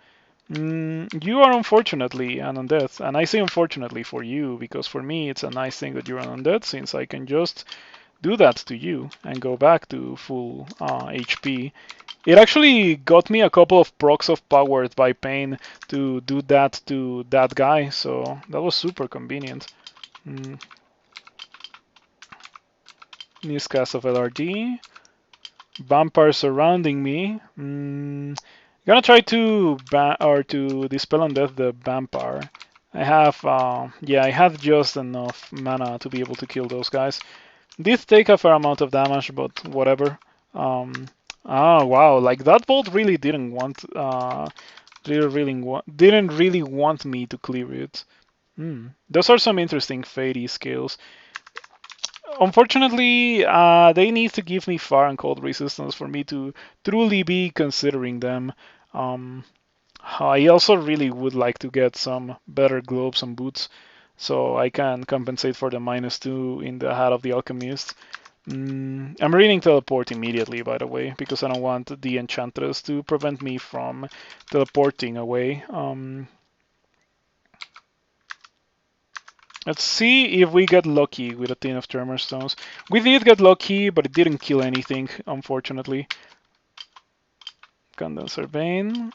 You are unfortunately an undead, and I say unfortunately for you because for me it's a nice thing that you're an undead since I can just do that to you and go back to full HP. It actually got me a couple of procs of Powered by Pain to do that to that guy, so that was super convenient. Newscast of LRD. Vampire surrounding me. Gonna try to to dispel on death the vampire. I have yeah, I have just enough mana to be able to kill those guys. Did take a fair amount of damage, but whatever. Um, wow, like that bolt really didn't really want me to clear it. Those are some interesting Fady skills. Unfortunately, they need to give me fire and cold resistance for me to truly be considering them. Um, I also really would like to get some better gloves and boots so I can compensate for the -2 in the Hat of the Alchemist. I'm reading Teleport immediately, by the way, because I don't want the Enchantress to prevent me from teleporting away. Let's see if we get lucky with a tin of Tremor Stones. We did get lucky, but it didn't kill anything, unfortunately. Condenser Vein.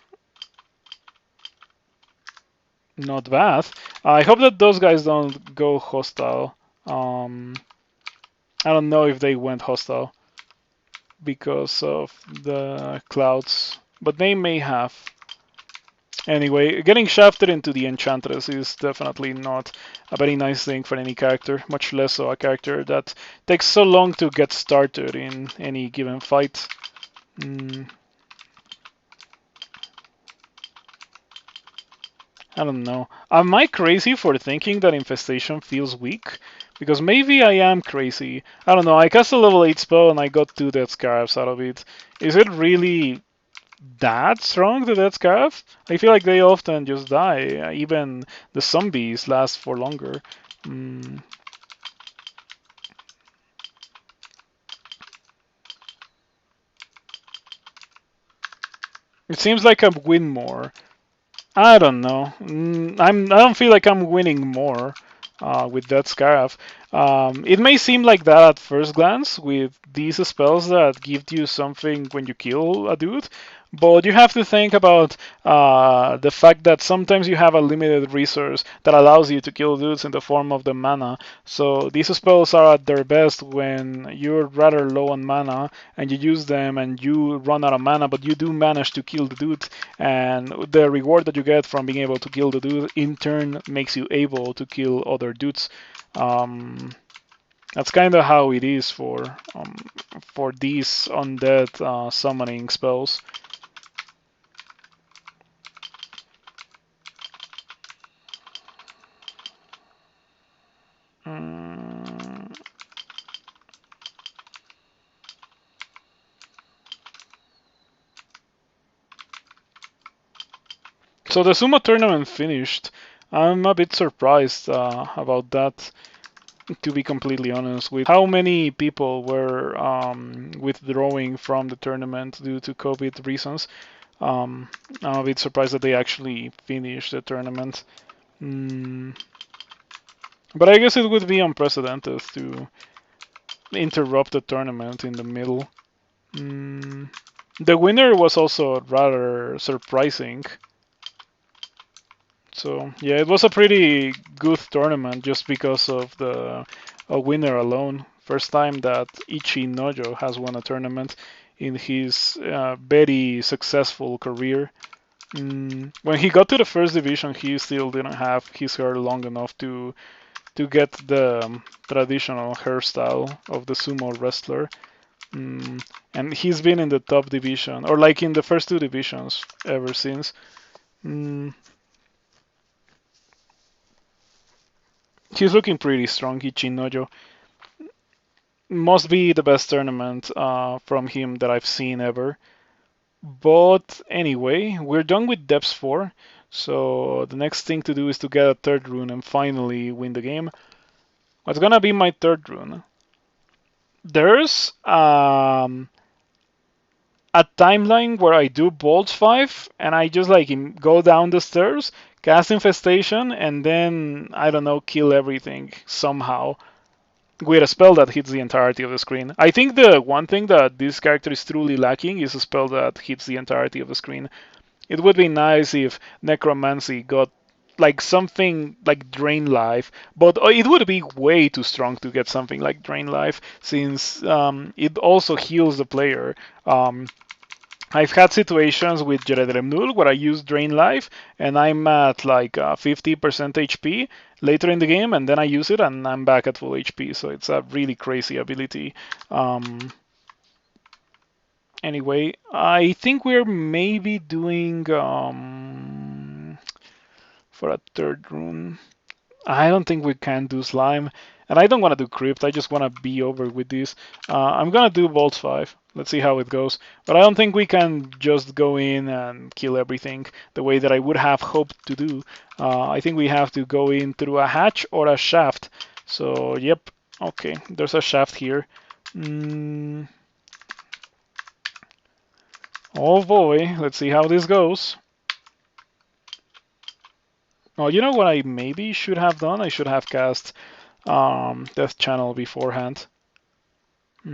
Not bad. I hope that those guys don't go hostile. I don't know if they went hostile because of the clouds, but they may have. Anyway, getting shafted into the Enchantress is definitely not a very nice thing for any character, much less so a character that takes so long to get started in any given fight. I don't know. Am I crazy for thinking that Infestation feels weak? Because maybe I am crazy. I don't know. I cast a level 8 spell and I got 2 Death Scarabs out of it. Is it really that strong, the Death Scarab? I feel like they often just die. Even the zombies last for longer. It seems like I win more. I don't know. I don't feel like I'm winning more with that Scarab. It may seem like that at first glance with these spells that give you something when you kill a dude, but you have to think about the fact that sometimes you have a limited resource that allows you to kill dudes in the form of the mana. So these spells are at their best when you're rather low on mana and you use them and you run out of mana, but you do manage to kill the dude, and the reward that you get from being able to kill the dude in turn makes you able to kill other dudes. That's kind of how it is for these undead summoning spells. So the sumo tournament finished. I'm a bit surprised about that, to be completely honest, with how many people were withdrawing from the tournament due to COVID reasons. I'm a bit surprised that they actually finished the tournament. But I guess it would be unprecedented to interrupt the tournament in the middle. The winner was also rather surprising. So yeah, it was a pretty good tournament just because of the winner alone. First time that Ichi Nojo has won a tournament in his very successful career. When he got to the first division, he still didn't have his hair long enough to get the traditional hairstyle of the sumo wrestler. And he's been in the top division, or like in the first 2 divisions ever since. He's looking pretty strong, Ichinojo. Must be the best tournament from him that I've seen ever. But anyway, we're done with Depths 4. So the next thing to do is to get a 3rd rune and finally win the game. What's gonna be my 3rd rune? There's a timeline where I do Bolt 5 and I just like go down the stairs, cast Infestation, and then, I don't know, kill everything somehow with a spell that hits the entirety of the screen. I think the one thing that this character is truly lacking is a spell that hits the entirety of the screen. It would be nice if Necromancy got like something like Drain Life, but it would be way too strong to get something like Drain Life since it also heals the player. I've had situations with Jeredremnul where I use Drain Life and I'm at like 50% HP later in the game, and then I use it and I'm back at full HP. So it's a really crazy ability. Anyway, I think we're maybe doing for a third rune. I don't think we can do slime, and I don't want to do crypt. I just want to be over with this. I'm gonna do bolts 5. Let's see how it goes. But I don't think we can just go in and kill everything the way that I would have hoped to do. I think we have to go in through a hatch or a shaft. So yep, okay. There's a shaft here. Oh boy, let's see how this goes. Oh, you know what I maybe should have done? I should have cast Death Channel beforehand. I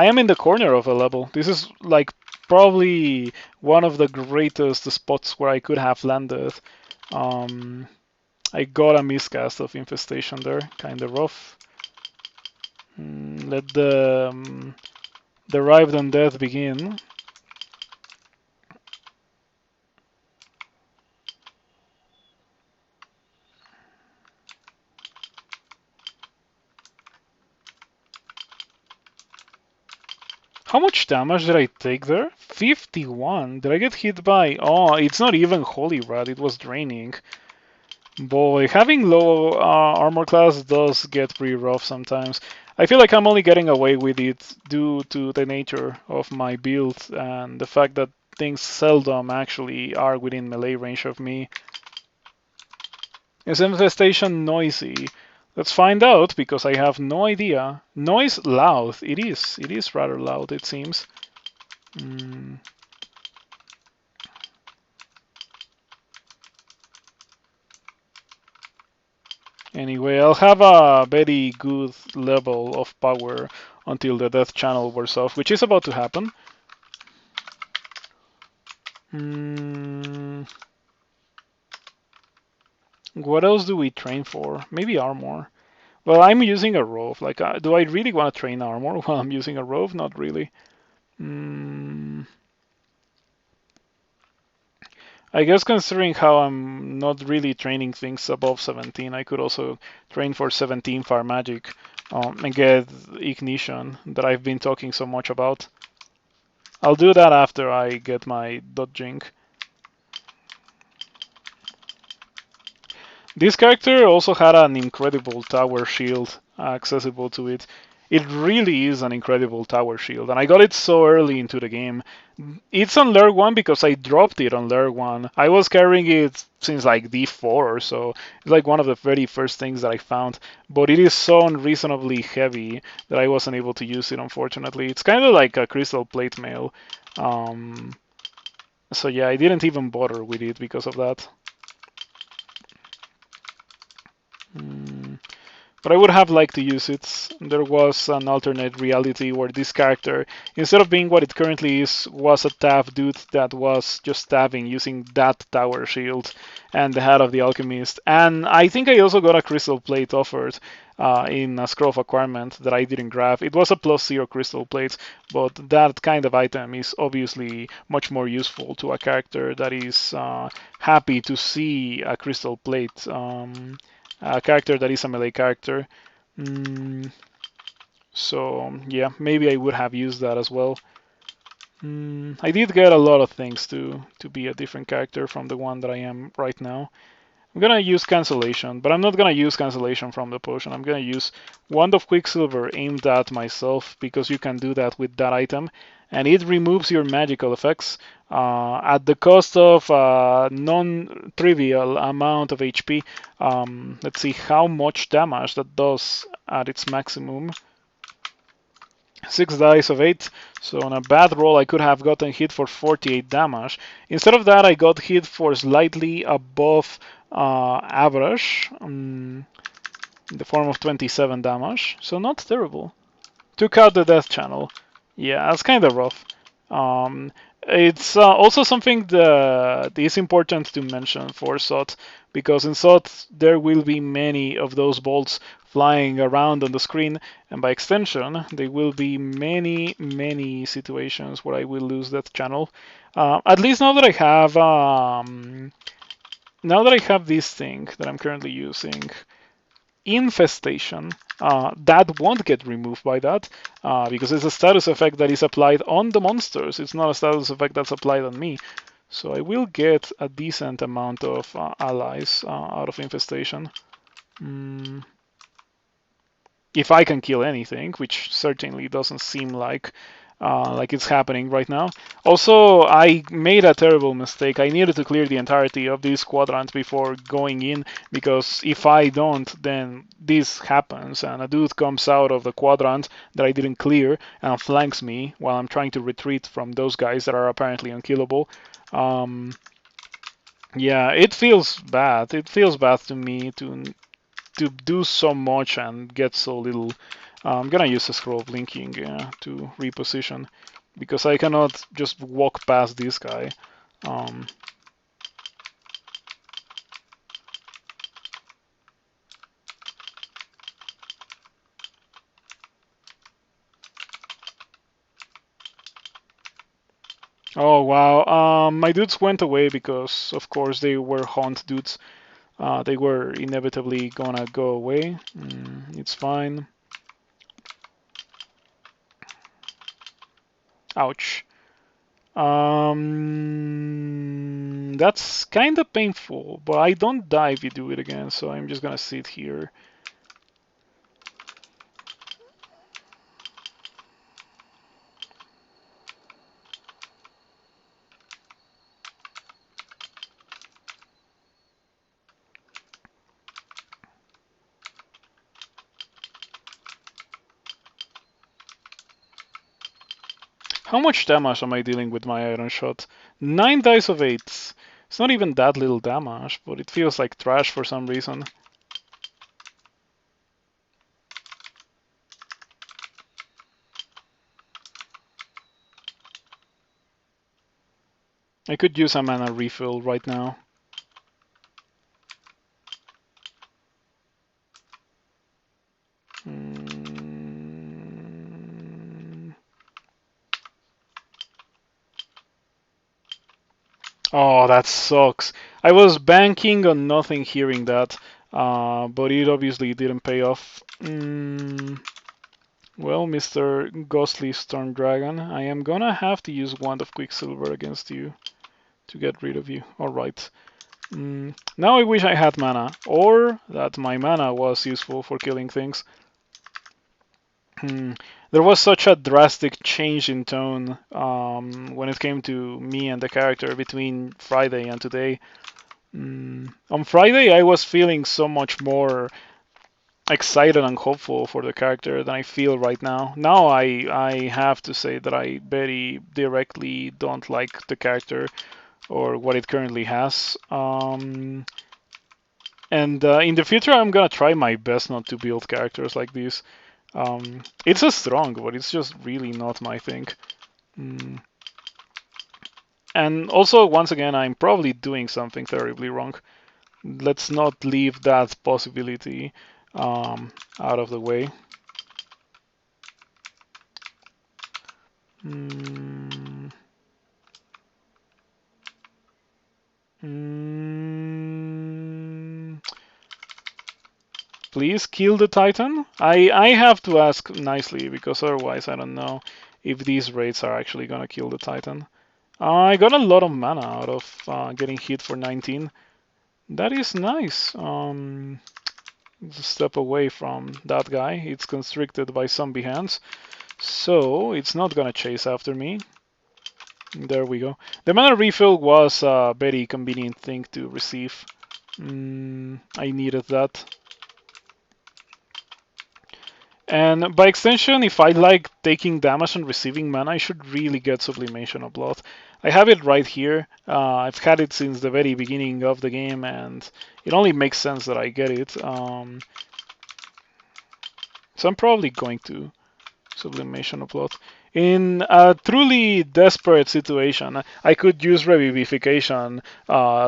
am in the corner of a level. This is like probably one of the greatest spots where I could have landed. I got a miscast of Infestation there, kind of rough. Let the Derived Undeath begin. How much damage did I take there? 51. Did I get hit by... Oh, it's not even Holy Rod. It was draining. Boy, having low armor class does get pretty rough sometimes. I feel like I'm only getting away with it due to the nature of my build and the fact that things seldom actually are within melee range of me. Is Infestation noisy? Let's find out, because I have no idea. Noise loud. It is. It is rather loud, it seems. Anyway, I'll have a very good level of power until the Death Channel wears off, which is about to happen. What else do we train for? Maybe armor. Well, I'm using a rove. Like, do I really want to train armor while I'm using a rove? Not really. I guess considering how I'm not really training things above 17, I could also train for 17 fire magic and get ignition that I've been talking so much about. I'll do that after I get my dodging. This character also had an incredible tower shield accessible to it. It really is an incredible tower shield, and I got it so early into the game. It's on Lair 1 because I dropped it on Lair 1. I was carrying it since like D4 or so. It's like one of the very first things that I found, but it is so unreasonably heavy that I wasn't able to use it, unfortunately. It's kind of like a crystal plate mail. So yeah, I didn't even bother with it because of that. But I would have liked to use it. There was an alternate reality where this character, instead of being what it currently is, was a tab dude that was just stabbing using that tower shield and the Hat of the Alchemist. And I think I also got a crystal plate offered in a scroll of acquirement that I didn't grab. It was a +0 crystal plate, but that kind of item is obviously much more useful to a character that is happy to see a crystal plate. A character that is a melee character. So yeah, maybe I would have used that as well. I did get a lot of things to be a different character from the one that I am right now. I'm gonna use cancellation, but I'm not gonna use cancellation from the potion. I'm gonna use Wand of Quicksilver aimed at myself because you can do that with that item, and it removes your magical effects at the cost of a non-trivial amount of HP. Let's see how much damage that does at its maximum. 6 dice of 8, so on a bad roll I could have gotten hit for 48 damage. Instead of that I got hit for slightly above average in the form of 27 damage, so not terrible. Took out the Death Channel. Yeah, that's kind of rough. It's also something that is important to mention for SOT, because in SOT there will be many of those bolts flying around on the screen, and by extension there will be many situations where I will lose that channel. At least now that I have this thing that I'm currently using, infestation, that won't get removed by that, because it's a status effect that is applied on the monsters. It's not a status effect that's applied on me. So I will get a decent amount of allies out of infestation. Mm, if I can kill anything, which certainly doesn't seem like it's happening right now. Also, I made a terrible mistake. I needed to clear the entirety of this quadrant before going in, because if I don't, then this happens and a dude comes out of the quadrant that I didn't clear and flanks me while I'm trying to retreat from those guys that are apparently unkillable. Yeah, it feels bad. It feels bad to me to do so much and get so little. I'm gonna use a scroll of linking to reposition, because I cannot just walk past this guy. Um, oh wow, my dudes went away because of course they were haunt dudes. They were inevitably gonna go away. It's fine. Ouch. That's kind of painful, but I don't die if you do it again, so I'm just gonna sit here. How much damage am I dealing with my iron shot? 9 dice of 8. It's not even that little damage, but it feels like trash for some reason. I could use a mana refill right now. Oh, that sucks. I was banking on nothing hearing that, but it obviously didn't pay off. Well, Mr. Ghostly Storm Dragon, I am gonna have to use Wand of Quicksilver against you to get rid of you. Alright. Now I wish I had mana, or that my mana was useful for killing things. There was such a drastic change in tone when it came to me and the character between Friday and today. On Friday, I was feeling so much more excited and hopeful for the character than I feel right now. Now I have to say that I very directly don't like the character or what it currently has. And in the future, I'm gonna try my best not to build characters like this. It's a strong, but it's just really not my thing. And also, once again, I'm probably doing something terribly wrong. Let's not leave that possibility out of the way. Please kill the Titan. I have to ask nicely, because otherwise I don't know if these raids are actually gonna kill the Titan. I got a lot of mana out of getting hit for 19. That is nice. Step away from that guy. It's constricted by zombie hands, so it's not gonna chase after me. There we go. The mana refill was a very convenient thing to receive. I needed that. And by extension, if I like taking damage and receiving mana, I should really get Sublimation of Blood. I have it right here. I've had it since the very beginning of the game, and it only makes sense that I get it. So I'm probably going to Sublimation of blood. In a truly desperate situation, I could use revivification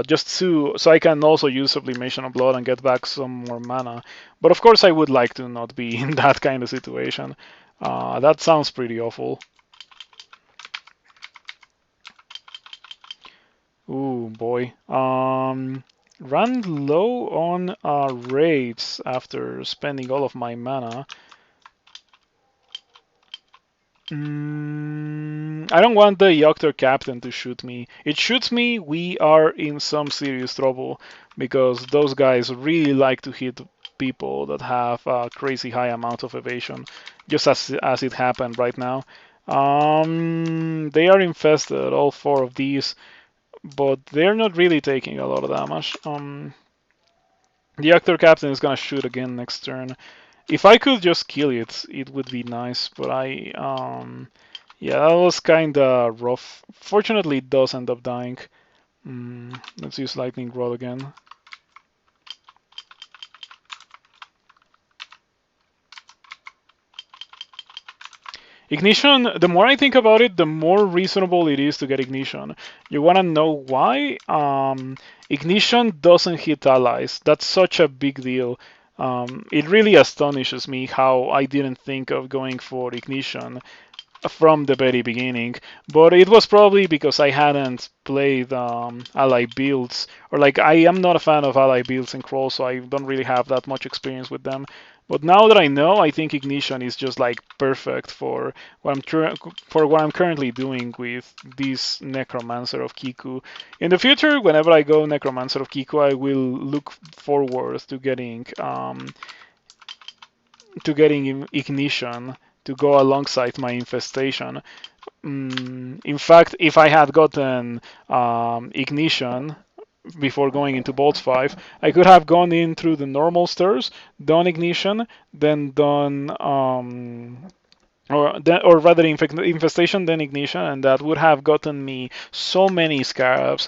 just so I can also use sublimation of blood and get back some more mana. But of course, I would like to not be in that kind of situation. That sounds pretty awful. Ooh boy. Ran low on raids after spending all of my mana. I don't want the Yoctor Captain to shoot me. It shoots me, we are in some serious trouble because those guys really like to hit people that have a crazy high amount of evasion, just as it happened right now. They are infested, all four of these, but they're not really taking a lot of damage. The Yoctor Captain is gonna shoot again next turn. If I could just kill it, it would be nice, but yeah, that was kinda rough. Fortunately, it does end up dying. Let's use Lightning Rod again. Ignition, the more I think about it, the more reasonable it is to get Ignition. You wanna know why? Ignition doesn't hit allies. That's such a big deal. It really astonishes me how I didn't think of going for Ignition from the very beginning, but it was probably because I hadn't played ally builds, or like I am not a fan of ally builds in Crawl, so I don't really have that much experience with them. But now that I know, I think Ignition is just like perfect for what I'm currently doing with this Necromancer of Kiku. In the future, whenever I go Necromancer of Kiku, I will look forward to getting Ignition to go alongside my infestation. In fact, if I had gotten Ignition before going into Bolt 5, I could have gone in through the normal stairs, done Ignition, then done or rather infestation then ignition, and that would have gotten me so many scarabs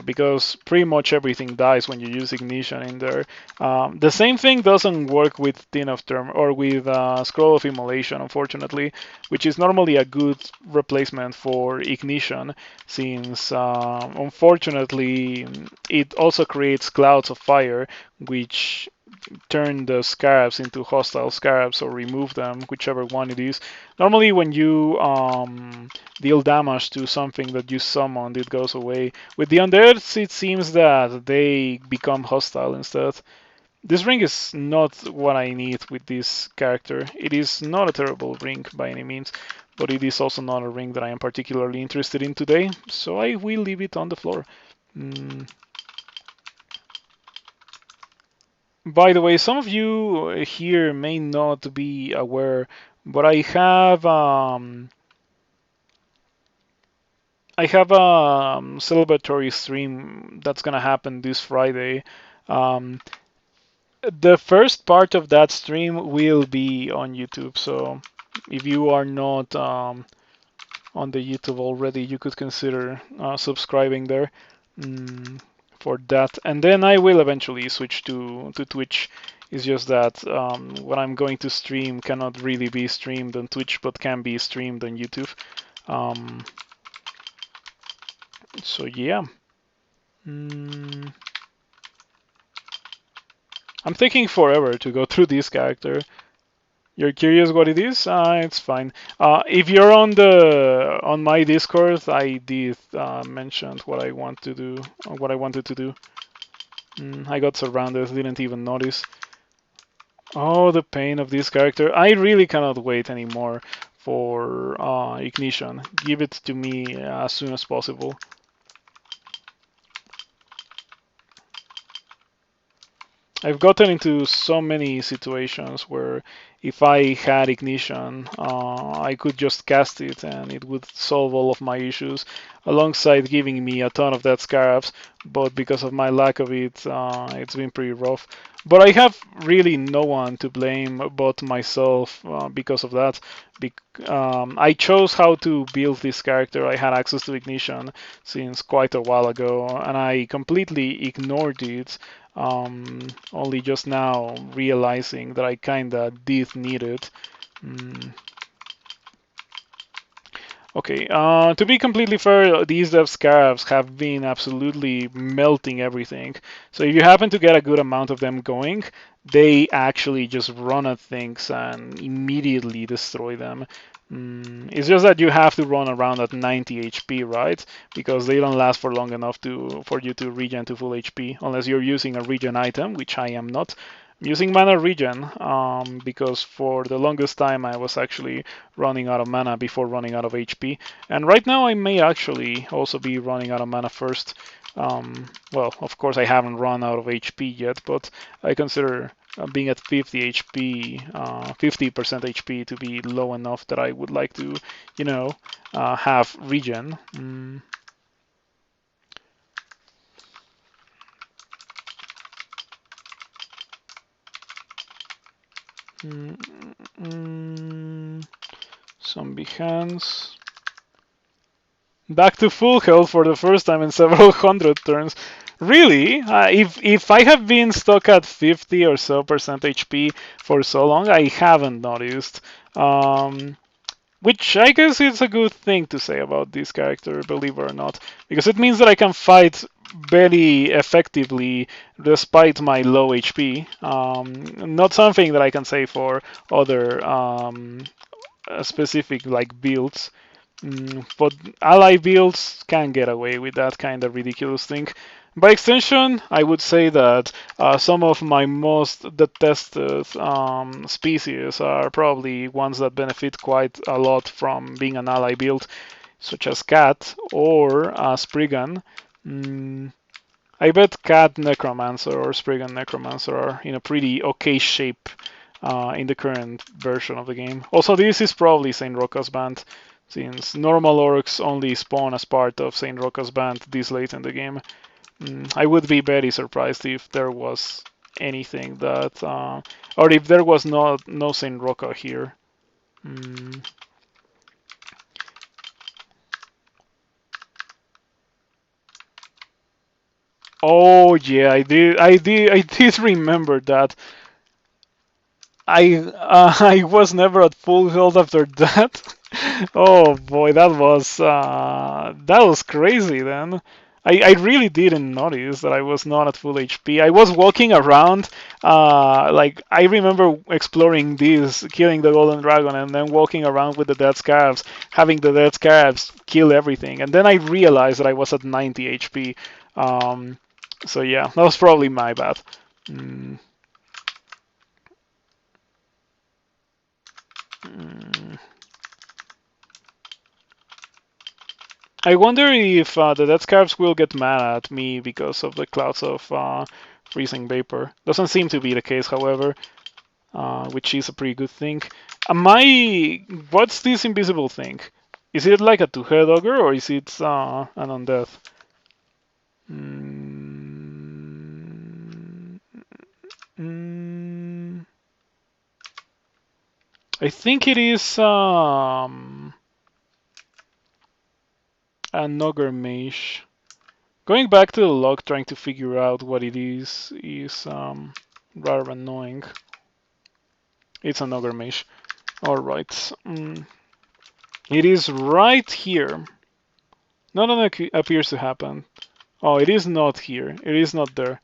because pretty much everything dies when you use ignition in there. The same thing doesn't work with Tin of Term or with Scroll of Immolation, unfortunately, which is normally a good replacement for ignition, since unfortunately it also creates clouds of fire, which turn the scarabs into hostile scarabs or remove them, whichever one it is. Normally, when you deal damage to something that you summoned, it goes away. With the undeads, it seems that they become hostile instead. This ring is not what I need with this character. It is not a terrible ring by any means, but it is also not a ring that I am particularly interested in today, so I will leave it on the floor. By the way, some of you here may not be aware, but I have a celebratory stream that's gonna happen this Friday. Um, the first part of that stream will be on YouTube, so if you are not on the YouTube already, you could consider subscribing there. For that, and then I will eventually switch to Twitch. It's just that what I'm going to stream cannot really be streamed on Twitch, but can be streamed on YouTube. So yeah. I'm taking forever to go through this character. You're curious what it is? It's fine. If you're on my Discord, I did mention what I want to do, what I wanted to do. I got surrounded, didn't even notice. Oh, the pain of this character. I really cannot wait anymore for Ignition. Give it to me as soon as possible. I've gotten into so many situations where if I had Ignition, I could just cast it and it would solve all of my issues, alongside giving me a ton of dead scarabs. But because of my lack of it, it's been pretty rough. But I have really no one to blame but myself because of that. I chose how to build this character. I had access to Ignition since quite a while ago, and I completely ignored it. Only just now realizing that I kinda did need it. Okay, to be completely fair, these dev scarabs have been absolutely melting everything. So if you happen to get a good amount of them going, they actually just run at things and immediately destroy them. It's just that you have to run around at 90 HP, right? Because they don't last for long enough for you to regen to full HP, unless you're using a regen item, which I am not. I'm using mana regen because for the longest time I was actually running out of mana before running out of HP. And right now I may actually also be running out of mana first. Well, of course I haven't run out of HP yet, but I consider being at 50 HP, 50% HP to be low enough that I would like to, have regen. Zombie hands. Back to full health for the first time in several hundred turns. Really? If I have been stuck at 50 or so percent HP for so long, I haven't noticed. Which I guess is a good thing to say about this character, believe it or not, because it means that I can fight very effectively despite my low HP. Not something that I can say for other specific like builds. But ally builds can get away with that kind of ridiculous thing. By extension, I would say that some of my most detested species are probably ones that benefit quite a lot from being an ally build, such as Cat or Spriggan. I bet Cat Necromancer or Spriggan Necromancer are in a pretty okay shape in the current version of the game. Also, this is probably Saint Roca's band, since normal orcs only spawn as part of Saint Roca's band this late in the game. I would be very surprised if there was anything that, or if there was no Saint Roca here. Oh yeah, I did remember that. I was never at full health after that. Oh boy, that was crazy then. I really didn't notice that I was not at full HP. I was walking around, like I remember exploring this, killing the golden dragon, and then walking around with the dead scarabs, having the dead scarabs kill everything, and then I realized that I was at 90 HP. So yeah, that was probably my bad. Mm. Mm. I wonder if the Death Scarabs will get mad at me because of the clouds of freezing vapor. Doesn't seem to be the case, however, which is a pretty good thing. What's this invisible thing? Is it like a two-head ogre or is it an undead? Mm, mm, I think it is an ogre mage. Going back to the log, trying to figure out what it is rather annoying. It's an ogre mage. Alright. It is right here. Nothing appears to happen. Oh, it is not here. It is not there.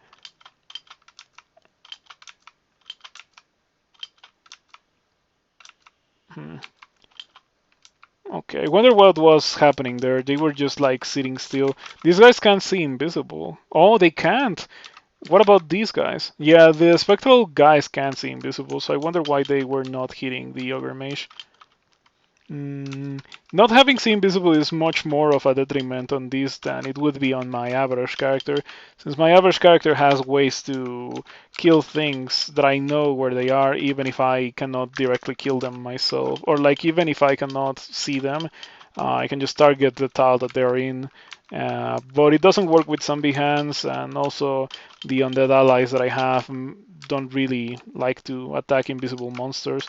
Okay, I wonder what was happening there. They were just like sitting still. These guys can't see invisible. Oh, they can't. What about these guys? Yeah, the spectral guys can't see invisible, so I wonder why they were not hitting the ogre mage. Not having seen invisible is much more of a detriment on this than it would be on my average character, since my average character has ways to kill things that I know where they are, even if I cannot directly kill them myself, or like even if I cannot see them, I can just target the tile that they're in. But it doesn't work with zombie hands, and also the undead allies that I have don't really like to attack invisible monsters.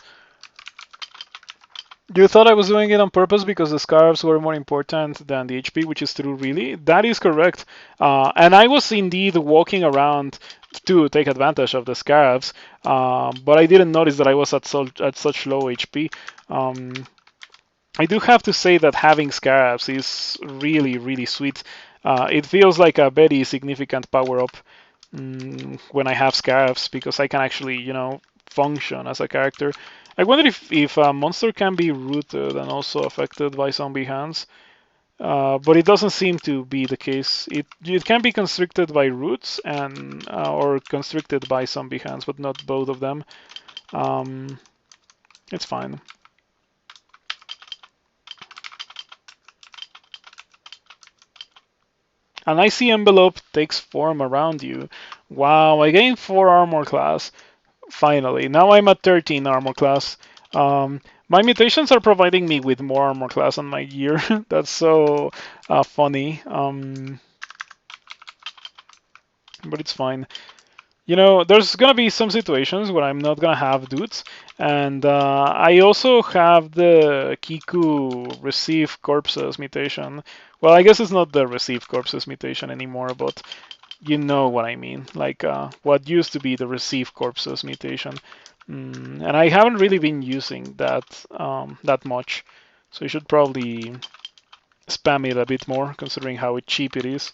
You thought I was doing it on purpose because the scarves were more important than the HP, which is true, really. That is correct. And I was indeed walking around to take advantage of the scarves, but I didn't notice that I was at such low HP. I do have to say that having scarabs is really, really sweet. It feels like a very significant power up when I have scarabs because I can actually, function as a character. I wonder if a monster can be rooted and also affected by zombie hands, but it doesn't seem to be the case. It can be constricted by roots and or constricted by zombie hands, but not both of them. Um, it's fine. An icy envelope takes form around you. Wow, I gained 4 armor class. Finally. Now I'm at 13 armor class. My mutations are providing me with more armor class on my gear. That's so funny. But it's fine. There's gonna be some situations where I'm not gonna have dudes, and I also have the Kiku receive corpses mutation. Well, I guess it's not the receive corpses mutation anymore, but you know what I mean. Like what used to be the receive corpses mutation, and I haven't really been using that much, so you should probably spam it a bit more, considering how cheap it is.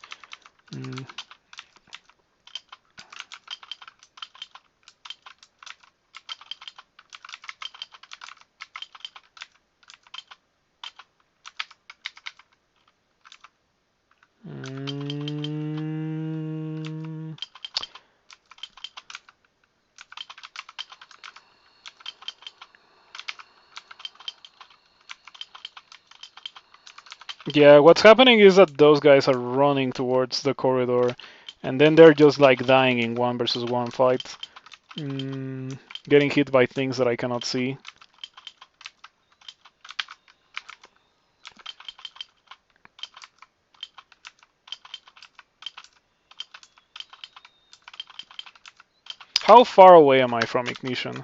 Mm. Mm. Yeah, what's happening is that those guys are running towards the corridor, and then they're just like dying in 1 versus 1 fight. Getting hit by things that I cannot see. How far away am I from ignition?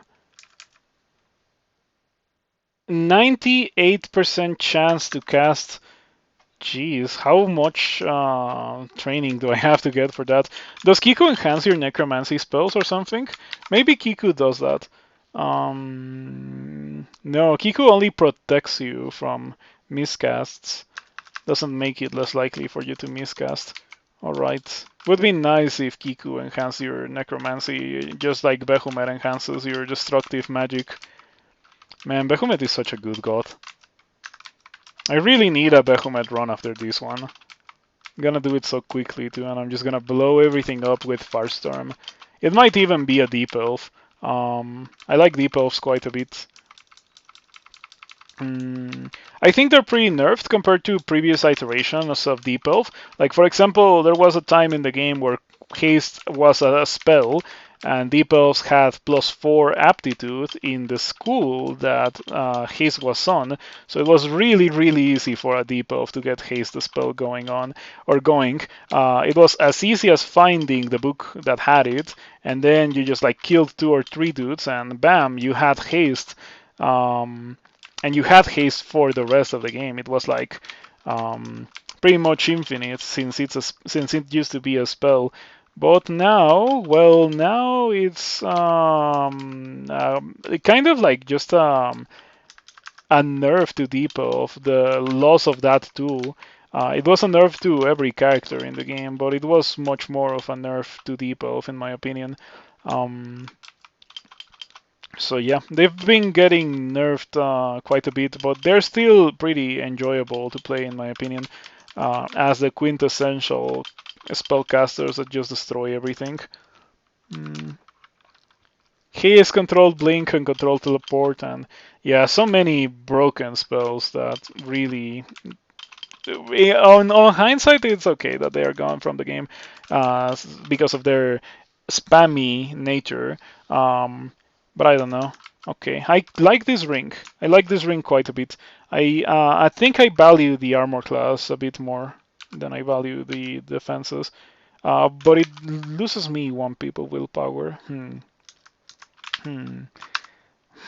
98% chance to cast. Jeez, how much training do I have to get for that? Does Kiku enhance your necromancy spells or something? Maybe Kiku does that. No, Kiku only protects you from miscasts. Doesn't make it less likely for you to miscast. Alright. Would be nice if Kiku enhanced your necromancy, just like Behemoth enhances your destructive magic. Man, Behemoth is such a good god. I really need a Behemoth run after this one. I'm gonna do it so quickly too, and I'm just gonna blow everything up with Firestorm. It might even be a Deep Elf. I like Deep Elves quite a bit. I think they're pretty nerfed compared to previous iterations of Deep Elf. Like, for example, there was a time in the game where Haste was a spell, and Deep Elves had +4 aptitude in the school that Haste was on. So it was really, really easy for a Deep Elf to get Haste the spell going on, or going. It was as easy as finding the book that had it, and then you just like killed 2 or 3 dudes, and bam, you had Haste. And you had haste for the rest of the game. It was like pretty much infinite since it used to be a spell. But now, well, now it's kind of like just a nerf to Deep Elf, the loss of that tool. It was a nerf to every character in the game, but it was much more of a nerf to Deep Elf, in my opinion. So yeah, they've been getting nerfed quite a bit, but they're still pretty enjoyable to play in my opinion, as the quintessential spellcasters that just destroy everything. He is controlled blink and control teleport, and yeah, so many broken spells that really, on hindsight, it's okay that they are gone from the game because of their spammy nature. But I don't know. Okay, I like this ring. I like this ring quite a bit. I think I value the armor class a bit more than I value the defenses. But it loses me 1 people willpower. It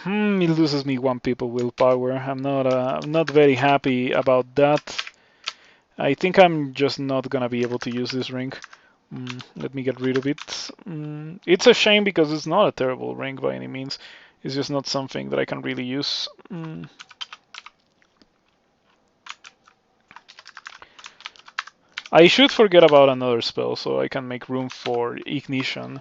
loses me 1 people willpower. I'm not very happy about that. I think I'm just not gonna be able to use this ring. Let me get rid of it. It's a shame because it's not a terrible ring by any means. It's just not something that I can really use. I should forget about another spell so I can make room for Ignition.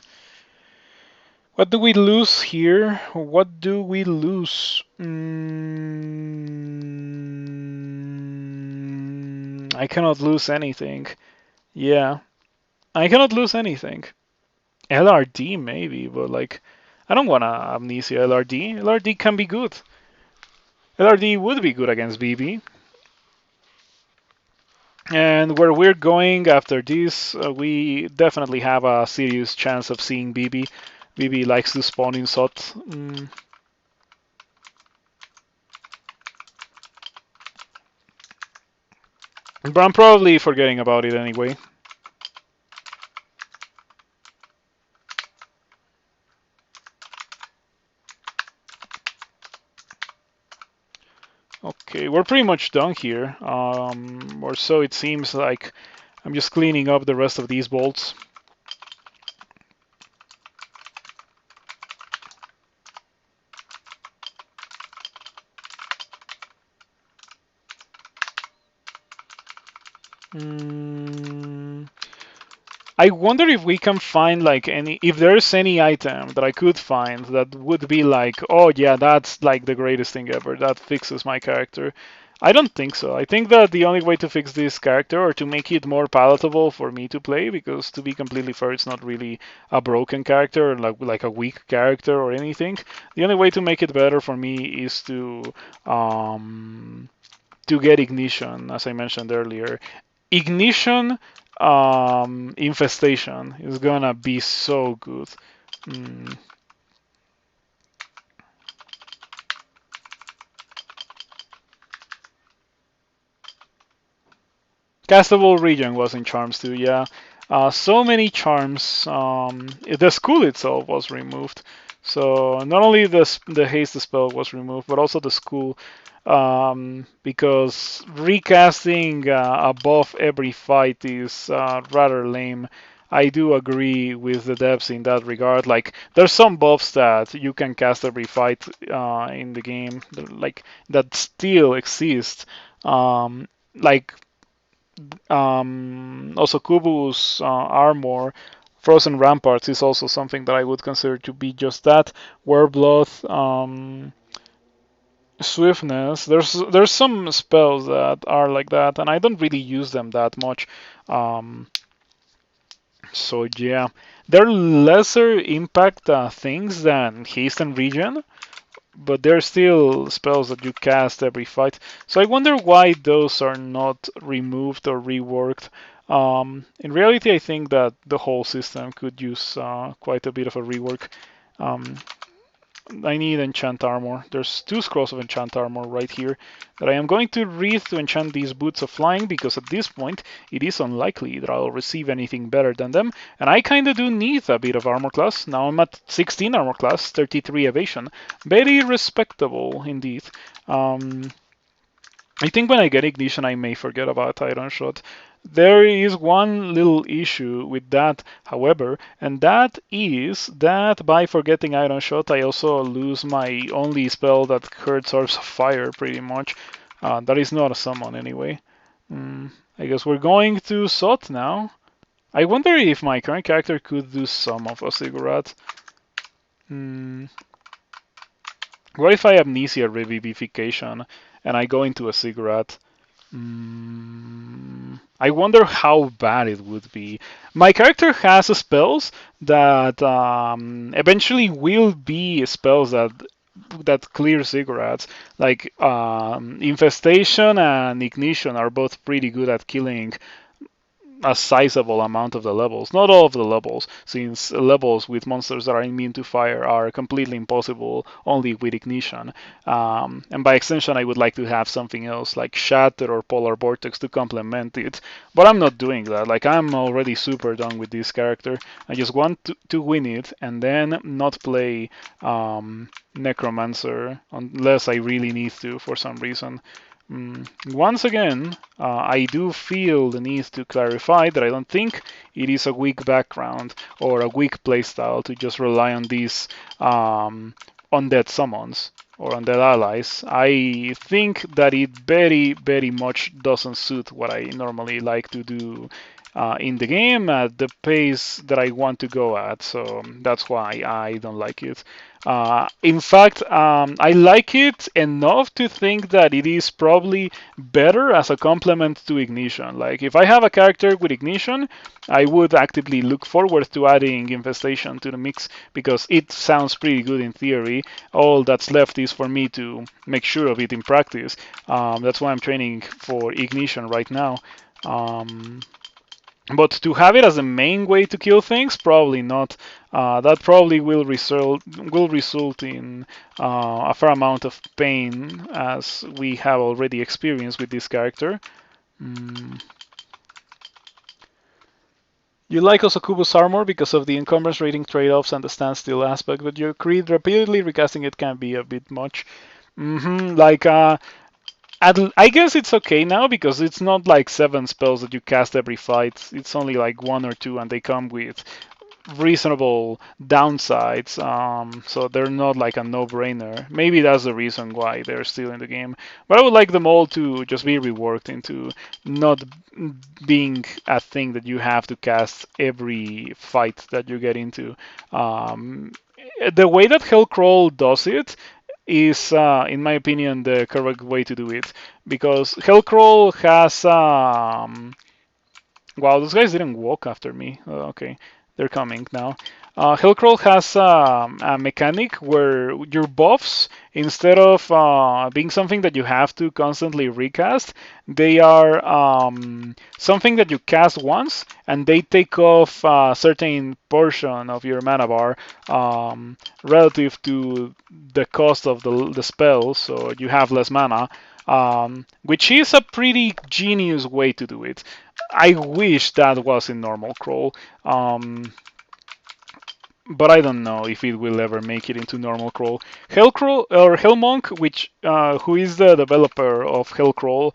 What do we lose here? What do we lose? I cannot lose anything. Yeah, I cannot lose anything. LRD maybe, but like, I don't want to Amnesia LRD. LRD can be good. LRD would be good against BB. And where we're going after this, we definitely have a serious chance of seeing BB. BB likes to spawn in SOT. But I'm probably forgetting about it anyway. Okay, we're pretty much done here. Or so it seems like. I'm just cleaning up the rest of these bolts. I wonder if we can find like if there's any item that I could find that would be like, oh yeah, that's like the greatest thing ever. That fixes my character. I don't think so. I think that the only way to fix this character or to make it more palatable for me to play, because to be completely fair, it's not really a broken character, like a weak character or anything. The only way to make it better for me is to get Ignition, as I mentioned earlier. Ignition Infestation is gonna be so good. Castable region was in charms too, yeah. So many charms. The school itself was removed. So not only the haste spell was removed, but also the school, because recasting above every fight is rather lame. I do agree with the devs in that regard. Like, there's some buffs that you can cast every fight in the game, like that still exist. Like also Kubu's armor, Frozen Ramparts is also something that I would consider to be just that. Wereblood, Swiftness. There's some spells that are like that, and I don't really use them that much. So yeah, they're lesser impact things than Haste and Regen, but they're still spells that you cast every fight. So I wonder why those are not removed or reworked. In reality, I think that the whole system could use quite a bit of a rework. Um, I need enchant armor. There's 2 scrolls of enchant armor right here that I am going to read to enchant these boots of flying, because at this point it is unlikely that I'll receive anything better than them, and I kinda do need a bit of armor class. Now I'm at 16 armor class, 33 evasion. Very respectable indeed. I think when I get Ignition, I may forget about Iron Shot. There is one little issue with that, however, and that is that by forgetting Iron Shot, I also lose my only spell that hurts Orbs of Fire pretty much. That is not a summon anyway. I guess we're going to Sot now. I wonder if my current character could do some of a Ziggurat. What if I Amnesia Revivification and I go into a Ziggurat? I wonder how bad it would be. My character has spells that eventually will be spells that clear Ziggurats. Like Infestation and Ignition are both pretty good at killing a sizable amount of the levels. Not all of the levels, since levels with monsters that are immune to fire are completely impossible only with Ignition. And by extension, I would like to have something else like Shatter or Polar Vortex to complement it. But I'm not doing that. Like, I'm already super done with this character. I just want to win it and then not play Necromancer unless I really need to for some reason. Once again, I do feel the need to clarify that I don't think it is a weak background or a weak playstyle to just rely on these undead summons. or undead allies. I think that it very, very much doesn't suit what I normally like to do in the game at the pace that I want to go at. So that's why I don't like it. In fact, I like it enough to think that it is probably better as a complement to Ignition. Like, if I have a character with Ignition, I would actively look forward to adding Infestation to the mix because it sounds pretty good in theory. All that's left is for me to make sure of it in practice. That's why I'm training for Ignition right now. But to have it as a main way to kill things, probably not. That probably will result in a fair amount of pain, as we have already experienced with this character. Mm. You like Osokubo's armor because of the encumbrance rating trade-offs and the standstill aspect, but your creed repeatedly recasting it can be a bit much. Like, I guess it's okay now because it's not like 7 spells that you cast every fight. It's only like 1 or 2, and they come with reasonable downsides. So they're not like a no-brainer. Maybe that's the reason why they're still in the game. But I would like them all to just be reworked into not being a thing that you have to cast every fight that you get into. Um, the way that Hellcrawl does it is, in my opinion, the correct way to do it because Hellcrawl has. Wow, those guys didn't walk after me. Okay, they're coming now. Hellcrawl has a mechanic where your buffs, instead of being something that you have to constantly recast, they are something that you cast once and they take off a certain portion of your mana bar relative to the cost of the spell, so you have less mana. Which is a pretty genius way to do it. I wish that was in normal crawl. But I don't know if it will ever make it into normal crawl. Hellcrawl or Hellmonk, which who is the developer of Hellcrawl,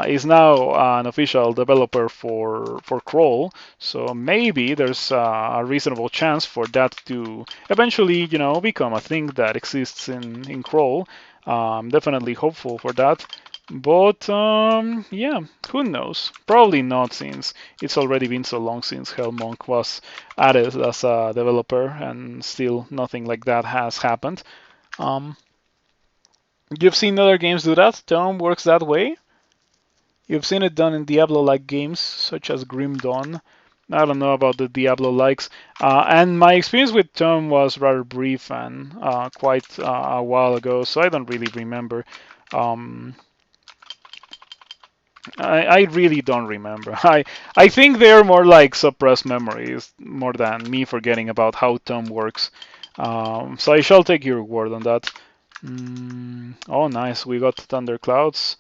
is now an official developer for crawl. So maybe there's a reasonable chance for that to eventually, become a thing that exists in crawl. Definitely hopeful for that. But yeah, who knows? Probably not, since it's already been so long since Hellmonk was added as a developer, and still nothing like that has happened. Um, you've seen other games do that. Tome works that way. You've seen it done in Diablo-like games such as Grim Dawn. I don't know about the Diablo-likes. And my experience with Tome was rather brief and quite a while ago, so I don't really remember. Um, I really don't remember. I think they're more like suppressed memories more than me forgetting about how Tom works. So I shall take your word on that. Oh, nice. We got Thunderclouds.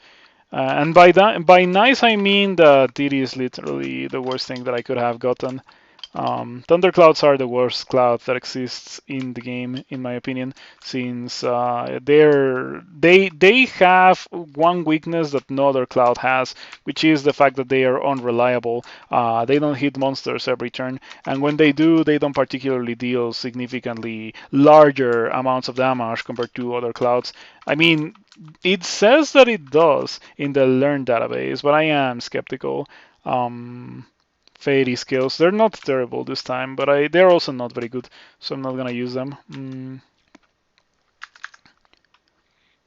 And by nice, I mean that it is literally the worst thing that I could have gotten. Thunderclouds are the worst cloud that exists in the game, in my opinion, since they have one weakness that no other cloud has, which is the fact that they are unreliable. They don't hit monsters every turn, and when they do, they don't particularly deal significantly larger amounts of damage compared to other clouds. I mean, it says that it does in the learn database, but I am skeptical. Fairy skills. They're not terrible this time, but they're also not very good, so I'm not gonna use them.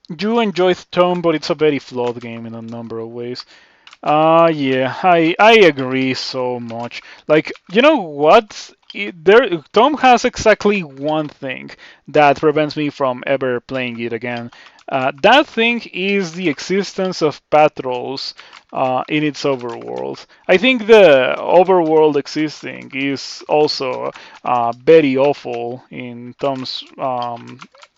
You enjoyed Tome, but it's a very flawed game in a number of ways. Yeah, I agree so much. Like, you know what? Tom has exactly one thing that prevents me from ever playing it again. That thing is the existence of patrols in its overworld. I think the overworld existing is also very awful in Tom's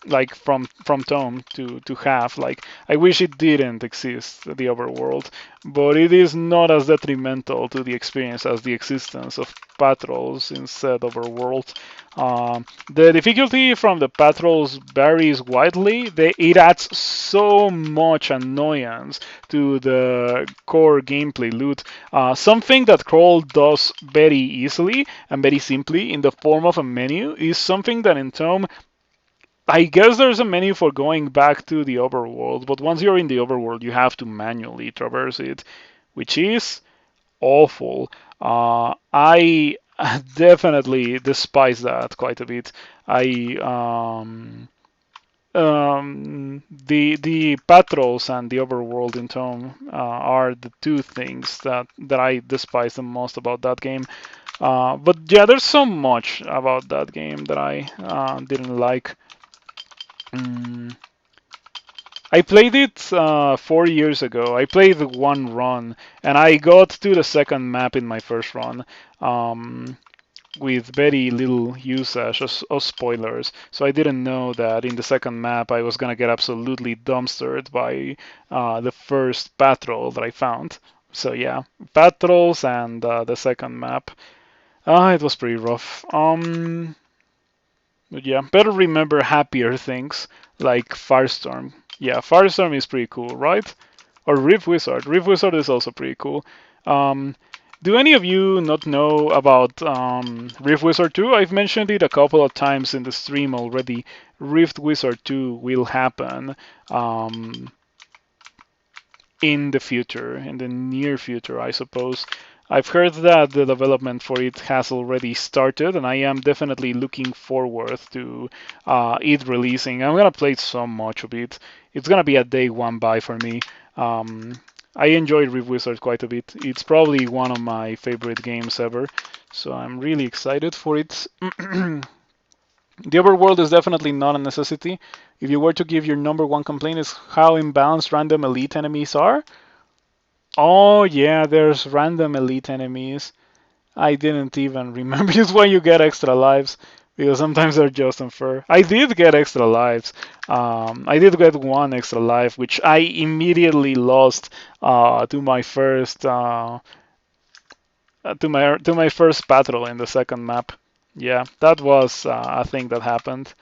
like from Tom to have. Like, I wish it didn't exist, the overworld, but it is not as detrimental to the experience as the existence of patrols instead overworld. The difficulty from the patrols varies widely. It adds so much annoyance to the core gameplay loot. Something that Crawl does very easily and very simply in the form of a menu is something that in Tome I guess there's a menu for going back to the overworld, but once you're in the overworld, you have to manually traverse it, which is awful. I definitely despise that quite a bit. I the patrols and the overworld in Tome are the two things that I despise the most about that game. But yeah, there's so much about that game that I didn't like. Mm, I played it 4 years ago. I played one run, and I got to the second map in my first run. Um, with very little usage of spoilers. So I didn't know that in the second map I was gonna get absolutely dumpstered by the first patrol that I found. So yeah, patrols and the second map. It was pretty rough. But yeah, better remember happier things like Firestorm. Yeah, Firestorm is pretty cool, right? Or Rift Wizard. Rift Wizard is also pretty cool. Um, do any of you not know about Rift Wizard 2? I've mentioned it a couple of times in the stream already. Rift Wizard 2 will happen um, in the future, in the near future, I suppose. I've heard that the development for it has already started, and I am definitely looking forward to it releasing. I'm gonna play so much of it. It's gonna be a day one buy for me. I enjoyed Rift Wizard quite a bit. It's probably one of my favorite games ever, so I'm really excited for it. The overworld is definitely not a necessity. If you were to give your number one complaint is how imbalanced random elite enemies are. Oh yeah, there's random elite enemies. I didn't even remember. This why you get extra lives because sometimes they're just unfair. I did get extra lives. I did get one extra life, which I immediately lost to my first to my first battle in the second map. Yeah, that was a thing that happened.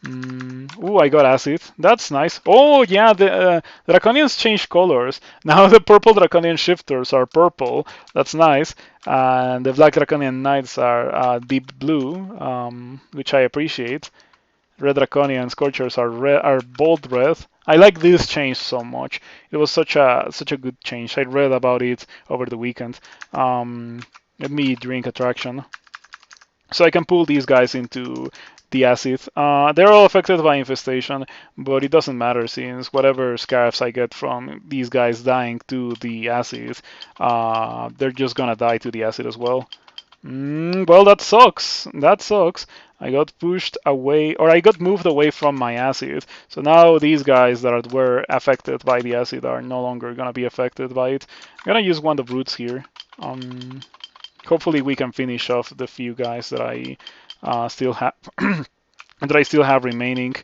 Ooh, I got acid. That's nice. Oh yeah, the Draconians changed colors. Now the purple Draconian shifters are purple. That's nice. And the black Draconian knights are deep blue, which I appreciate. Red Draconian Scorchers are are bold red. I like this change so much. It was such a good change. I read about it over the weekend. Let me drink attraction. So I can pull these guys into the acid. They're all affected by infestation, but it doesn't matter since whatever scarabs I get from these guys dying to the acid, they're just gonna die to the acid as well. Well, that sucks. That sucks. I got pushed away, or I got moved away from my acid. So now these guys that were affected by the acid are no longer gonna be affected by it. I'm gonna use one of the brutes here. Hopefully we can finish off the few guys that I still have that I still have remaining,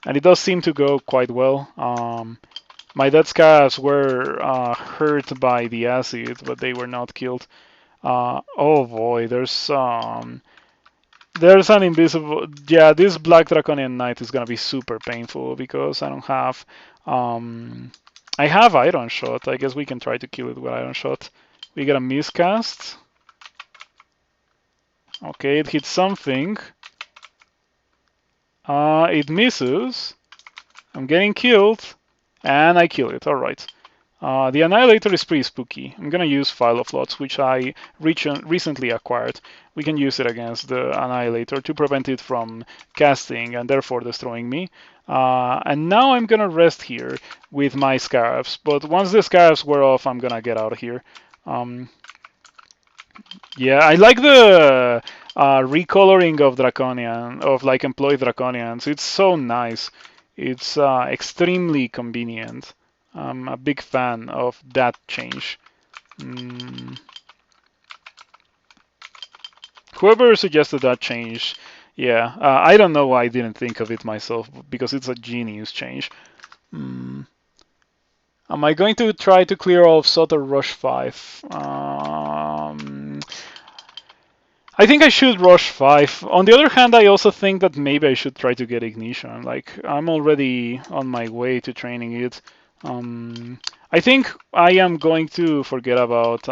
and it does seem to go quite well. My dead scabs were hurt by the acid, but they were not killed. Oh boy, there's an invisible. Yeah, this black draconian knight is gonna be super painful because I don't have. I have iron shot. I guess we can try to kill it with iron shot. We get a miscast. Okay, it hits something. It misses. I'm getting killed, and I kill it. All right. The Annihilator is pretty spooky. I'm gonna use File of Lots, which I recently acquired. We can use it against the Annihilator to prevent it from casting and therefore destroying me. And now I'm gonna rest here with my Scarabs. But once the Scarabs wear off, I'm gonna get out of here. Yeah, I like the recoloring of Draconian, of like employed Draconians. It's so nice. It's extremely convenient. I'm a big fan of that change. Whoever suggested that change, yeah, I don't know why I didn't think of it myself because it's a genius change. Am I going to try to clear off Sutter Rush 5? I think I should rush 5. On the other hand, I also think that maybe I should try to get Ignition. Like, I'm already on my way to training it. I think I am going to forget about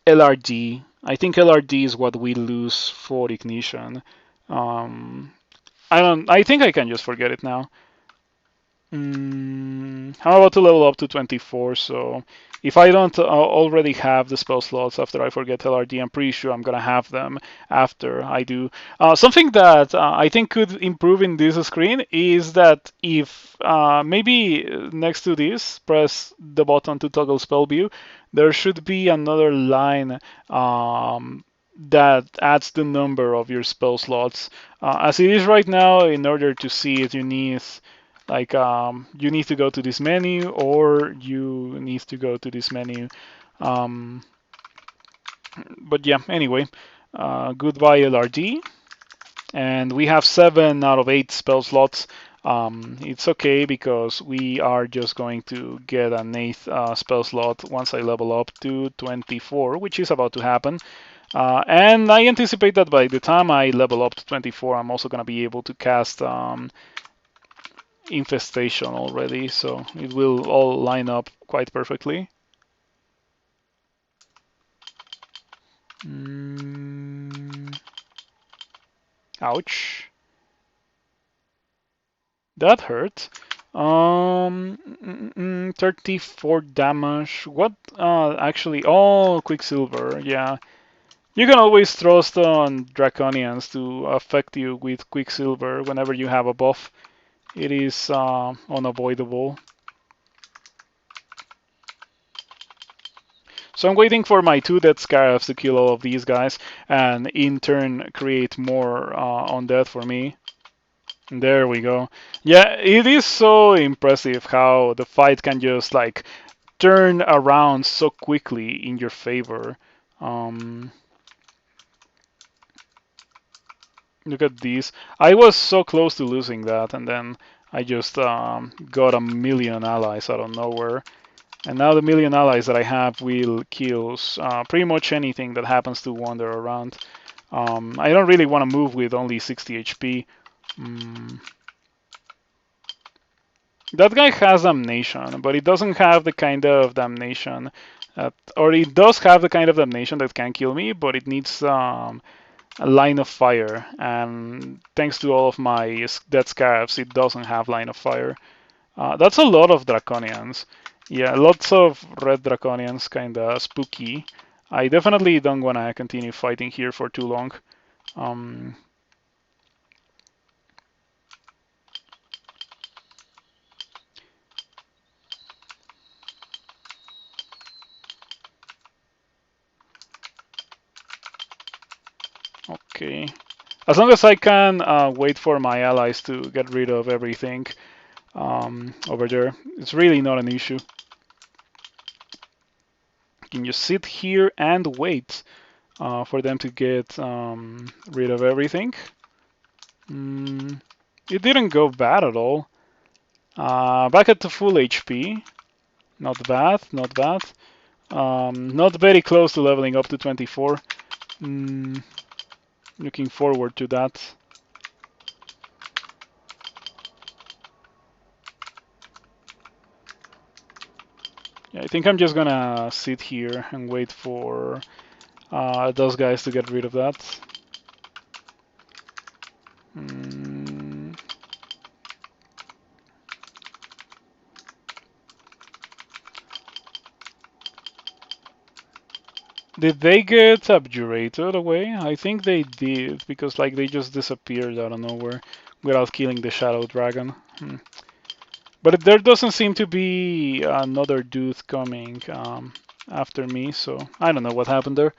LRD. I think LRD is what we lose for Ignition. Um, I think I can just forget it now. How about to level up to 24? So if I don't already have the spell slots after I forget LRD, I'm pretty sure I'm gonna have them after I do. Something that I think could improve in this screen is that if maybe next to this, press the button to toggle spell view, there should be another line that adds the number of your spell slots. As it is right now, in order to see it, you need like you need to go to this menu or you need to go to this menu. Um, but yeah, anyway, goodbye LRD. And we have 7 out of 8 spell slots. It's okay because we are just going to get an 8th spell slot once I level up to 24, which is about to happen. And I anticipate that by the time I level up to 24, I'm also going to be able to cast infestation already, so it will all line up quite perfectly. Ouch. That hurt. 34 damage. What? Actually, oh, Quicksilver. Yeah. You can always trust on Draconians to affect you with Quicksilver whenever you have a buff. It is unavoidable. So I'm waiting for my 2 Death Scarabs to kill all of these guys and in turn create more undead for me. And there we go. Yeah, it is so impressive how the fight can just like turn around so quickly in your favor. Um, Look at these. I was so close to losing that, and then I just got a million allies out of nowhere. And now the million allies that I have will kill pretty much anything that happens to wander around. I don't really want to move with only 60 HP. That guy has damnation, but it doesn't have the kind of damnation or it does have the kind of damnation that can kill me, but it needs a line of fire. And thanks to all of my dead scarabs, it doesn't have line of fire. That's a lot of draconians. Yeah, lots of red draconians, kinda spooky. I definitely don't wanna continue fighting here for too long. Um, okay. As long as I can wait for my allies to get rid of everything over there, it's really not an issue. You can just sit here and wait for them to get rid of everything. It didn't go bad at all. Back at the full HP. Not bad, not bad. Not very close to leveling up to 24. Looking forward to that. Yeah, I think I'm just gonna sit here and wait for those guys to get rid of that. Did they get abjurated away? I think they did, because like they just disappeared out of nowhere without killing the Shadow Dragon. But there doesn't seem to be another dude coming after me, so I don't know what happened there.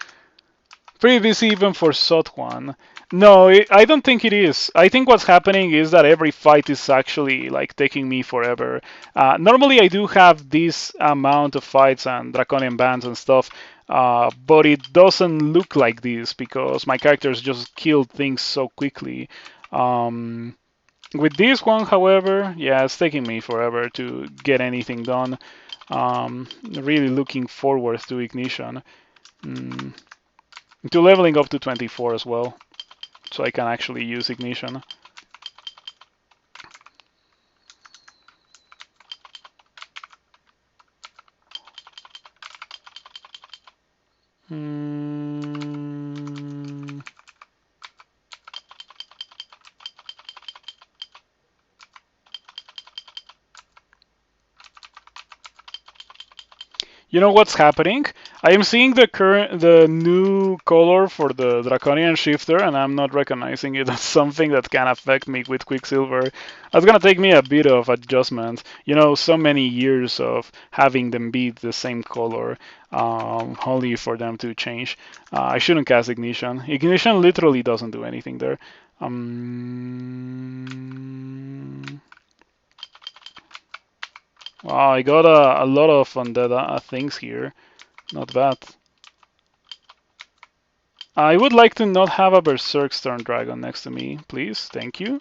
Pretty busy even for Sotwan. No, I don't think it is. I think what's happening is that every fight is actually like taking me forever. Normally I do have this amount of fights and draconian bands and stuff, but it doesn't look like this because my characters just kill things so quickly. With this one, however, yeah, it's taking me forever to get anything done. Really looking forward to Ignition. To leveling up to 24 as well, so I can actually use Ignition. You know what's happening? I am seeing the new color for the Draconian Shifter, and I'm not recognizing it as something that can affect me with Quicksilver. That's gonna take me a bit of adjustment. You know, so many years of having them be the same color, only for them to change. I shouldn't cast Ignition. Ignition literally doesn't do anything there. Wow, I got a lot of undead things here. Not bad. I would like to not have a Berserk Stern Dragon next to me, please. Thank you.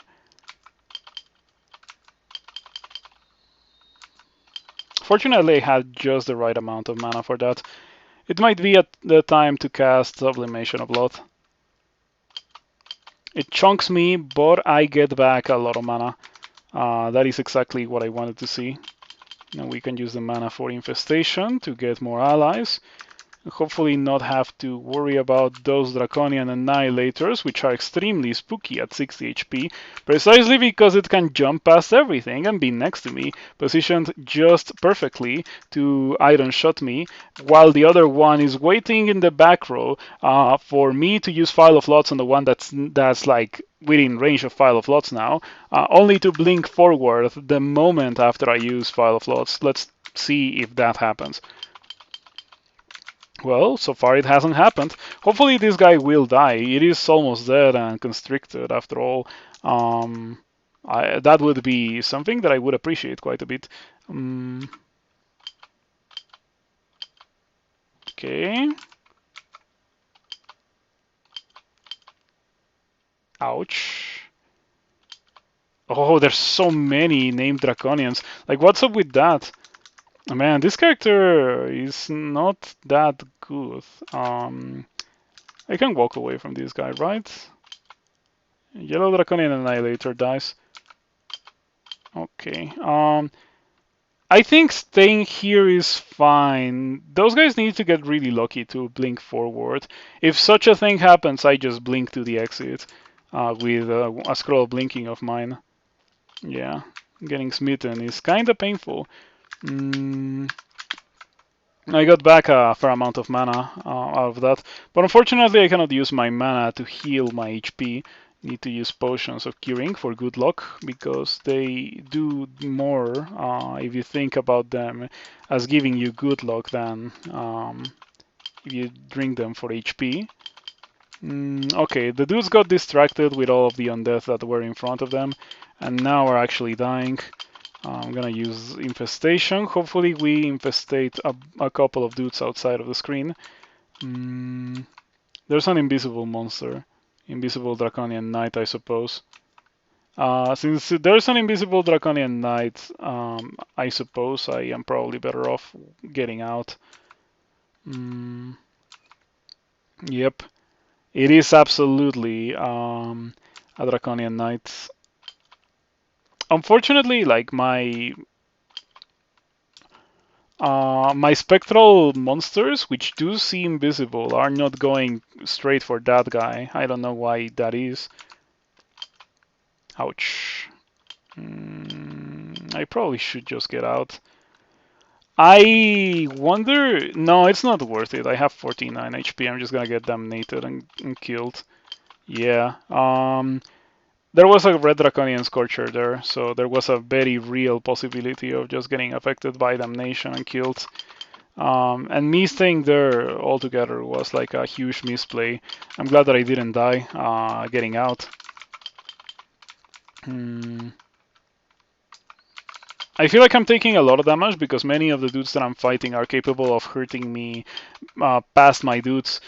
Fortunately, I had just the right amount of mana for that. It might be at the time to cast Sublimation of Blood. It chunks me, but I get back a lot of mana. That is exactly what I wanted to see. Now we can use the mana for Infestation to get more allies. Hopefully not have to worry about those Draconian Annihilators, which are extremely spooky at 60 HP, precisely because it can jump past everything and be next to me, positioned just perfectly to iron shot me, while the other one is waiting in the back row for me to use File of Lots on the one that's like within range of File of Lots now, only to blink forward the moment after I use File of Lots. Let's see if that happens. Well, so far it hasn't happened. Hopefully this guy will die. It is almost dead and constricted after all. That would be something that I would appreciate quite a bit. Okay. Ouch. Oh, there's so many named Draconians. Like, what's up with that? Man, this character is not that good. I can walk away from this guy, right? Yellow Draconian Annihilator dies. Okay. I think staying here is fine. Those guys need to get really lucky to blink forward. If such a thing happens, I just blink to the exit with a scroll blinking of mine. Yeah, getting smitten is kind of painful. I got back a fair amount of mana out of that, but unfortunately I cannot use my mana to heal my HP. Need to use potions of curing for good luck because they do more if you think about them as giving you good luck than if you drink them for HP. Okay, the dudes got distracted with all of the undead that were in front of them and now are actually dying. I'm gonna use Infestation. Hopefully we infestate a couple of dudes outside of the screen. There's an invisible monster. Invisible Draconian Knight, I suppose. Since there's an invisible Draconian Knight, I suppose I am probably better off getting out. Yep. It is absolutely a Draconian Knight. Unfortunately, like my spectral monsters, which do seem visible, are not going straight for that guy. I don't know why that is. Ouch. I probably should just get out. I wonder... No, it's not worth it. I have 49 HP. I'm just gonna get damnated and killed. Yeah. There was a red draconian scorcher there, so there was a very real possibility of just getting affected by damnation and killed. And me staying there altogether was like a huge misplay. I'm glad that I didn't die getting out. I feel like I'm taking a lot of damage because many of the dudes that I'm fighting are capable of hurting me past my dudes.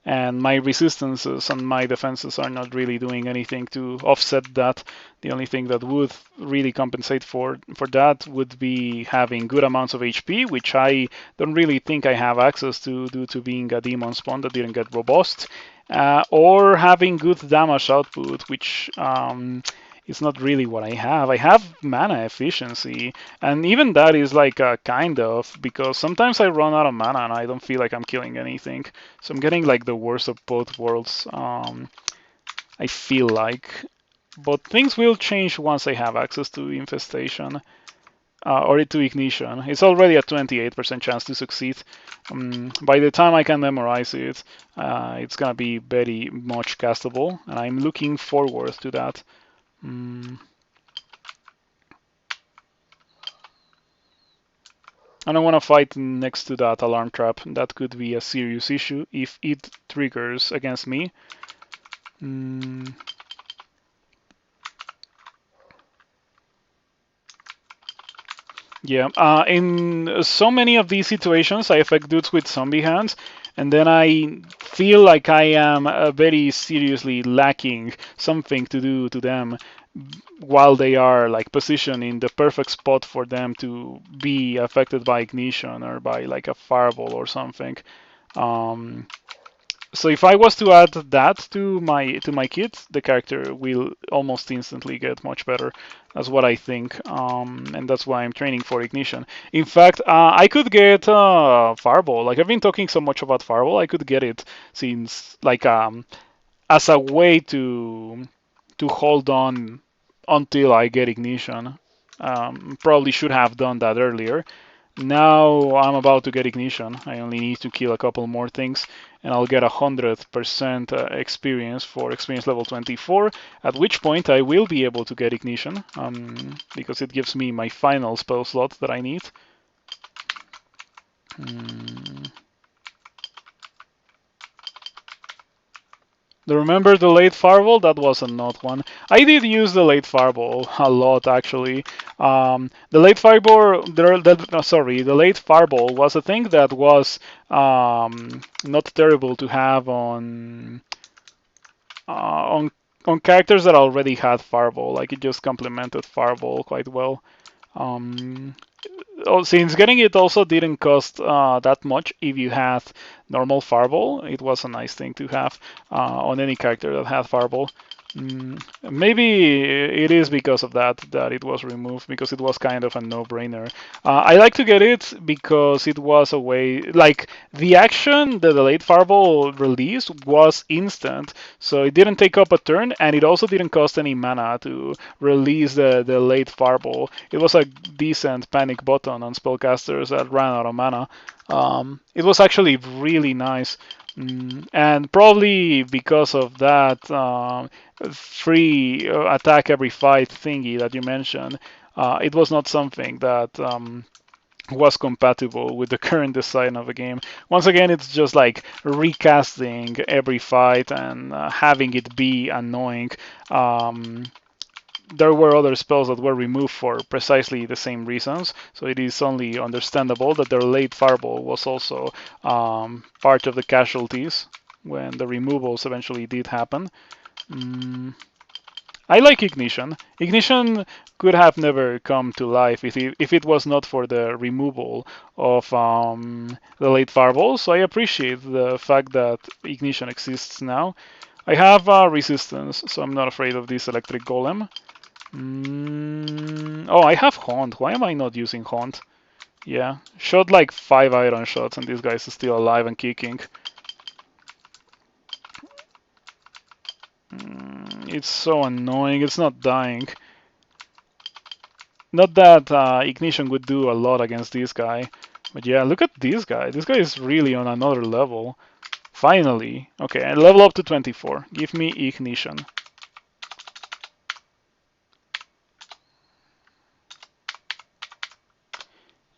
And my resistances and my defenses are not really doing anything to offset that. The only thing that would really compensate for that would be having good amounts of HP, which I don't really think I have access to due to being a demon spawn that didn't get robust, or having good damage output, which it's not really what I have. I have mana efficiency, and even that is like a kind of, because sometimes I run out of mana and I don't feel like I'm killing anything. So I'm getting like the worst of both worlds, I feel like. But things will change once I have access to Infestation. or to ignition. It's already a 28% chance to succeed. By the time I can memorize it, it's gonna be very much castable, and I'm looking forward to that. I don't want to fight next to that alarm trap. That could be a serious issue if it triggers against me. Yeah, in so many of these situations, I affect dudes with zombie hands, and then I feel like I am very seriously lacking something to do to them while they are like positioned in the perfect spot for them to be affected by ignition or by like a fireball or something. Um, so if I was to add that to my kit, the character will almost instantly get much better. That's what I think, and that's why I'm training for ignition. In fact, I could get fireball. Like I've been talking so much about fireball, I could get it since like as a way to hold on until I get ignition. Probably should have done that earlier. Now I'm about to get ignition. I only need to kill a couple more things, and I'll get 100% experience for experience level 24. At which point I will be able to get ignition, because it gives me my final spell slot that I need. Remember the late fireball? That was a not one. I did use the late fireball a lot actually. The late fireball, the late fireball was a thing that was not terrible to have uh, on on characters that already had fireball. Like it just complemented fireball quite well. Um, since getting it also didn't cost that much if you had normal fireball, it was a nice thing to have on any character that had fireball. Maybe it is because of that it was removed, because it was kind of a no-brainer. I like to get it because it was a way, like the action that the late fireball released was instant, so it didn't take up a turn, and it also didn't cost any mana to release the late fireball. It was a decent panic button on spellcasters that ran out of mana. It was actually really nice. And probably because of that free attack every fight thingy that you mentioned, it was not something that was compatible with the current design of the game. Once again, it's just like recasting every fight and having it be annoying. There were other spells that were removed for precisely the same reasons, so it is only understandable that their late fireball was also part of the casualties when the removals eventually did happen. I like Ignition. Ignition could have never come to life if it was not for the removal of the late fireball, so I appreciate the fact that Ignition exists now. I have resistance, so I'm not afraid of this electric golem. Oh, I have Haunt. Why am I not using Haunt? Yeah, shot like 5 iron shots and this guy's still alive and kicking. It's so annoying. It's not dying. Not that Ignition would do a lot against this guy. But yeah, look at this guy. This guy is really on another level. Finally. Okay, and level up to 24. Give me Ignition.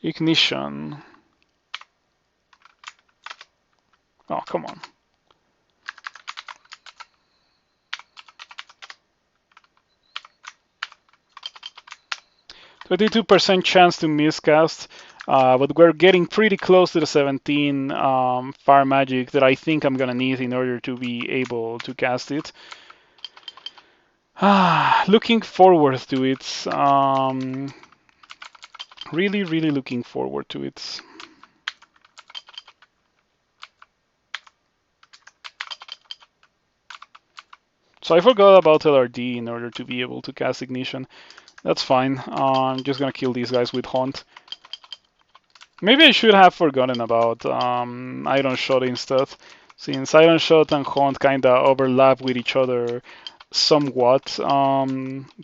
Ignition. Oh, come on. 22% chance to miscast, but we're getting pretty close to the 17 fire magic that I think I'm gonna need in order to be able to cast it. Looking forward to it. Really, really looking forward to it. So I forgot about LRD in order to be able to cast Ignition. That's fine. I'm just gonna kill these guys with Haunt. Maybe I should have forgotten about Iron Shot instead, since Iron Shot and Haunt kinda overlap with each other somewhat,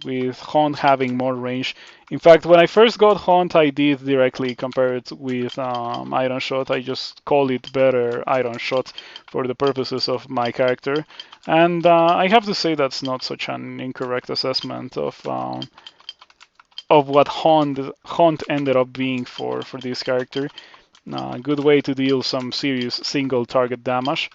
with Haunt having more range. In fact, when I first got Haunt, I did directly compare it with Iron Shot. I just called it better Iron Shot for the purposes of my character. And I have to say that's not such an incorrect assessment of what Haunt ended up being for this character. Good way to deal some serious single target damage.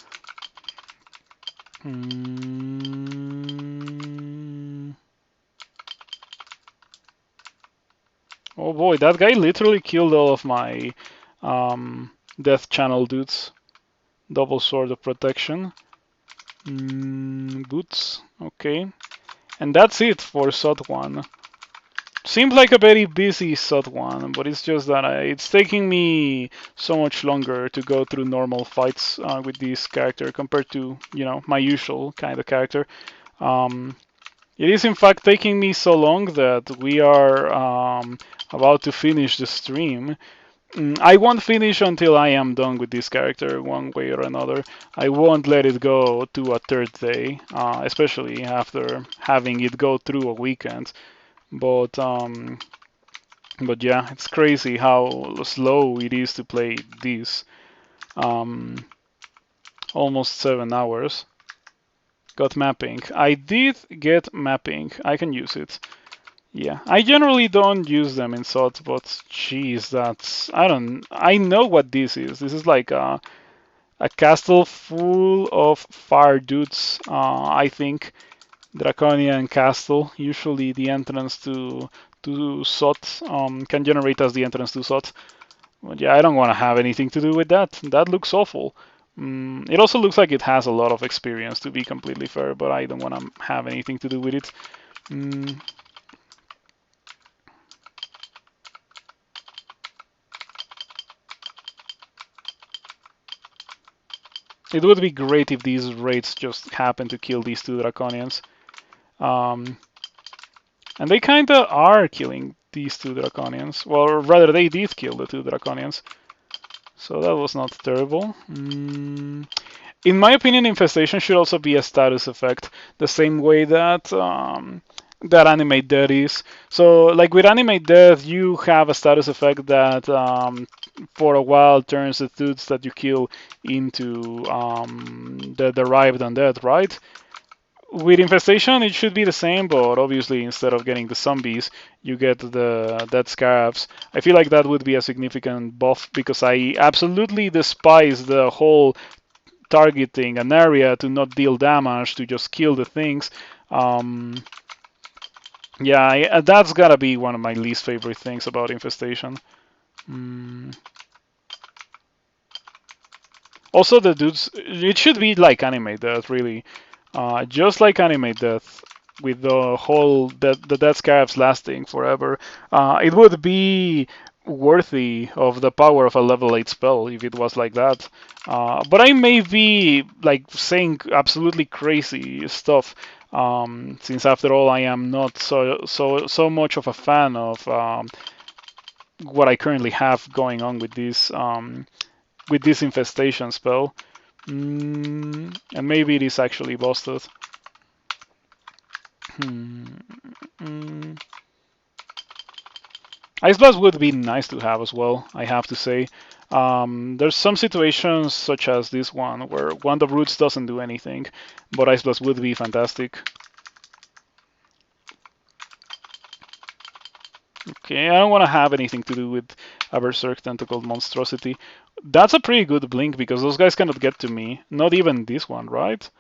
Oh boy, that guy literally killed all of my death channel dudes. Double sword of protection. Boots, okay. And that's it for SOT 1. Seems like a very busy SOT 1, but it's just that it's taking me so much longer to go through normal fights with this character compared to, my usual kind of character. It is in fact taking me so long that we are about to finish the stream. I won't finish until I am done with this character one way or another. I won't let it go to a third day, especially after having it go through a weekend. But yeah, it's crazy how slow it is to play this. Almost 7 hours. Got mapping. I did get mapping. I can use it. Yeah, I generally don't use them in SOT, but geez, I know what this is. This is like a castle full of fire dudes, I think. Draconian castle. Usually the entrance to SOT can generate as the entrance to SOT. But yeah, I don't want to have anything to do with that. That looks awful. It also looks like it has a lot of experience, to be completely fair, but I don't want to have anything to do with it. It would be great if these raids just happen to kill these two Draconians. And they kinda are killing these two Draconians. Well, rather, they did kill the two Draconians. So that was not terrible. In my opinion, Infestation should also be a status effect, the same way that that Animate Death is. So, like with Animate Death, you have a status effect that for a while turns the dudes that you kill into the derived undead, right? With Infestation, it should be the same, but obviously instead of getting the zombies, you get the dead scarabs. I feel like that would be a significant buff because I absolutely despise the whole targeting an area to not deal damage, to just kill the things. Yeah, that's gotta be one of my least favorite things about Infestation. Also, the dudes, it should be like Animate Death, really. Just like Animate Death, with the whole the death scarabs lasting forever. It would be worthy of the power of a level 8 spell if it was like that. But I may be like saying absolutely crazy stuff, since after all I am not so much of a fan of what I currently have going on with this infestation spell. And maybe it is actually busted. Ice Blast would be nice to have as well, I have to say. There's some situations such as this one where Wand of Roots doesn't do anything, but Ice Blast would be fantastic. Okay, I don't want to have anything to do with a Berserk Tentacled Monstrosity. That's a pretty good blink because those guys cannot get to me. Not even this one, right?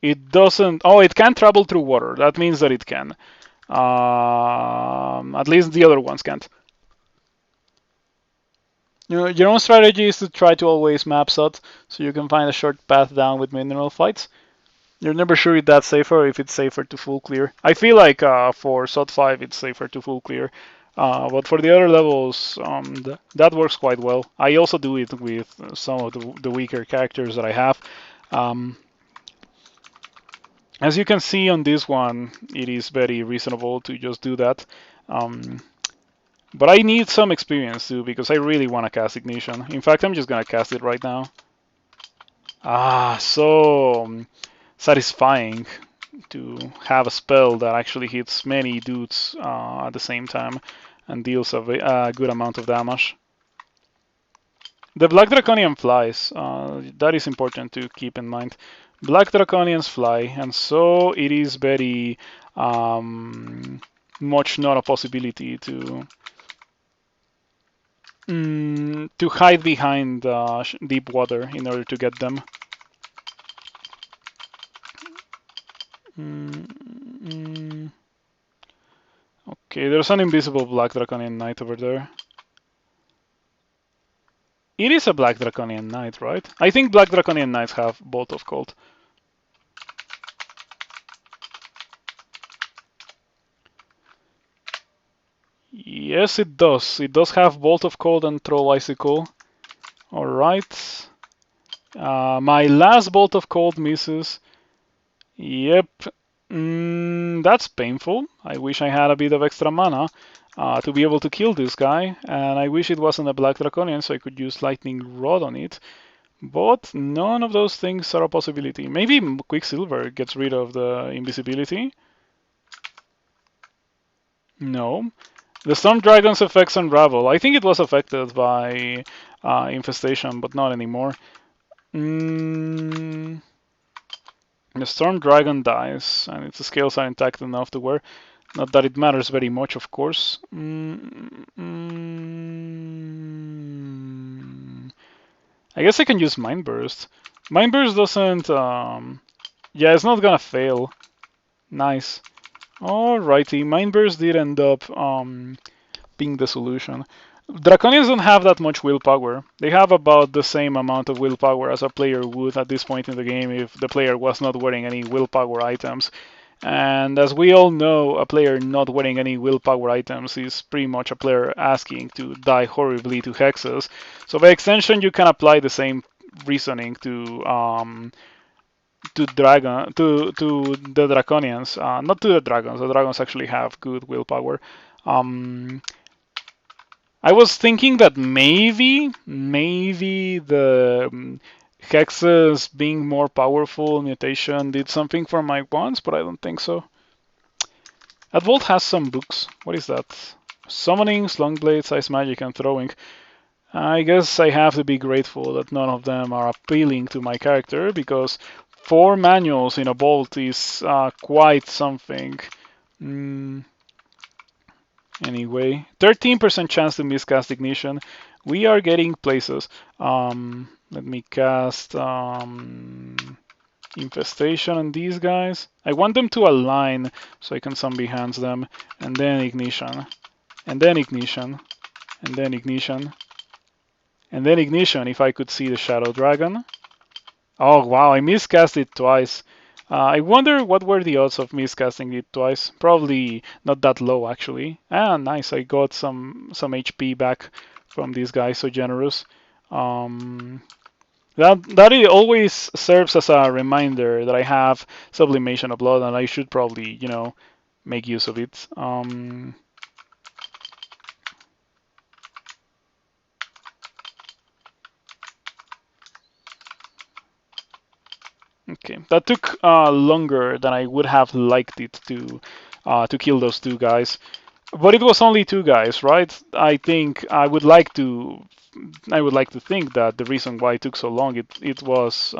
It doesn't. Oh, it can travel through water. That means that it can. At least the other ones can't. Your own strategy is to try to always map SOT so you can find a short path down with mineral fights. You're never sure if that's safer or if it's safer to full clear. I feel like for SOT 5 it's safer to full clear. But for the other levels, that works quite well. I also do it with some of the weaker characters that I have. As you can see on this one, it is very reasonable to just do that. But I need some experience too, because I really want to cast Ignition. In fact, I'm just going to cast it right now. So satisfying. to have a spell that actually hits many dudes at the same time and deals a good amount of damage. The Black Draconian flies. That is important to keep in mind. Black Draconians fly, and so it is very much not a possibility to hide behind deep water in order to get them. Okay, there's an invisible Black Draconian Knight over there. It is a Black Draconian Knight, right? I think Black Draconian Knights have Bolt of Cold. Yes, it does. It does have Bolt of Cold and Troll Icicle. Alright. My last Bolt of Cold misses. Yep. That's painful. I wish I had a bit of extra mana to be able to kill this guy. And I wish it wasn't a Black Draconian so I could use Lightning Rod on it. But none of those things are a possibility. Maybe Quicksilver gets rid of the invisibility. No. The Storm Dragon's effects unravel. I think it was affected by Infestation, but not anymore. The Storm Dragon dies, and its scales are intact enough to wear. Not that it matters very much, of course. I guess I can use Mind Burst. Mind Burst doesn't... yeah, it's not gonna fail. Nice. Alrighty, Mind Burst did end up being the solution. Draconians don't have that much willpower. They have about the same amount of willpower as a player would at this point in the game if the player was not wearing any willpower items. And as we all know, a player not wearing any willpower items is pretty much a player asking to die horribly to hexes. So by extension, you can apply the same reasoning to the Draconians, not to the Dragons. The Dragons actually have good willpower. I was thinking that maybe the hexes being more powerful mutation did something for my wands, but I don't think so. Advolt has some books. What is that? Summoning, Slungblades, Ice Magic, and Throwing. I guess I have to be grateful that none of them are appealing to my character, because 4 manuals in a Bolt is quite something. Anyway, 13% chance to miscast Ignition. We are getting places. Let me cast Infestation on these guys. I want them to align so I can zombie hands them. And then Ignition. And then Ignition. And then Ignition. And then Ignition if I could see the Shadow Dragon. Oh wow, I miscast it twice. I wonder what were the odds of miscasting it twice. Probably not that low actually. Nice, I got some HP back from these guys, so generous. That always serves as a reminder that I have Sublimation of Blood and I should probably, make use of it. Okay, that took longer than I would have liked it to kill those 2 guys. But it was only 2 guys, right? I think I would like to think that the reason why it took so long it was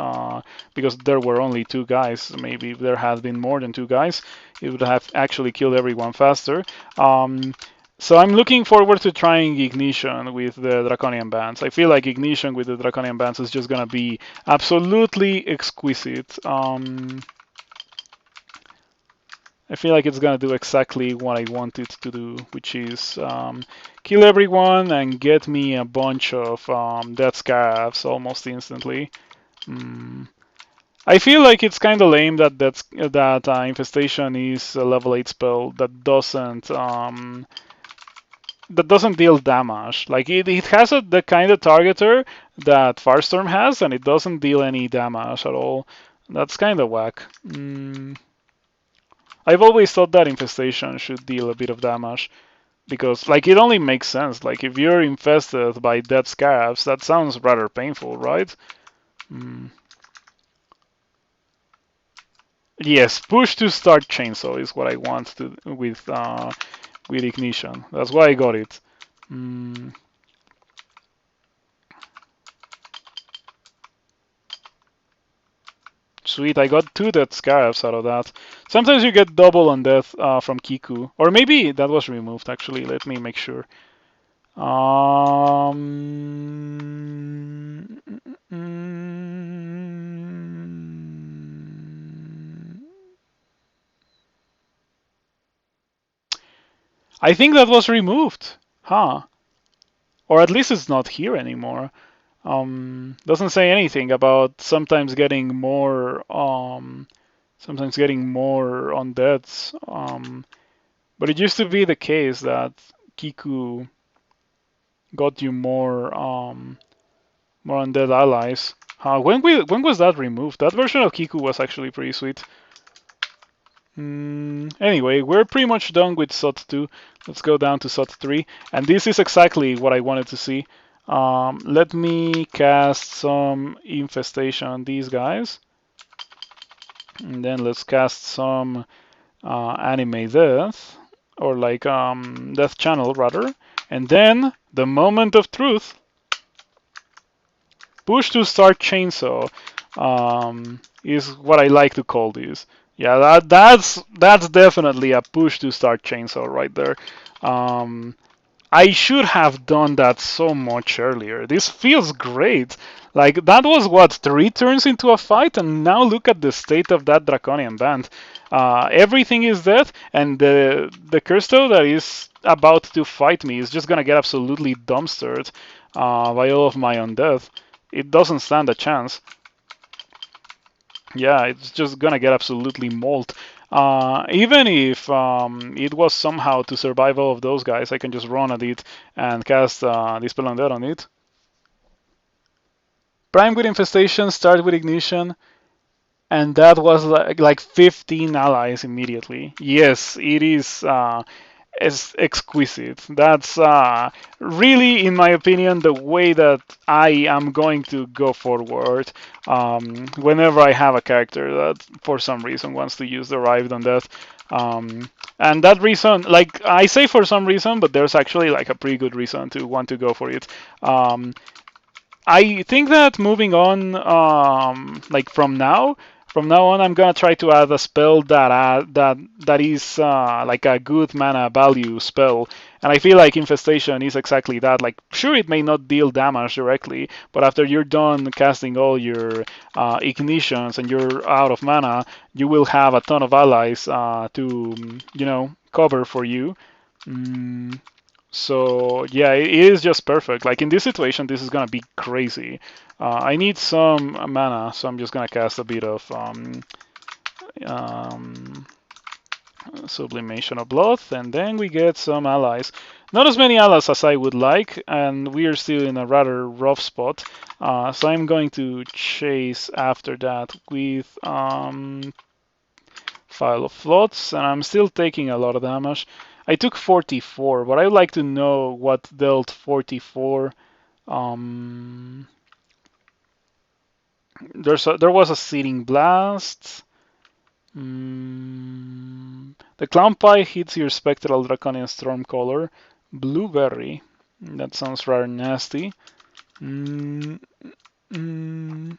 because there were only 2 guys. Maybe if there had been more than 2 guys, it would have actually killed everyone faster. So I'm looking forward to trying Ignition with the Draconian Bands. I feel like Ignition with the Draconian Bands is just gonna be absolutely exquisite. I feel like it's gonna do exactly what I want it to do, which is kill everyone and get me a bunch of dead scarabs almost instantly. I feel like it's kind of lame that Infestation is a level 8 spell that doesn't deal damage. Like it has the kind of targeter that Firestorm has, and it doesn't deal any damage at all. That's kind of whack. I've always thought that Infestation should deal a bit of damage, because like it only makes sense. Like if you're infested by dead scarabs, that sounds rather painful, right? Yes, push to start chainsaw is what I want to with ignition. That's why I got it. Mm, sweet, I got 2 death scarabs out of that. Sometimes you get double on death from Kiku, or maybe that was removed actually. Let me make sure. Um, I think that was removed, huh? Or at least it's not here anymore. Doesn't say anything about sometimes getting more on deaths. But it used to be the case that Kiku got you more undead allies. When was that removed? That version of Kiku was actually pretty sweet. Anyway, we're pretty much done with SOT 2. Let's go down to SOT 3. And this is exactly what I wanted to see. Let me cast some infestation on these guys. And then let's cast some anime death, or like death channel rather. And then the moment of truth. Push to start chainsaw is what I like to call these. Yeah, that's definitely a push to start chainsaw right there. Um, I should have done that so much earlier. This feels great. Like that was what 3 turns into a fight, and now look at the state of that draconian band. Everything is dead, and the Kirsto that is about to fight me is just gonna get absolutely dumpstered by all of my undead. It doesn't stand a chance. Yeah, it's just gonna get absolutely mauled. Even if it was somehow to survive all of those guys, I can just run at it and cast Dispel Undead on it. Prime with Infestation, start with Ignition, and that was like 15 allies immediately. Yes, it is exquisite. That's really, in my opinion, the way that I am going to go forward whenever I have a character that, for some reason, wants to use Derived on that. And that reason, like I say for some reason, but there's actually like a pretty good reason to want to go for it. I think that moving on, like from now on, I'm gonna try to add a spell that is like a good mana value spell, and I feel like Infestation is exactly that. Like, sure, it may not deal damage directly, but after you're done casting all your ignitions and you're out of mana, you will have a ton of allies to cover for you. Mm, so yeah, it is just perfect. Like in this situation, this is gonna be crazy. I need some mana, so I'm just gonna cast a bit of um, Sublimation of Blood, and then we get some allies. Not as many allies as I would like, and we are still in a rather rough spot. So I'm going to chase after that with File of Floods, and I'm still taking a lot of damage. I took 44, but I would like to know what dealt 44. Um, there was a Searing Blast. The Clown Pie hits your Spectral Draconian Stormcaller. Blueberry. That sounds rather nasty. Mm, mm,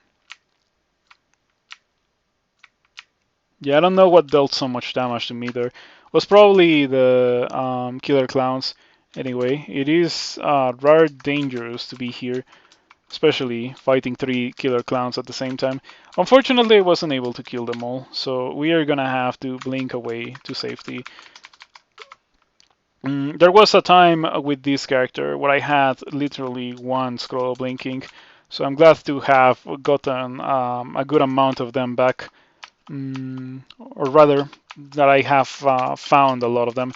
Yeah, I don't know what dealt so much damage to me there. Was probably the Killer Clowns. Anyway, it is rather dangerous to be here, especially fighting 3 Killer Clowns at the same time. Unfortunately, I wasn't able to kill them all, so we are gonna have to blink away to safety. There was a time with this character where I had literally 1 scroll blinking, so I'm glad to have gotten a good amount of them back. Or rather, that I have found a lot of them.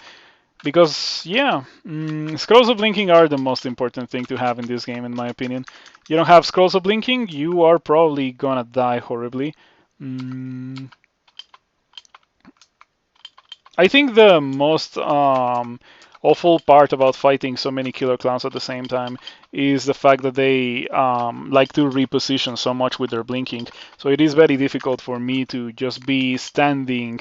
Because, yeah, scrolls of blinking are the most important thing to have in this game, in my opinion. You don't have scrolls of blinking, you are probably gonna die horribly. I think the most awful part about fighting so many killer clowns at the same time is the fact that they like to reposition so much with their blinking. So it is very difficult for me to just be standing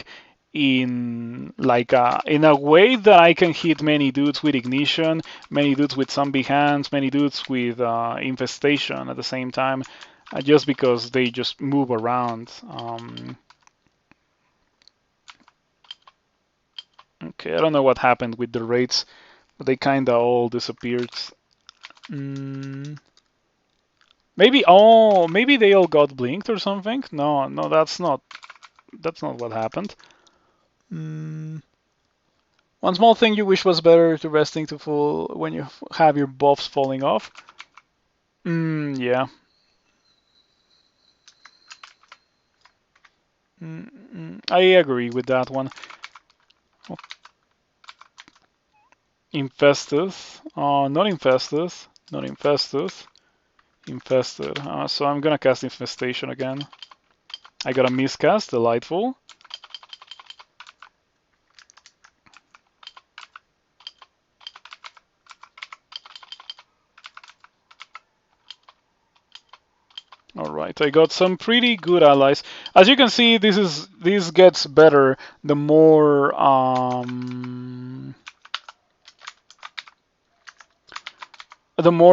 in a way that I can hit many dudes with ignition, many dudes with zombie hands, many dudes with infestation at the same time, just because they just move around. Okay, I don't know what happened with the raids, but they kinda all disappeared. Mm, maybe they all got blinked or something. No, no, that's not what happened. Mm, one small thing you wish was better to resting to full when you have your buffs falling off. Yeah. I agree with that one. Infested. Not infested. Not infested. Infested. So I'm gonna cast Infestation again. I got a miscast, delightful. All right, I got some pretty good allies. As you can see, this gets better the more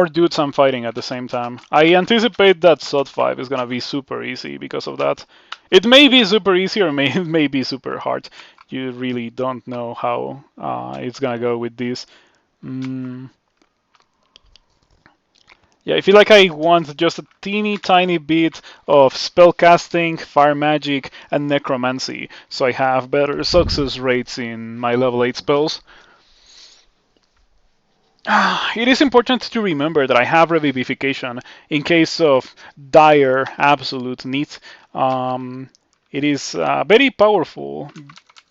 dudes I'm fighting at the same time. I anticipate that SOT 5 is gonna be super easy because of that. It may be super easy or it may be super hard. You really don't know how it's gonna go with this. Mm. Yeah, I feel like I want just a teeny tiny bit of spellcasting, fire magic, and necromancy, so I have better success rates in my level 8 spells. It is important to remember that I have revivification in case of dire absolute need. Um, it is a very powerful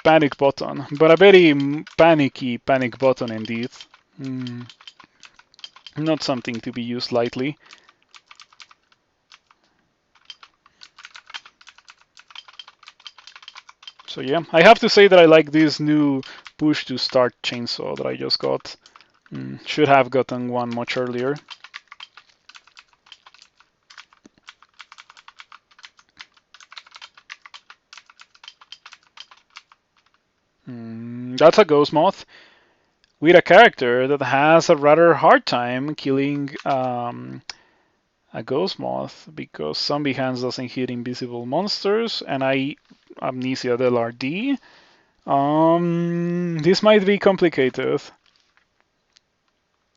panic button, but a very panicky panic button indeed. Mm, not something to be used lightly. So yeah, I have to say that I like this new push to start chainsaw that I just got. Should have gotten one much earlier. That's a ghost moth with a character that has a rather hard time killing a ghost moth because zombie hands doesn't hit invisible monsters, and I amnesia del RD. This might be complicated.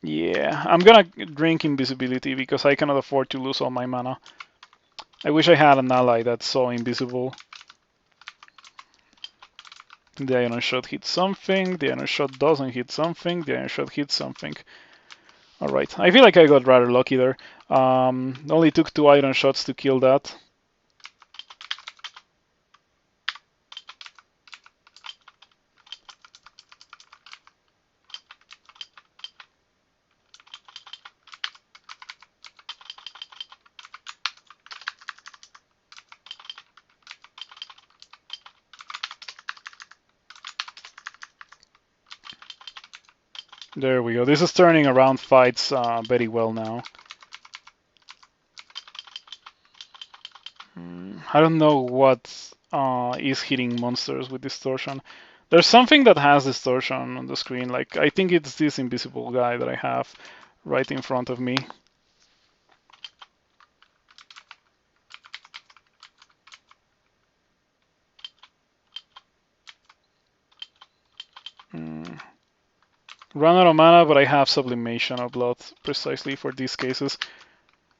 Yeah, I'm gonna drink invisibility because I cannot afford to lose all my mana. I wish I had an ally that's so invisible. The iron shot hits something, the iron shot doesn't hit something, the iron shot hits something. Alright, I feel like I got rather lucky there. Only took 2 iron shots to kill that. There we go. This is turning around fights very well now. I don't know what is hitting monsters with distortion. There's something that has distortion on the screen. Like I think it's this invisible guy that I have right in front of me. Run out of mana, but I have Sublimation of Blood precisely for these cases.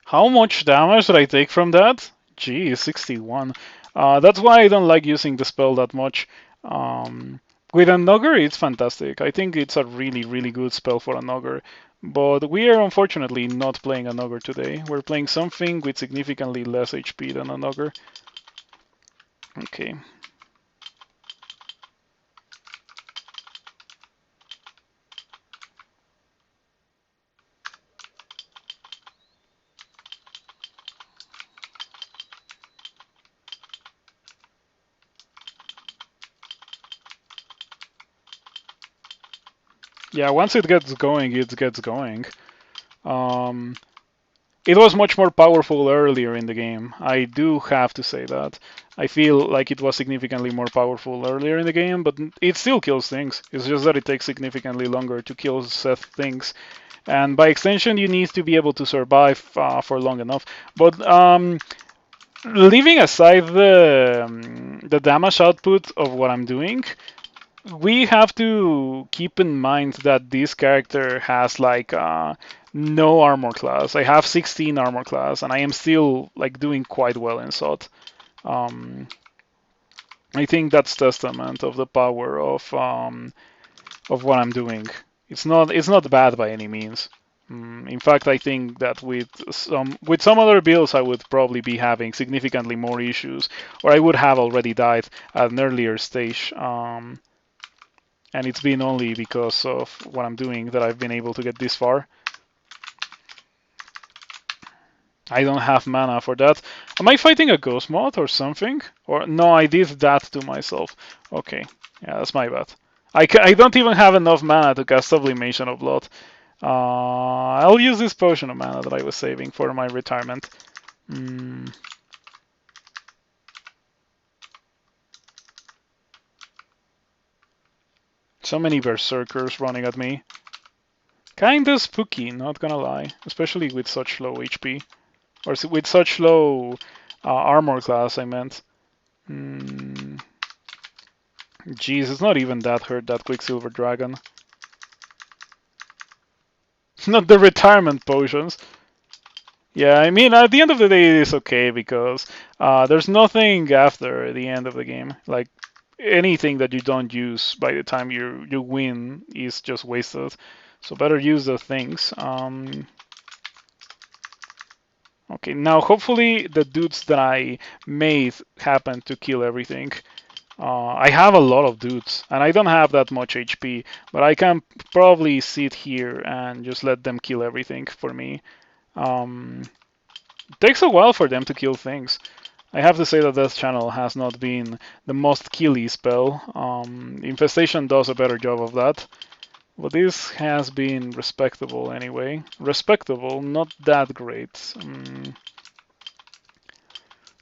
How much damage did I take from that? Gee, 61. That's why I don't like using the spell that much. With a Nugger, it's fantastic. I think it's a really, really good spell for a Nugger. But we are unfortunately not playing a Nugger today. We're playing something with significantly less HP than a Nugger. Okay. Yeah, once it gets going, it gets going. Um, it was much more powerful earlier in the game. I do have to say that. I feel like it was significantly more powerful earlier in the game, but it still kills things. It's just that it takes significantly longer to kill set things. And by extension, you need to be able to survive for long enough. But leaving aside the damage output of what I'm doing, we have to keep in mind that this character has like no armor class. I have 16 armor class, and I am still like doing quite well in SOT. Um, I think that's testament of the power of what I'm doing. It's not bad by any means. In fact, I think that with some other builds, I would probably be having significantly more issues, or I would have already died at an earlier stage. And it's been only because of what I'm doing that I've been able to get this far. I don't have mana for that. Am I fighting a ghost mod or something? Or no, I did that to myself. Okay, yeah, that's my bad. I don't even have enough mana to cast Sublimation of Blood. I'll use this potion of mana that I was saving for my retirement. So many berserkers running at me. Kinda spooky, not gonna lie, especially with such low HP. Or with such low armor class, I meant. Jeez, it's not even that hurt, that Quicksilver Dragon. Not the retirement potions. Yeah, I mean, at the end of the day, it's okay because there's nothing after the end of the game. Like, anything that you don't use by the time you win is just wasted. So better use the things. Okay, now hopefully the dudes that I made happen to kill everything. I have a lot of dudes, and I don't have that much HP, but I can probably sit here and just let them kill everything for me. It takes a while for them to kill things. I have to say that Death Channel has not been the most killy spell. Infestation does a better job of that. But this has been respectable anyway. Respectable, not that great.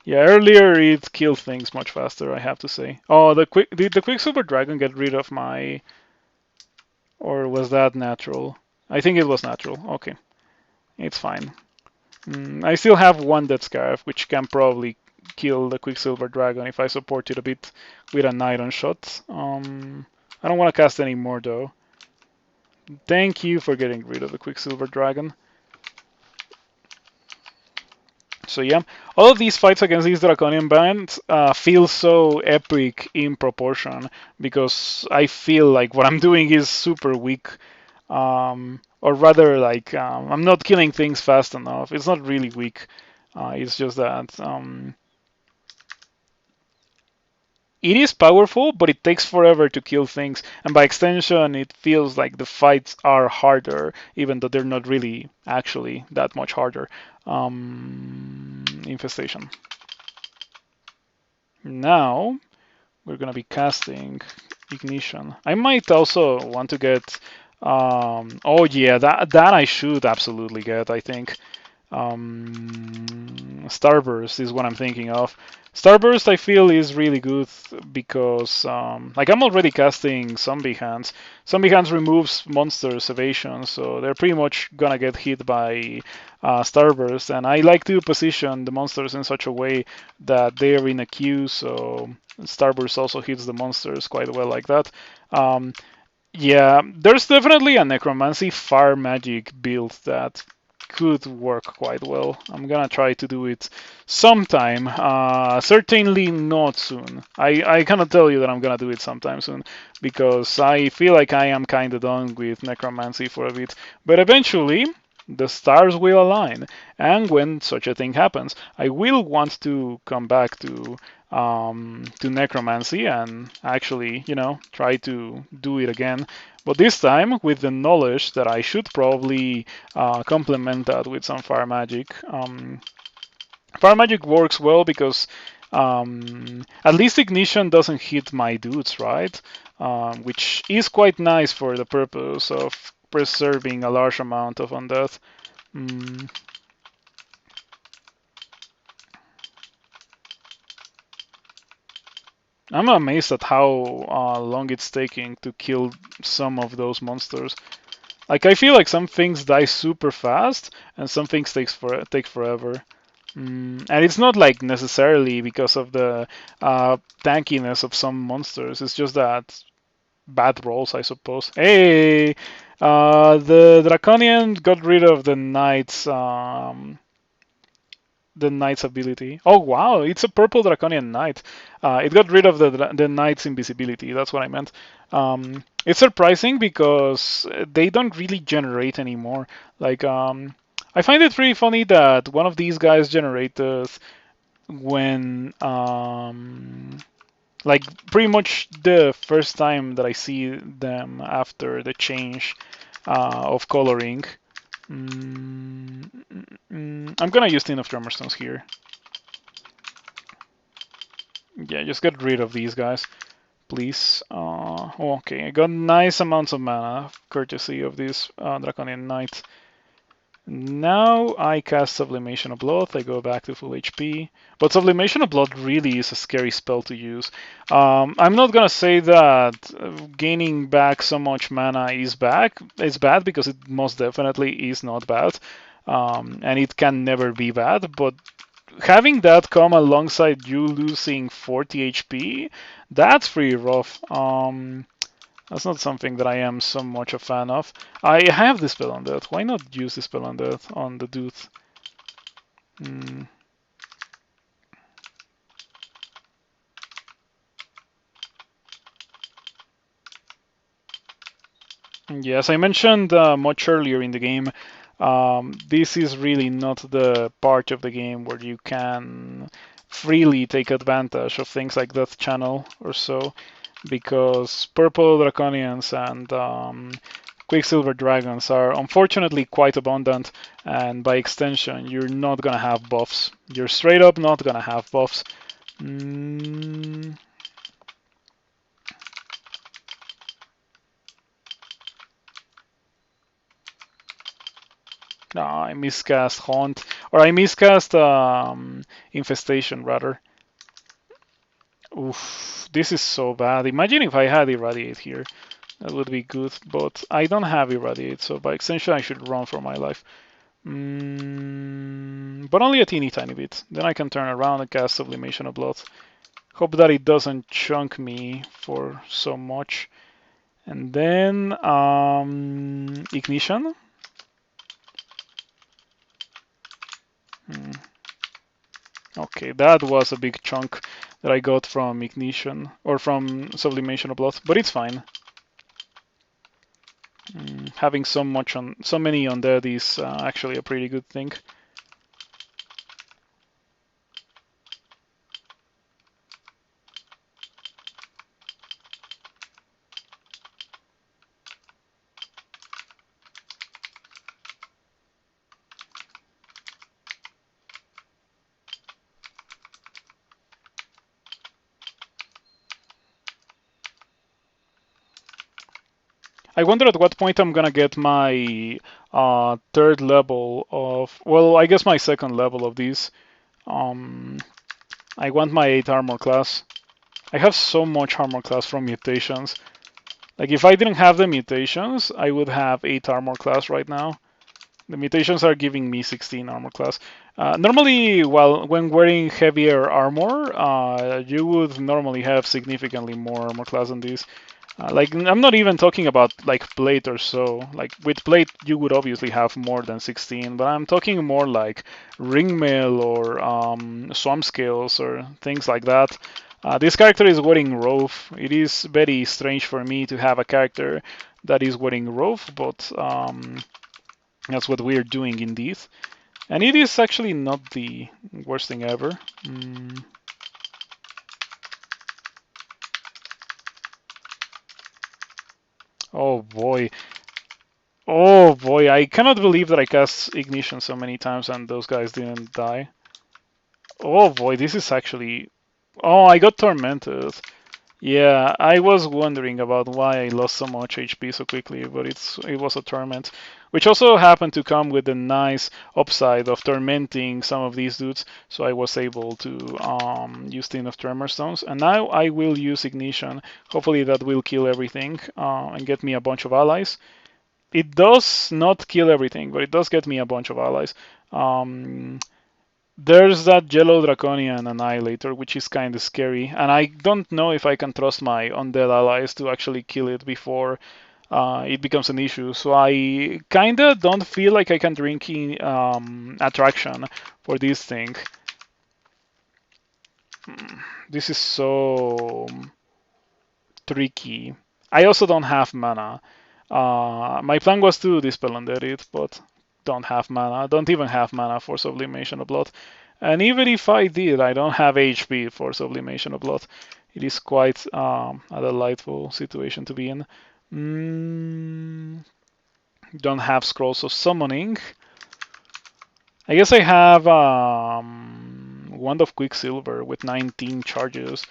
Yeah, earlier it killed things much faster, I have to say. Oh, did the Quicksilver Dragon get rid of my... Or was that natural? I think it was natural. Okay, it's fine. I still have one Death Scarf, which can probably kill the Quicksilver Dragon if I support it a bit with an iron shot. I don't want to cast any more though. Thank you for getting rid of the Quicksilver Dragon. So yeah, all of these fights against these Draconian bands feel so epic in proportion because I feel like what I'm doing is super weak. Or rather, like, I'm not killing things fast enough. It's not really weak. It's just that it is powerful, but it takes forever to kill things. And by extension, it feels like the fights are harder, even though they're not really actually that much harder. Infestation. Now, we're going to be casting Ignition. I might also want to get... oh yeah, that I should absolutely get, I think. Starburst is what I'm thinking of. Starburst I feel is really good because like I'm already casting Zombie Hands. Zombie Hands removes monsters' evasion, so they're pretty much gonna get hit by Starburst, and I like to position the monsters in such a way that they're in a queue, so Starburst also hits the monsters quite well like that. Yeah, there's definitely a Necromancy Fire Magic build that could work quite well. I'm gonna try to do it sometime. Certainly not soon. I cannot tell you that I'm gonna do it sometime soon because I feel like I am kinda done with Necromancy for a bit. But eventually, the stars will align, and when such a thing happens, I will want to come back to Necromancy and actually, try to do it again. But this time with the knowledge that I should probably complement that with some Fire Magic. Fire Magic works well because At least Ignition doesn't hit my dudes, right? Which is quite nice for the purpose of preserving a large amount of undeath. Mm. I'm amazed at how long it's taking to kill some of those monsters. Like I feel like some things die super fast and some things take forever. And it's not like necessarily because of the tankiness of some monsters. It's just that bad rolls, I suppose. Hey, the Draconian got rid of the knight's ability. Oh wow, it's a purple draconian knight. It got rid of the knight's invisibility. That's what I meant. It's surprising because they don't really generate anymore. Like I find it really funny that one of these guys generated when like pretty much the first time that I see them after the change of coloring. I'm gonna use Tin of Tremorstones here. Yeah, just get rid of these guys, please. Okay, I got nice amounts of mana, courtesy of this Draconian Knight. Now I cast Sublimation of Blood, I go back to full HP. But Sublimation of Blood really is a scary spell to use. I'm not gonna say that gaining back so much mana is bad because it most definitely is not bad. And it can never be bad, but having that come alongside you losing 40 HP, that's pretty rough. That's not something that I am so much a fan of. I have this spell on that. Why not use this spell on the dude? Mm. Yes, I mentioned much earlier in the game. This is really not the part of the game where you can freely take advantage of things like Death Channel or so, because Purple Draconians and Quicksilver Dragons are unfortunately quite abundant, and by extension, you're not gonna have buffs. You're straight up not gonna have buffs. Mm, no, I miscast Haunt, or I miscast Infestation rather. Oof, this is so bad. Imagine if I had Irradiate here. That would be good, but I don't have Irradiate, so by extension I should run for my life. But only a teeny tiny bit. Then I can turn around and cast Sublimation of Blood. Hope that it doesn't chunk me for so much. And then Ignition. Okay, that was a big chunk that I got from Ignition or from Sublimation of Blood, but it's fine. Having so many undead is actually a pretty good thing. I wonder at what point I'm gonna get my third level of, well, I guess my second level of these. I want my 8 armor class. I have so much armor class from mutations. Like if I didn't have the mutations, I would have 8 armor class right now. The mutations are giving me 16 armor class. Normally, when wearing heavier armor, you would normally have significantly more armor class than this. Like I'm not even talking about like plate or so. Like with plate, you would obviously have more than 16, but I'm talking more like ringmail or swamp scales or things like that. This character is wearing Rove. It is very strange for me to have a character that is wearing Rove, but that's what we're doing indeed. And it is actually not the worst thing ever. Oh boy. Oh boy, I cannot believe that I cast Ignition so many times and those guys didn't die. Oh boy, this is actually Oh, I got tormented. Yeah, I was wondering about why I lost so much HP so quickly, but it was a torment, which also happened to come with the nice upside of tormenting some of these dudes. So I was able to use Tin of Tremor Stones, and now I will use Ignition. Hopefully that will kill everything and get me a bunch of allies. It does not kill everything, but it does get me a bunch of allies. Um, there's that Yellow Draconian Annihilator, which is kind of scary, and I don't know if I can trust my undead allies to actually kill it before it becomes an issue. So I kinda don't feel like I can drink in, attraction for this thing. This is so tricky. I also don't have mana. My plan was to dispel undead it, but don't have mana. Don't even have mana for Sublimation of Blood. And even if I did, I don't have HP for Sublimation of Blood. It is quite a delightful situation to be in. Don't have Scrolls of Summoning. I guess I have Wand of Quicksilver with 19 charges.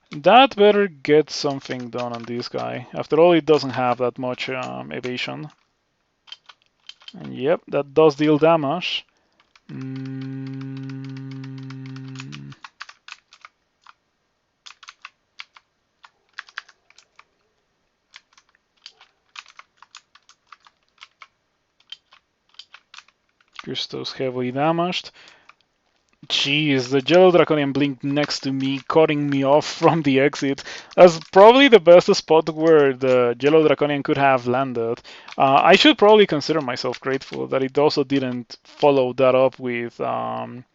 That better get something done on this guy. After all, it doesn't have that much evasion. And yep, that does deal damage. Christos heavily damaged. Jeez, the Yellow Draconian blinked next to me, cutting me off from the exit. That's probably the best spot where the Yellow Draconian could have landed. I should probably consider myself grateful that it also didn't follow that up with an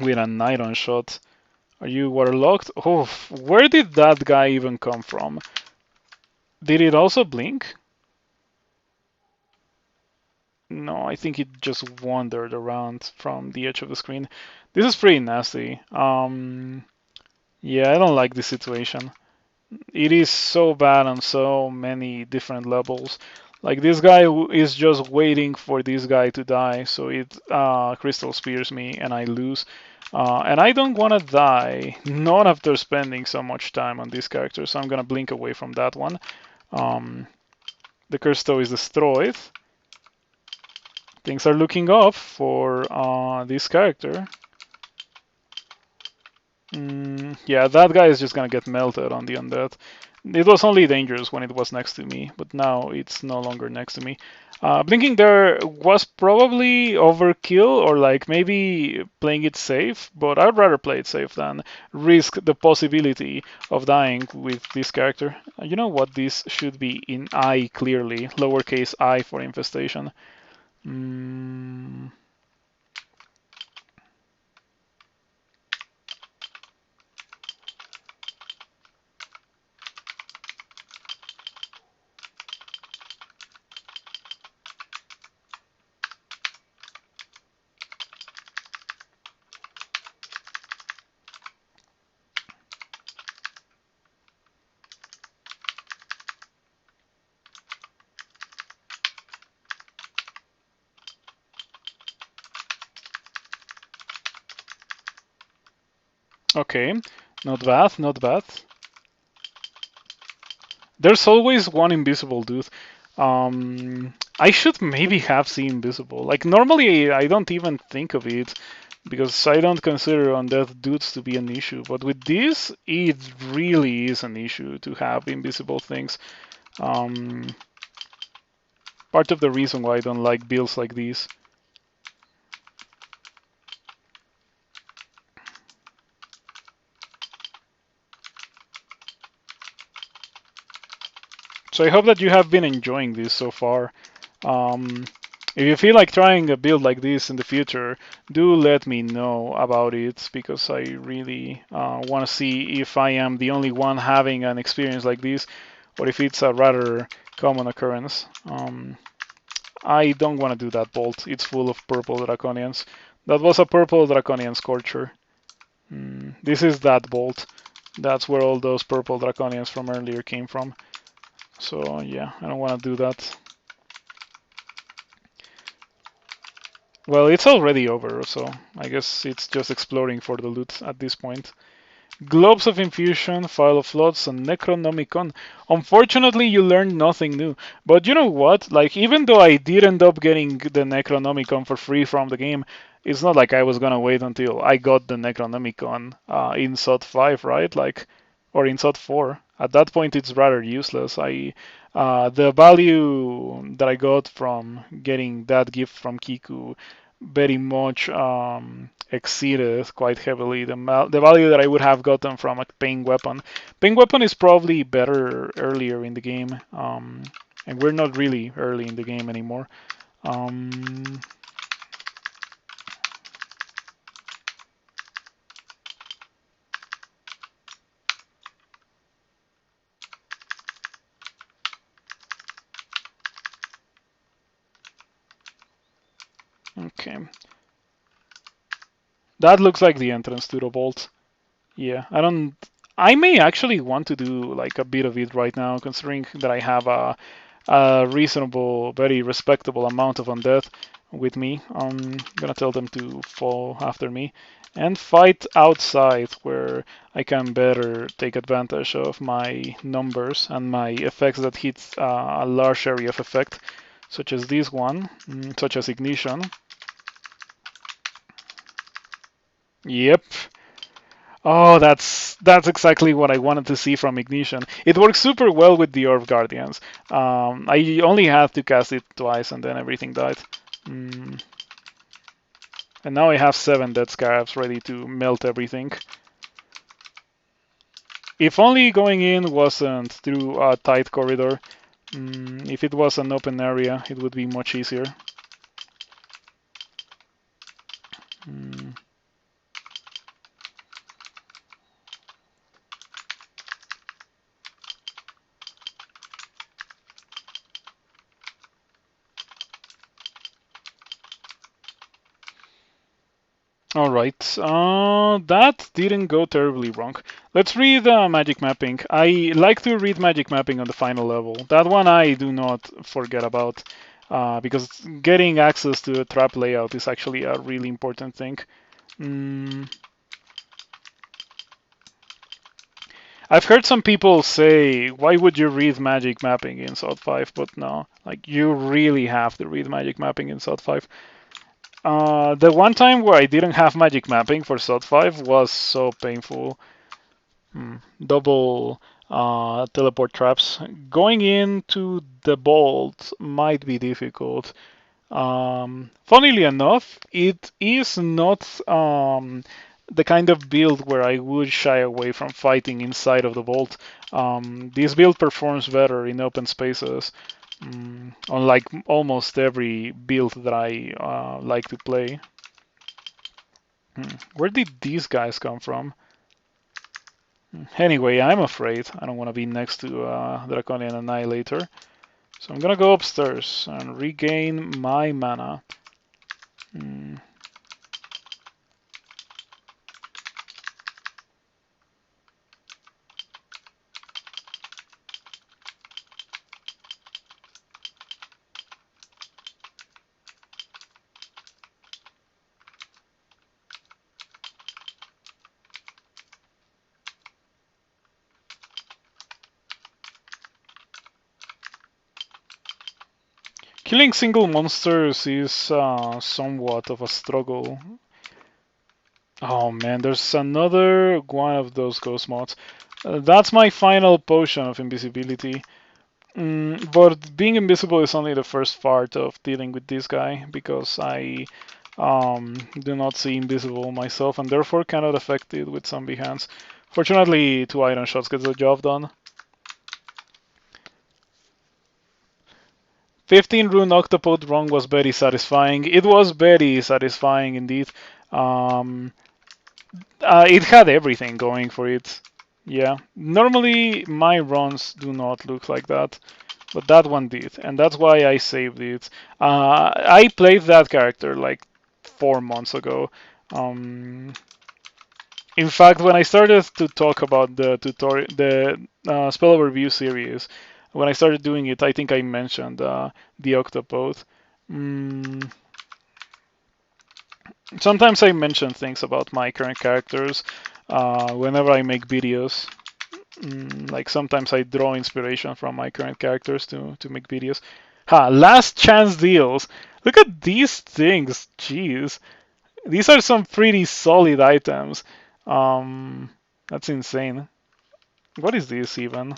iron shot. Are you waterlogged? Oh, where did that guy even come from? Did it also blink? No, I think it just wandered around from the edge of the screen. This is pretty nasty. Yeah, I don't like this situation. It is so bad on so many different levels. Like this guy is just waiting for this guy to die, so it crystal spears me and I lose. And I don't want to die, not after spending so much time on this character, so I'm gonna blink away from that one. The crystal is destroyed. Things are looking up for this character. Yeah, that guy is just gonna get melted on the undead. It was only dangerous when it was next to me, but now it's no longer next to me. Blinking there was probably overkill or like maybe playing it safe, but I'd rather play it safe than risk the possibility of dying with this character. You know what? This should be in I clearly, lowercase I for infestation. Okay, not bad, not bad. There's always one invisible dude. I should maybe have seen invisible. Like normally I don't even think of it because I don't consider undead dudes to be an issue. But with this, it really is an issue to have invisible things. Part of the reason why I don't like builds like these. So I hope that you have been enjoying this so far. If you feel like trying a build like this in the future, do let me know about it because I really want to see if I am the only one having an experience like this or if it's a rather common occurrence. I don't want to do that bolt. It's full of purple draconians. That was a purple draconian scorcher. This is that bolt. That's where all those purple draconians from earlier came from. So yeah, I don't want to do that. Well, it's already over, so I guess it's just exploring for the loot at this point. Globes of Infusion, File of Floods, and Necronomicon. Unfortunately, you learned nothing new. But you know what? Like, even though I did end up getting the Necronomicon for free from the game, it's not like I was gonna wait until I got the Necronomicon in SOT 5, right? Like, or in SOT 4. At that point, it's rather useless. The value that I got from getting that gift from Kiku very much exceeded quite heavily the value that I would have gotten from a Pain Weapon. Pain Weapon is probably better earlier in the game, and we're not really early in the game anymore. Um, okay, that looks like the entrance to the vault. Yeah, I don't. I may actually want to do like a bit of it right now, considering that I have a reasonable, very respectable amount of undead with me. I'm gonna tell them to fall after me and fight outside where I can better take advantage of my numbers and my effects that hit a large area of effect, such as this one, such as ignition. Yep. Oh, that's exactly what I wanted to see from Ignition. It works super well with the Orb Guardians. I only had to cast it twice and then everything died. Mm. And now I have 7 Dead Scarabs ready to melt everything. If only going in wasn't through a tight corridor. If it was an open area, it would be much easier. Mm. All right, that didn't go terribly wrong. Let's read magic mapping. I like to read magic mapping on the final level. That one I do not forget about, because getting access to a trap layout is actually a really important thing. Mm, I've heard some people say, why would you read magic mapping in SOT 5? But no, like you really have to read magic mapping in SOT 5. The one time where I didn't have magic mapping for SOT 5 was so painful. Double teleport traps. Going into the vault might be difficult. Funnily enough, it is not the kind of build where I would shy away from fighting inside of the vault. This build performs better in open spaces, unlike almost every build that I like to play. Where did these guys come from? Anyway, I'm afraid I don't want to be next to Draconian Annihilator. So I'm gonna go upstairs and regain my mana. Killing single monsters is somewhat of a struggle. Oh man, there's another one of those ghost mods. That's my final potion of invisibility. But being invisible is only the first part of dealing with this guy, because I do not see invisible myself and therefore cannot affect it with zombie hands. Fortunately, 2 iron shots gets the job done. 15 rune octopod run was very satisfying. It was very satisfying indeed. Um, it had everything going for it. Yeah, normally my runs do not look like that, but that one did, and that's why I saved it. I played that character like 4 months ago. Um, in fact, when I started to talk about the tutorial, the spell overview series, when I started doing it, I think I mentioned the octopod. Mm, Sometimes I mention things about my current characters whenever I make videos. Like sometimes I draw inspiration from my current characters to make videos. Last chance deals. Look at these things. Jeez. These are some pretty solid items. Um, that's insane. What is this even?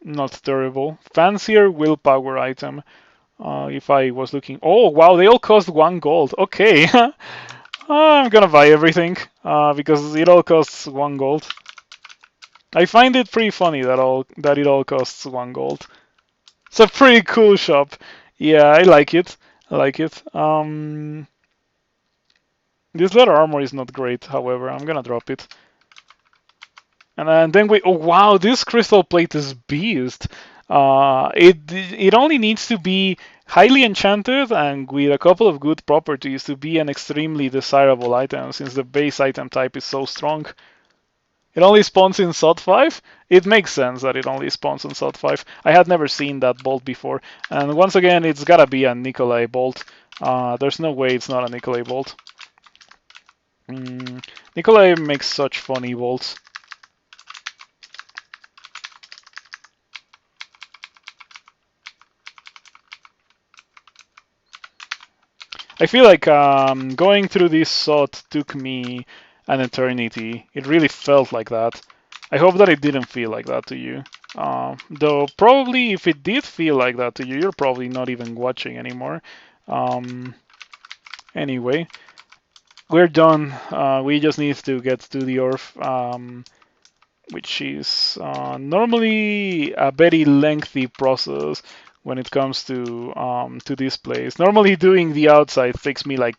Not terrible. Fancier willpower item. If I was looking. Oh, wow, they all cost 1 gold. Okay. I'm gonna buy everything because it all costs 1 gold. I find it pretty funny that it all costs 1 gold. It's a pretty cool shop. Yeah, I like it. I like it. This leather armor is not great, however. I'm gonna drop it. And then we. Oh wow, this crystal plate is beast. It only needs to be highly enchanted and with a couple of good properties to be an extremely desirable item, since the base item type is so strong. It only spawns in SOT 5. It makes sense that it only spawns in SOT 5. I had never seen that bolt before. And once again, it's gotta be a Nikolai bolt. There's no way it's not a Nikolai bolt. Nikolai makes such funny bolts. I feel like going through this SOT took me an eternity. It really felt like that. I hope that it didn't feel like that to you. Though probably if it did feel like that to you, you're probably not even watching anymore. Anyway, we're done. We just need to get to the Orf, which is normally a very lengthy process when it comes to this place. Normally doing the outside takes me like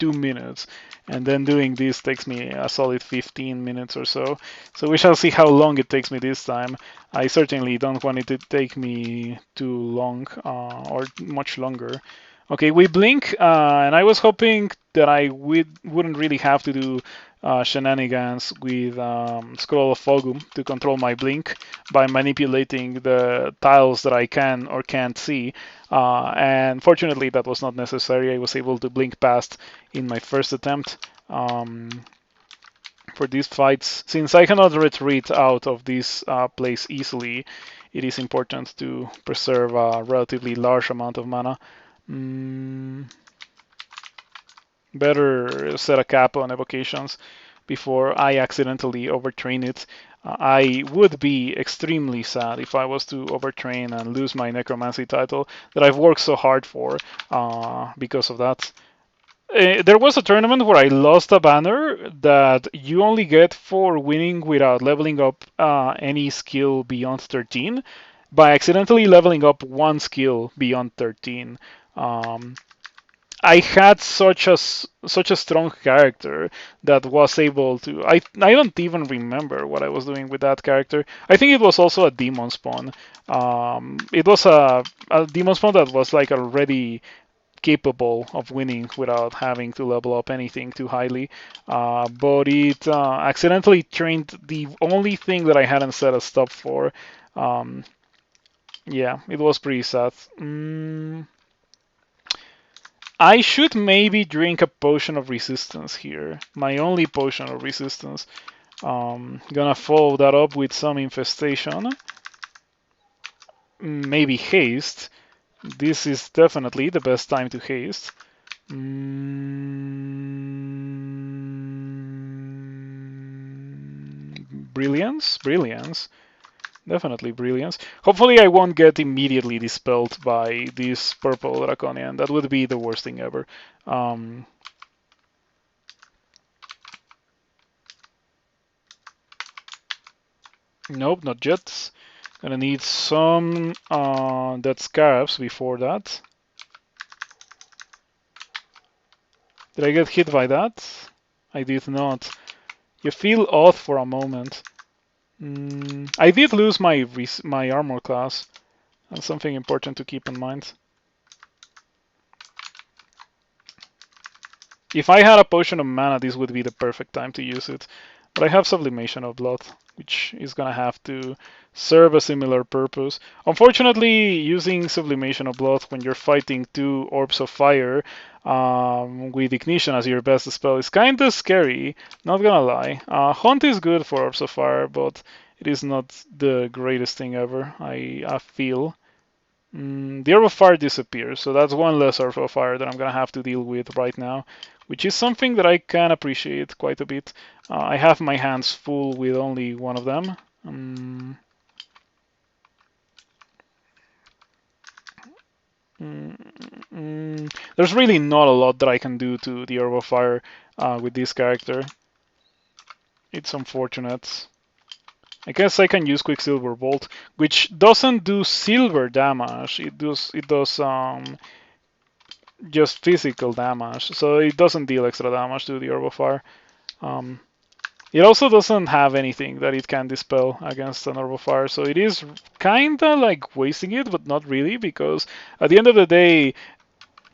2 minutes, and then doing this takes me a solid 15 minutes or so. So we shall see how long it takes me this time. I certainly don't want it to take me too long or much longer. Okay, we blink, and I was hoping that I wouldn't really have to do shenanigans with Scroll of Fogum to control my blink by manipulating the tiles that I can or can't see. And fortunately, that was not necessary. I was able to blink past in my first attempt for these fights. Since I cannot retreat out of this place easily, it is important to preserve a relatively large amount of mana. Better set a cap on evocations before I accidentally overtrain it. I would be extremely sad if I was to overtrain and lose my necromancy title that I've worked so hard for because of that. There was a tournament where I lost a banner that you only get for winning without leveling up any skill beyond 13 by accidentally leveling up one skill beyond 13. I had such a strong character that was able to. I don't even remember what I was doing with that character. I think it was also a demon spawn. It was a demon spawn that was like already capable of winning without having to level up anything too highly. But it accidentally trained the only thing that I hadn't set a stop for. Yeah, it was pretty sad. I should maybe drink a potion of resistance here. My only potion of resistance. Gonna follow that up with some infestation. Maybe haste. This is definitely the best time to haste. Brilliance? Brilliance. Definitely brilliance. Hopefully I won't get immediately dispelled by this purple draconian. That would be the worst thing ever. Nope, not yet. Gonna need some dead scarabs before that. Did I get hit by that? I did not. You feel odd for a moment. I did lose my armor class. That's something important to keep in mind. If I had a potion of mana, this would be the perfect time to use it. But I have Sublimation of Blood, which is gonna have to serve a similar purpose. Unfortunately, using Sublimation of Blood when you're fighting two Orbs of Fire with Ignition as your best spell is kind of scary, not gonna lie. Haunt is good for Orbs of Fire, but it is not the greatest thing ever, I feel. The Orb of Fire disappears, so that's one less Orb of Fire that I'm gonna have to deal with right now, which is something that I can appreciate quite a bit. I have my hands full with only one of them. There's really not a lot that I can do to the Orb of Fire with this character. It's unfortunate. I guess I can use Quicksilver Bolt, which doesn't do silver damage. It does just physical damage, so it doesn't deal extra damage to the Orb of Fire. Um, it also doesn't have anything that it can dispel against an Orb of Fire, so it is kinda like wasting it, but not really, because at the end of the day,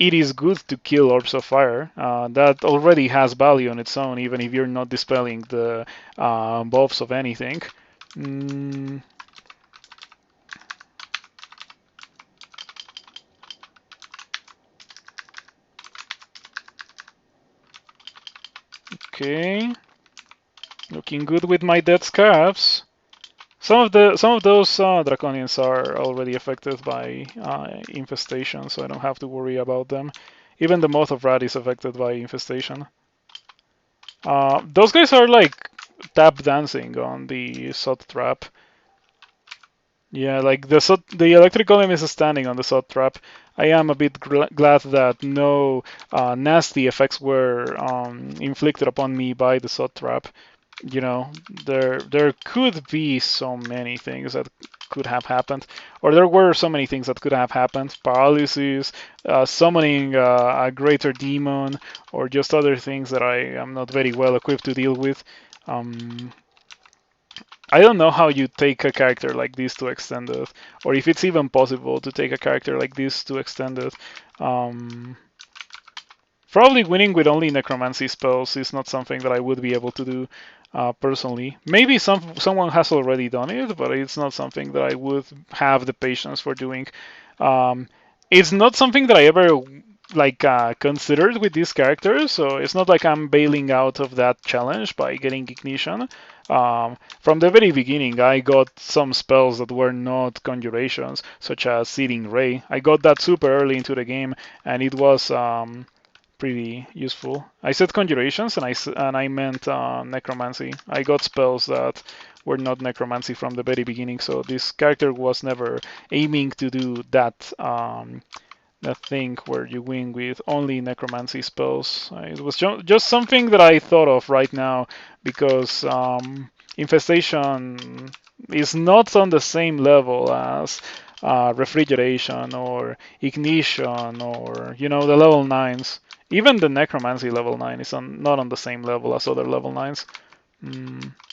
it is good to kill Orbs of Fire. That already has value on its own, even if you're not dispelling the buffs of anything. Mm, okay, looking good with my dead scabs. Some of those draconians are already affected by infestation, so I don't have to worry about them. Even the Moth of Rat is affected by infestation. Those guys are like tap dancing on the Sod Trap. Yeah, like the electric golem is standing on the Sod Trap. I am a bit glad that no nasty effects were inflicted upon me by the Sod Trap. You know, there could be so many things that could have happened, or there were so many things that could have happened. Paralysis, summoning a greater demon, or just other things that I am not very well equipped to deal with. Um, I don't know how you take a character like this to extended, or if it's even possible to take a character like this to extended. Um, Probably winning with only necromancy spells is not something that I would be able to do personally. Maybe someone has already done it, but it's not something that I would have the patience for doing. Um, it's not something that I ever like considered with these characters, so it's not like I'm bailing out of that challenge by getting ignition. From the very beginning, I got some spells that were not conjurations, such as Searing Ray. I got that super early into the game, and it was pretty useful. I said conjurations, and I meant necromancy. I got spells that were not necromancy from the very beginning, so this character was never aiming to do that thing where you win with only necromancy spells. It was just something that I thought of right now because infestation is not on the same level as refrigeration or ignition or the level 9s. Even the necromancy level 9 is not on the same level as other level 9s.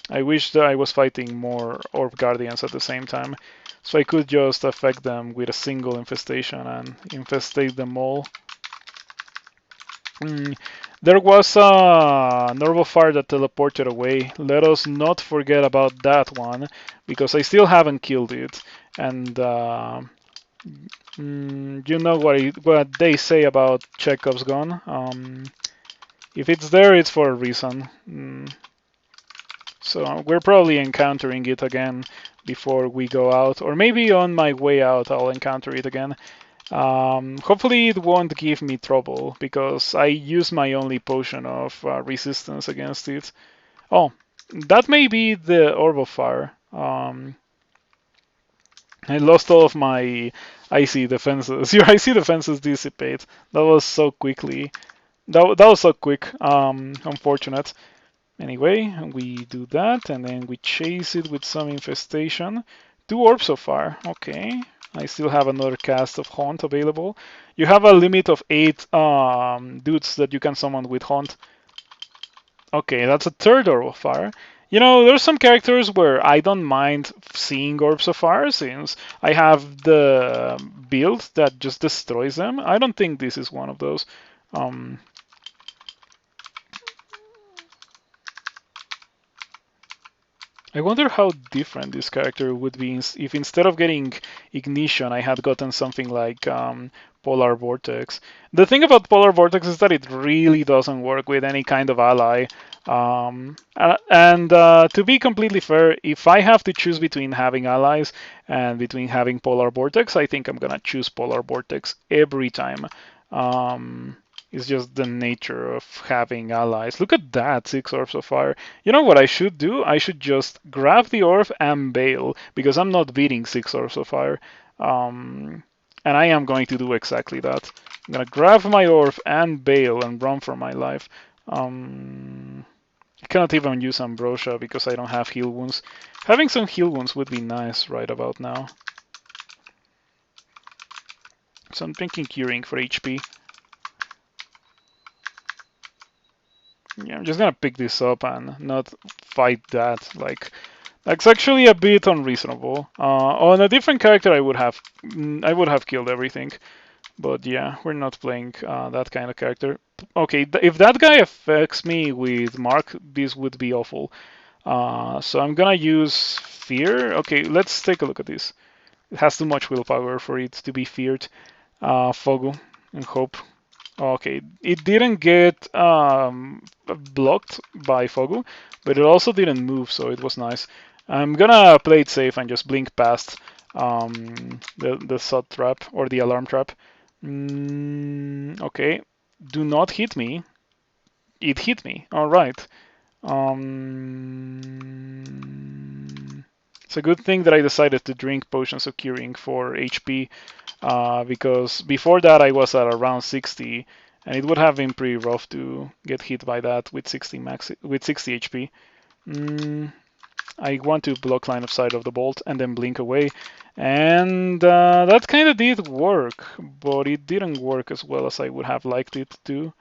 I wish that I was fighting more Orb Guardians at the same time, so I could just affect them with a single infestation and infestate them all. There was a Normal Fire that teleported away. Let us not forget about that one, because I still haven't killed it. And you know what they say about Chekhov's gun. If it's there, it's for a reason. So we're probably encountering it again before we go out, or maybe on my way out I'll encounter it again. Hopefully it won't give me trouble, because I use my only potion of resistance against it. Oh, that may be the Orb of Fire. I lost all of my icy defenses. Your icy defenses dissipate. That was so quickly. That was so quick. Unfortunate. Anyway, we do that, and then we chase it with some infestation. 2 orbs of fire. Okay. I still have another cast of Haunt available. You have a limit of 8 dudes that you can summon with Haunt. Okay, that's a third orb of fire. There's some characters where I don't mind seeing orbs of fire, since I have the build that just destroys them. I don't think this is one of those. I wonder how different this character would be if instead of getting Ignition, I had gotten something like Polar Vortex. The thing about Polar Vortex is that it really doesn't work with any kind of ally. To be completely fair, if I have to choose between having allies and between having Polar Vortex, I think I'm gonna choose Polar Vortex every time. It's just the nature of having allies. Look at that, 6 Orbs of Fire. You know what I should do? I should just grab the Orb and bail, because I'm not beating 6 Orbs of Fire. And I am going to do exactly that. I'm gonna grab my Orb and bail and run for my life. I cannot even use Ambrosia because I don't have heal wounds. Having some heal wounds would be nice right about now. So I'm drinking Curing for HP. Yeah, I'm just gonna pick this up and not fight that. Like, that's actually a bit unreasonable. On a different character, I would have killed everything. But yeah, we're not playing that kind of character. Okay, if that guy affects me with Mark, this would be awful. So I'm gonna use Fear. Okay, let's take a look at this. It has too much willpower for it to be feared. Fogu and Hope. Okay, it didn't get blocked by Fogu, but it also didn't move, so it was nice. I'm gonna play it safe and just blink past the sod trap or the alarm trap. Okay, do not hit me. It hit me. All right. It's a good thing that I decided to drink potions of curing for HP, because before that I was at around 60, and it would have been pretty rough to get hit by that with 60 HP. I want to block line of sight of the bolt and then blink away, and that kind of did work, but it didn't work as well as I would have liked it to.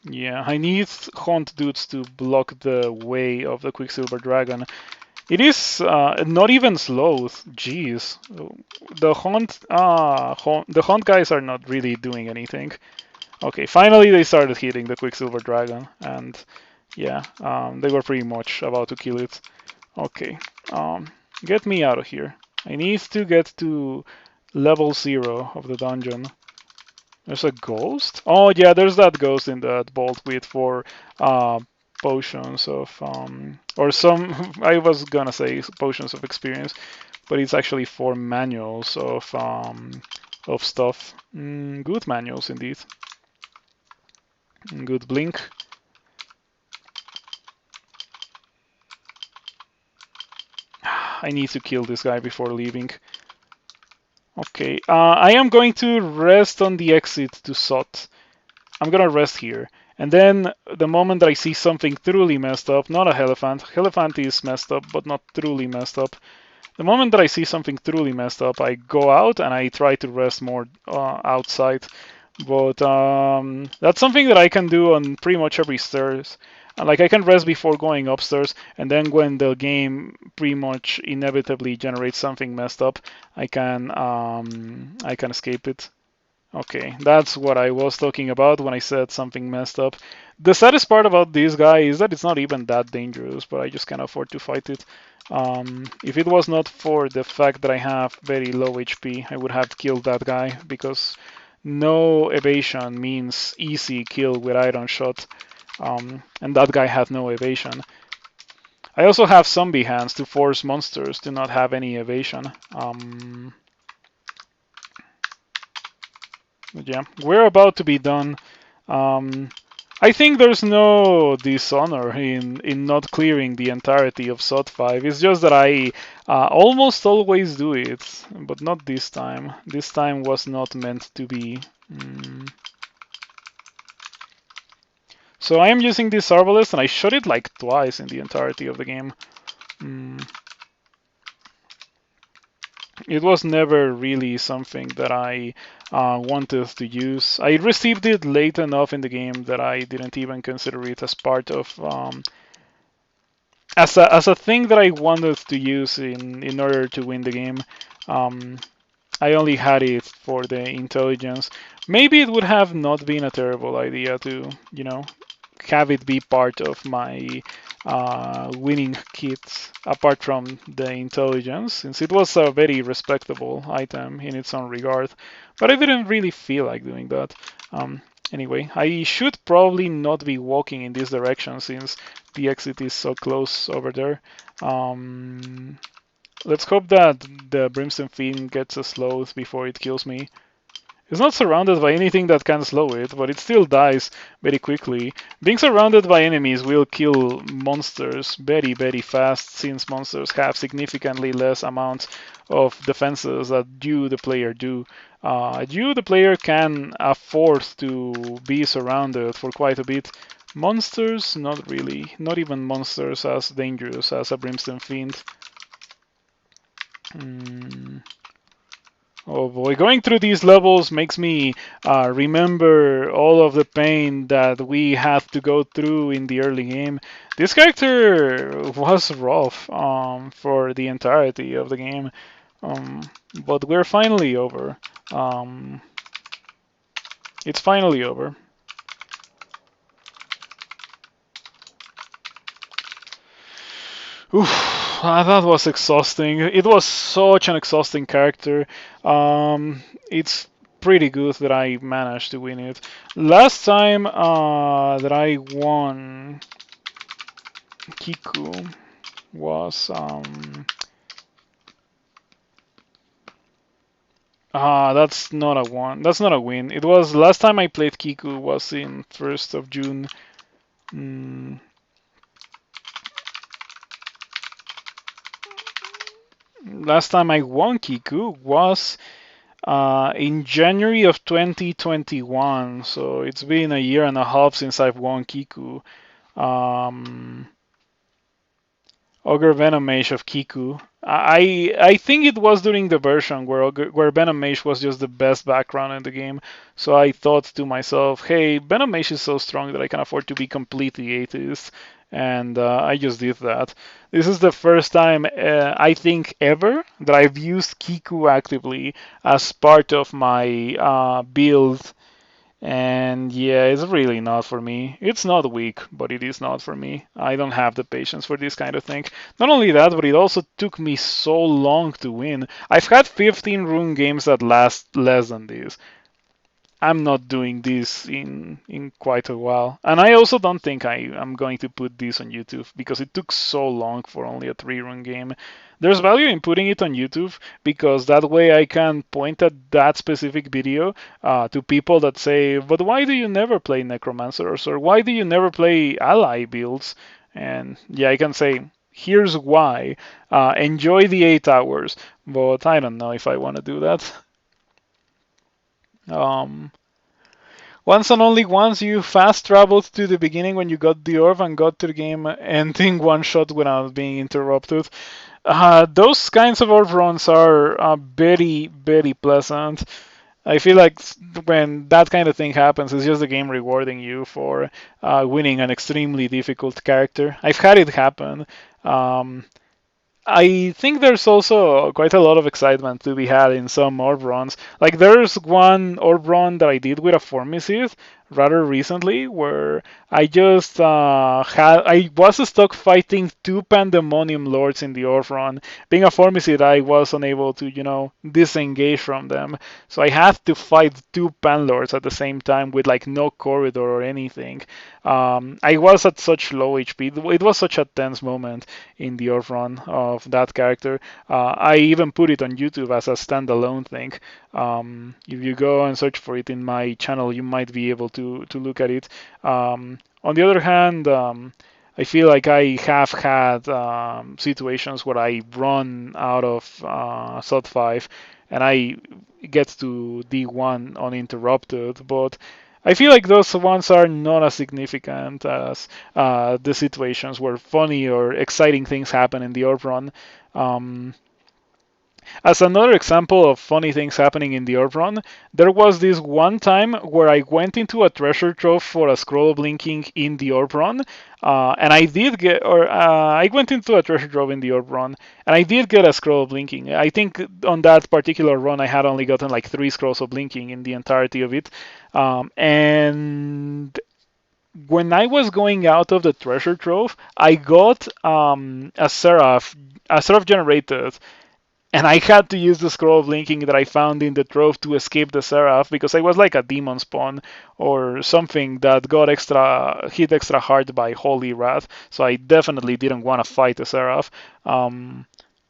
Yeah, I need Haunt dudes to block the way of the Quicksilver Dragon. It is not even sloth. Jeez, the Haunt guys are not really doing anything. Okay, finally they started hitting the Quicksilver Dragon, and yeah, they were pretty much about to kill it. Okay, get me out of here. I need to get to level 0 of the dungeon. There's a ghost? Oh yeah, there's that ghost in that bolt with 4 potions of or some I was gonna say potions of experience, but it's actually 4 manuals of stuff. Good manuals indeed. Good blink. I need to kill this guy before leaving. Okay, I am going to rest on the exit to Sot. I'm gonna rest here. And then the moment that I see something truly messed up, not a Helephant, Helephant is messed up, but not truly messed up. The moment that I see something truly messed up, I go out and I try to rest more outside. But that's something that I can do on pretty much every stairs. Like I can rest before going upstairs, and then when the game pretty much inevitably generates something messed up, I can escape it. Okay, that's what I was talking about when I said something messed up. The saddest part about this guy is that it's not even that dangerous, but I just can't afford to fight it. If it was not for the fact that I have very low HP, I would have killed that guy, because no evasion means easy kill with iron shot. And that guy had no evasion. I also have zombie hands to force monsters to not have any evasion. But yeah, we're about to be done. I think there's no dishonor in not clearing the entirety of SOT 5. It's just that I almost always do it, but not this time. This time was not meant to be. So I am using this Arbalest, and I shot it like twice in the entirety of the game. It was never really something that I wanted to use. I received it late enough in the game that I didn't even consider it as part of as a thing that I wanted to use in order to win the game. I only had it for the intelligence. Maybe it would have not been a terrible idea to, have it be part of my winning kit, apart from the intelligence, since it was a very respectable item in its own regard. But I didn't really feel like doing that. Anyway, I should probably not be walking in this direction since the exit is so close over there. Let's hope that the Brimstone Fiend gets a slowed before it kills me. It's not surrounded by anything that can slow it, but it still dies very quickly. Being surrounded by enemies will kill monsters very, very fast, since monsters have significantly less amounts of defenses that you, the player, do. You, the player, can afford to be surrounded for quite a bit. Monsters, not really. Not even monsters as dangerous as a Brimstone Fiend. Oh boy, going through these levels makes me remember all of the pain that we had to go through in the early game. This character was rough for the entirety of the game, but we're finally over. It's finally over. Oof, that was exhausting. It was such an exhausting character. It's pretty good that I managed to win it. Last time that I won Kiku was that's not a one. That's not a win. It was last time I played Kiku was in 1st of June. Mm, Last time I won Kiku was in January of 2021. So it's been a year and a half since I've won Kiku. Ogre Venom Mage of Kiku. I think it was during the version where Venom Mage was just the best background in the game. So I thought to myself, hey, Venom Mage is so strong that I can afford to be completely atheist. And I just did that. This is the first time, I think, ever that I've used Kiku actively as part of my build. And yeah, it's really not for me. It's not weak, but it is not for me. I don't have the patience for this kind of thing. Not only that, but it also took me so long to win. I've had 15 rune games that last less than this. I'm not doing this in quite a while. And I also don't think I am going to put this on YouTube because it took so long for only a 3-run game. There's value in putting it on YouTube because that way I can point at that specific video to people that say, but why do you never play Necromancers, or why do you never play ally builds? And yeah, I can say, here's why. Enjoy the 8 hours, but I don't know if I want to do that. Um, Once and only once you fast traveled to the beginning when you got the orb and got to the game ending one shot without being interrupted. Those kinds of orb runs are very, very pleasant. I feel like when that kind of thing happens, it's just the game rewarding you for winning an extremely difficult character. I've had it happen. I think there's also quite a lot of excitement to be had in some orb runs. Like there's one orb run that I did with a Formicid rather recently where I was stuck fighting 2 Pandemonium Lords in the orb run. Being a Formicid, I was unable to, disengage from them. So I had to fight 2 Pan Lords at the same time with like no corridor or anything. I was at such low HP. It was such a tense moment in the orb run of that character. I even put it on YouTube as a standalone thing. If you go and search for it in my channel, you might be able to look at it. On the other hand, I feel like I have had situations where I run out of SOT 5 and I get to D1 uninterrupted, but I feel like those ones are not as significant as the situations where funny or exciting things happen in the orb run. As another example of funny things happening in the orb run, there was this one time where I went into a treasure trove for a scroll of linking in the orb run, and I went into a treasure trove in the orb run, and I did get a scroll of linking. I think on that particular run I had only gotten like 3 scrolls of linking in the entirety of it, and when I was going out of the treasure trove, I got a seraph generated, and I had to use the scroll of linking that I found in the trove to escape the seraph because I was like a demon spawn or something that got hit extra hard by holy wrath. So I definitely didn't want to fight the seraph.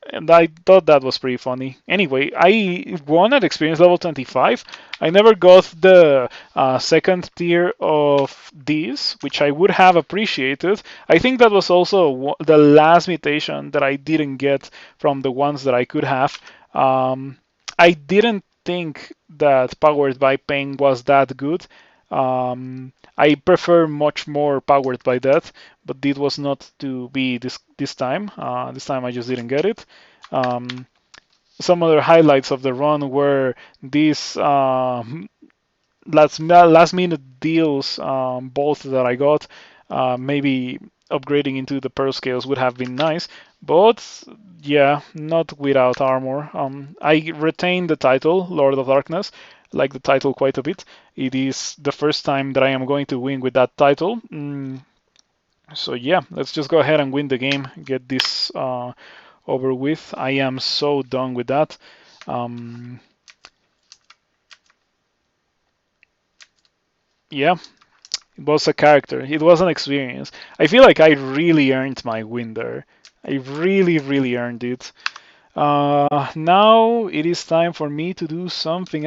And I thought that was pretty funny. Anyway, I won at experience level 25. I never got the second tier of these, which I would have appreciated. I think that was also the last mutation that I didn't get from the ones that I could have. I didn't think that Powered by Pain was that good. I prefer much more Powered by Death, but it was not to be this time. This time I just didn't get it. Um, some other highlights of the run were these last minute deals, both that I got. Maybe upgrading into the Pearl Scales would have been nice, but yeah, not without armor. I retained the title, Lord of Darkness. Like the title quite a bit. It is the first time that I am going to win with that title. So yeah, let's just go ahead and win the game, get this over with. I am so done with that. Yeah, it was a character. It was an experience. I feel like I really earned my win there. I really, really earned it. Now it is time for me to do something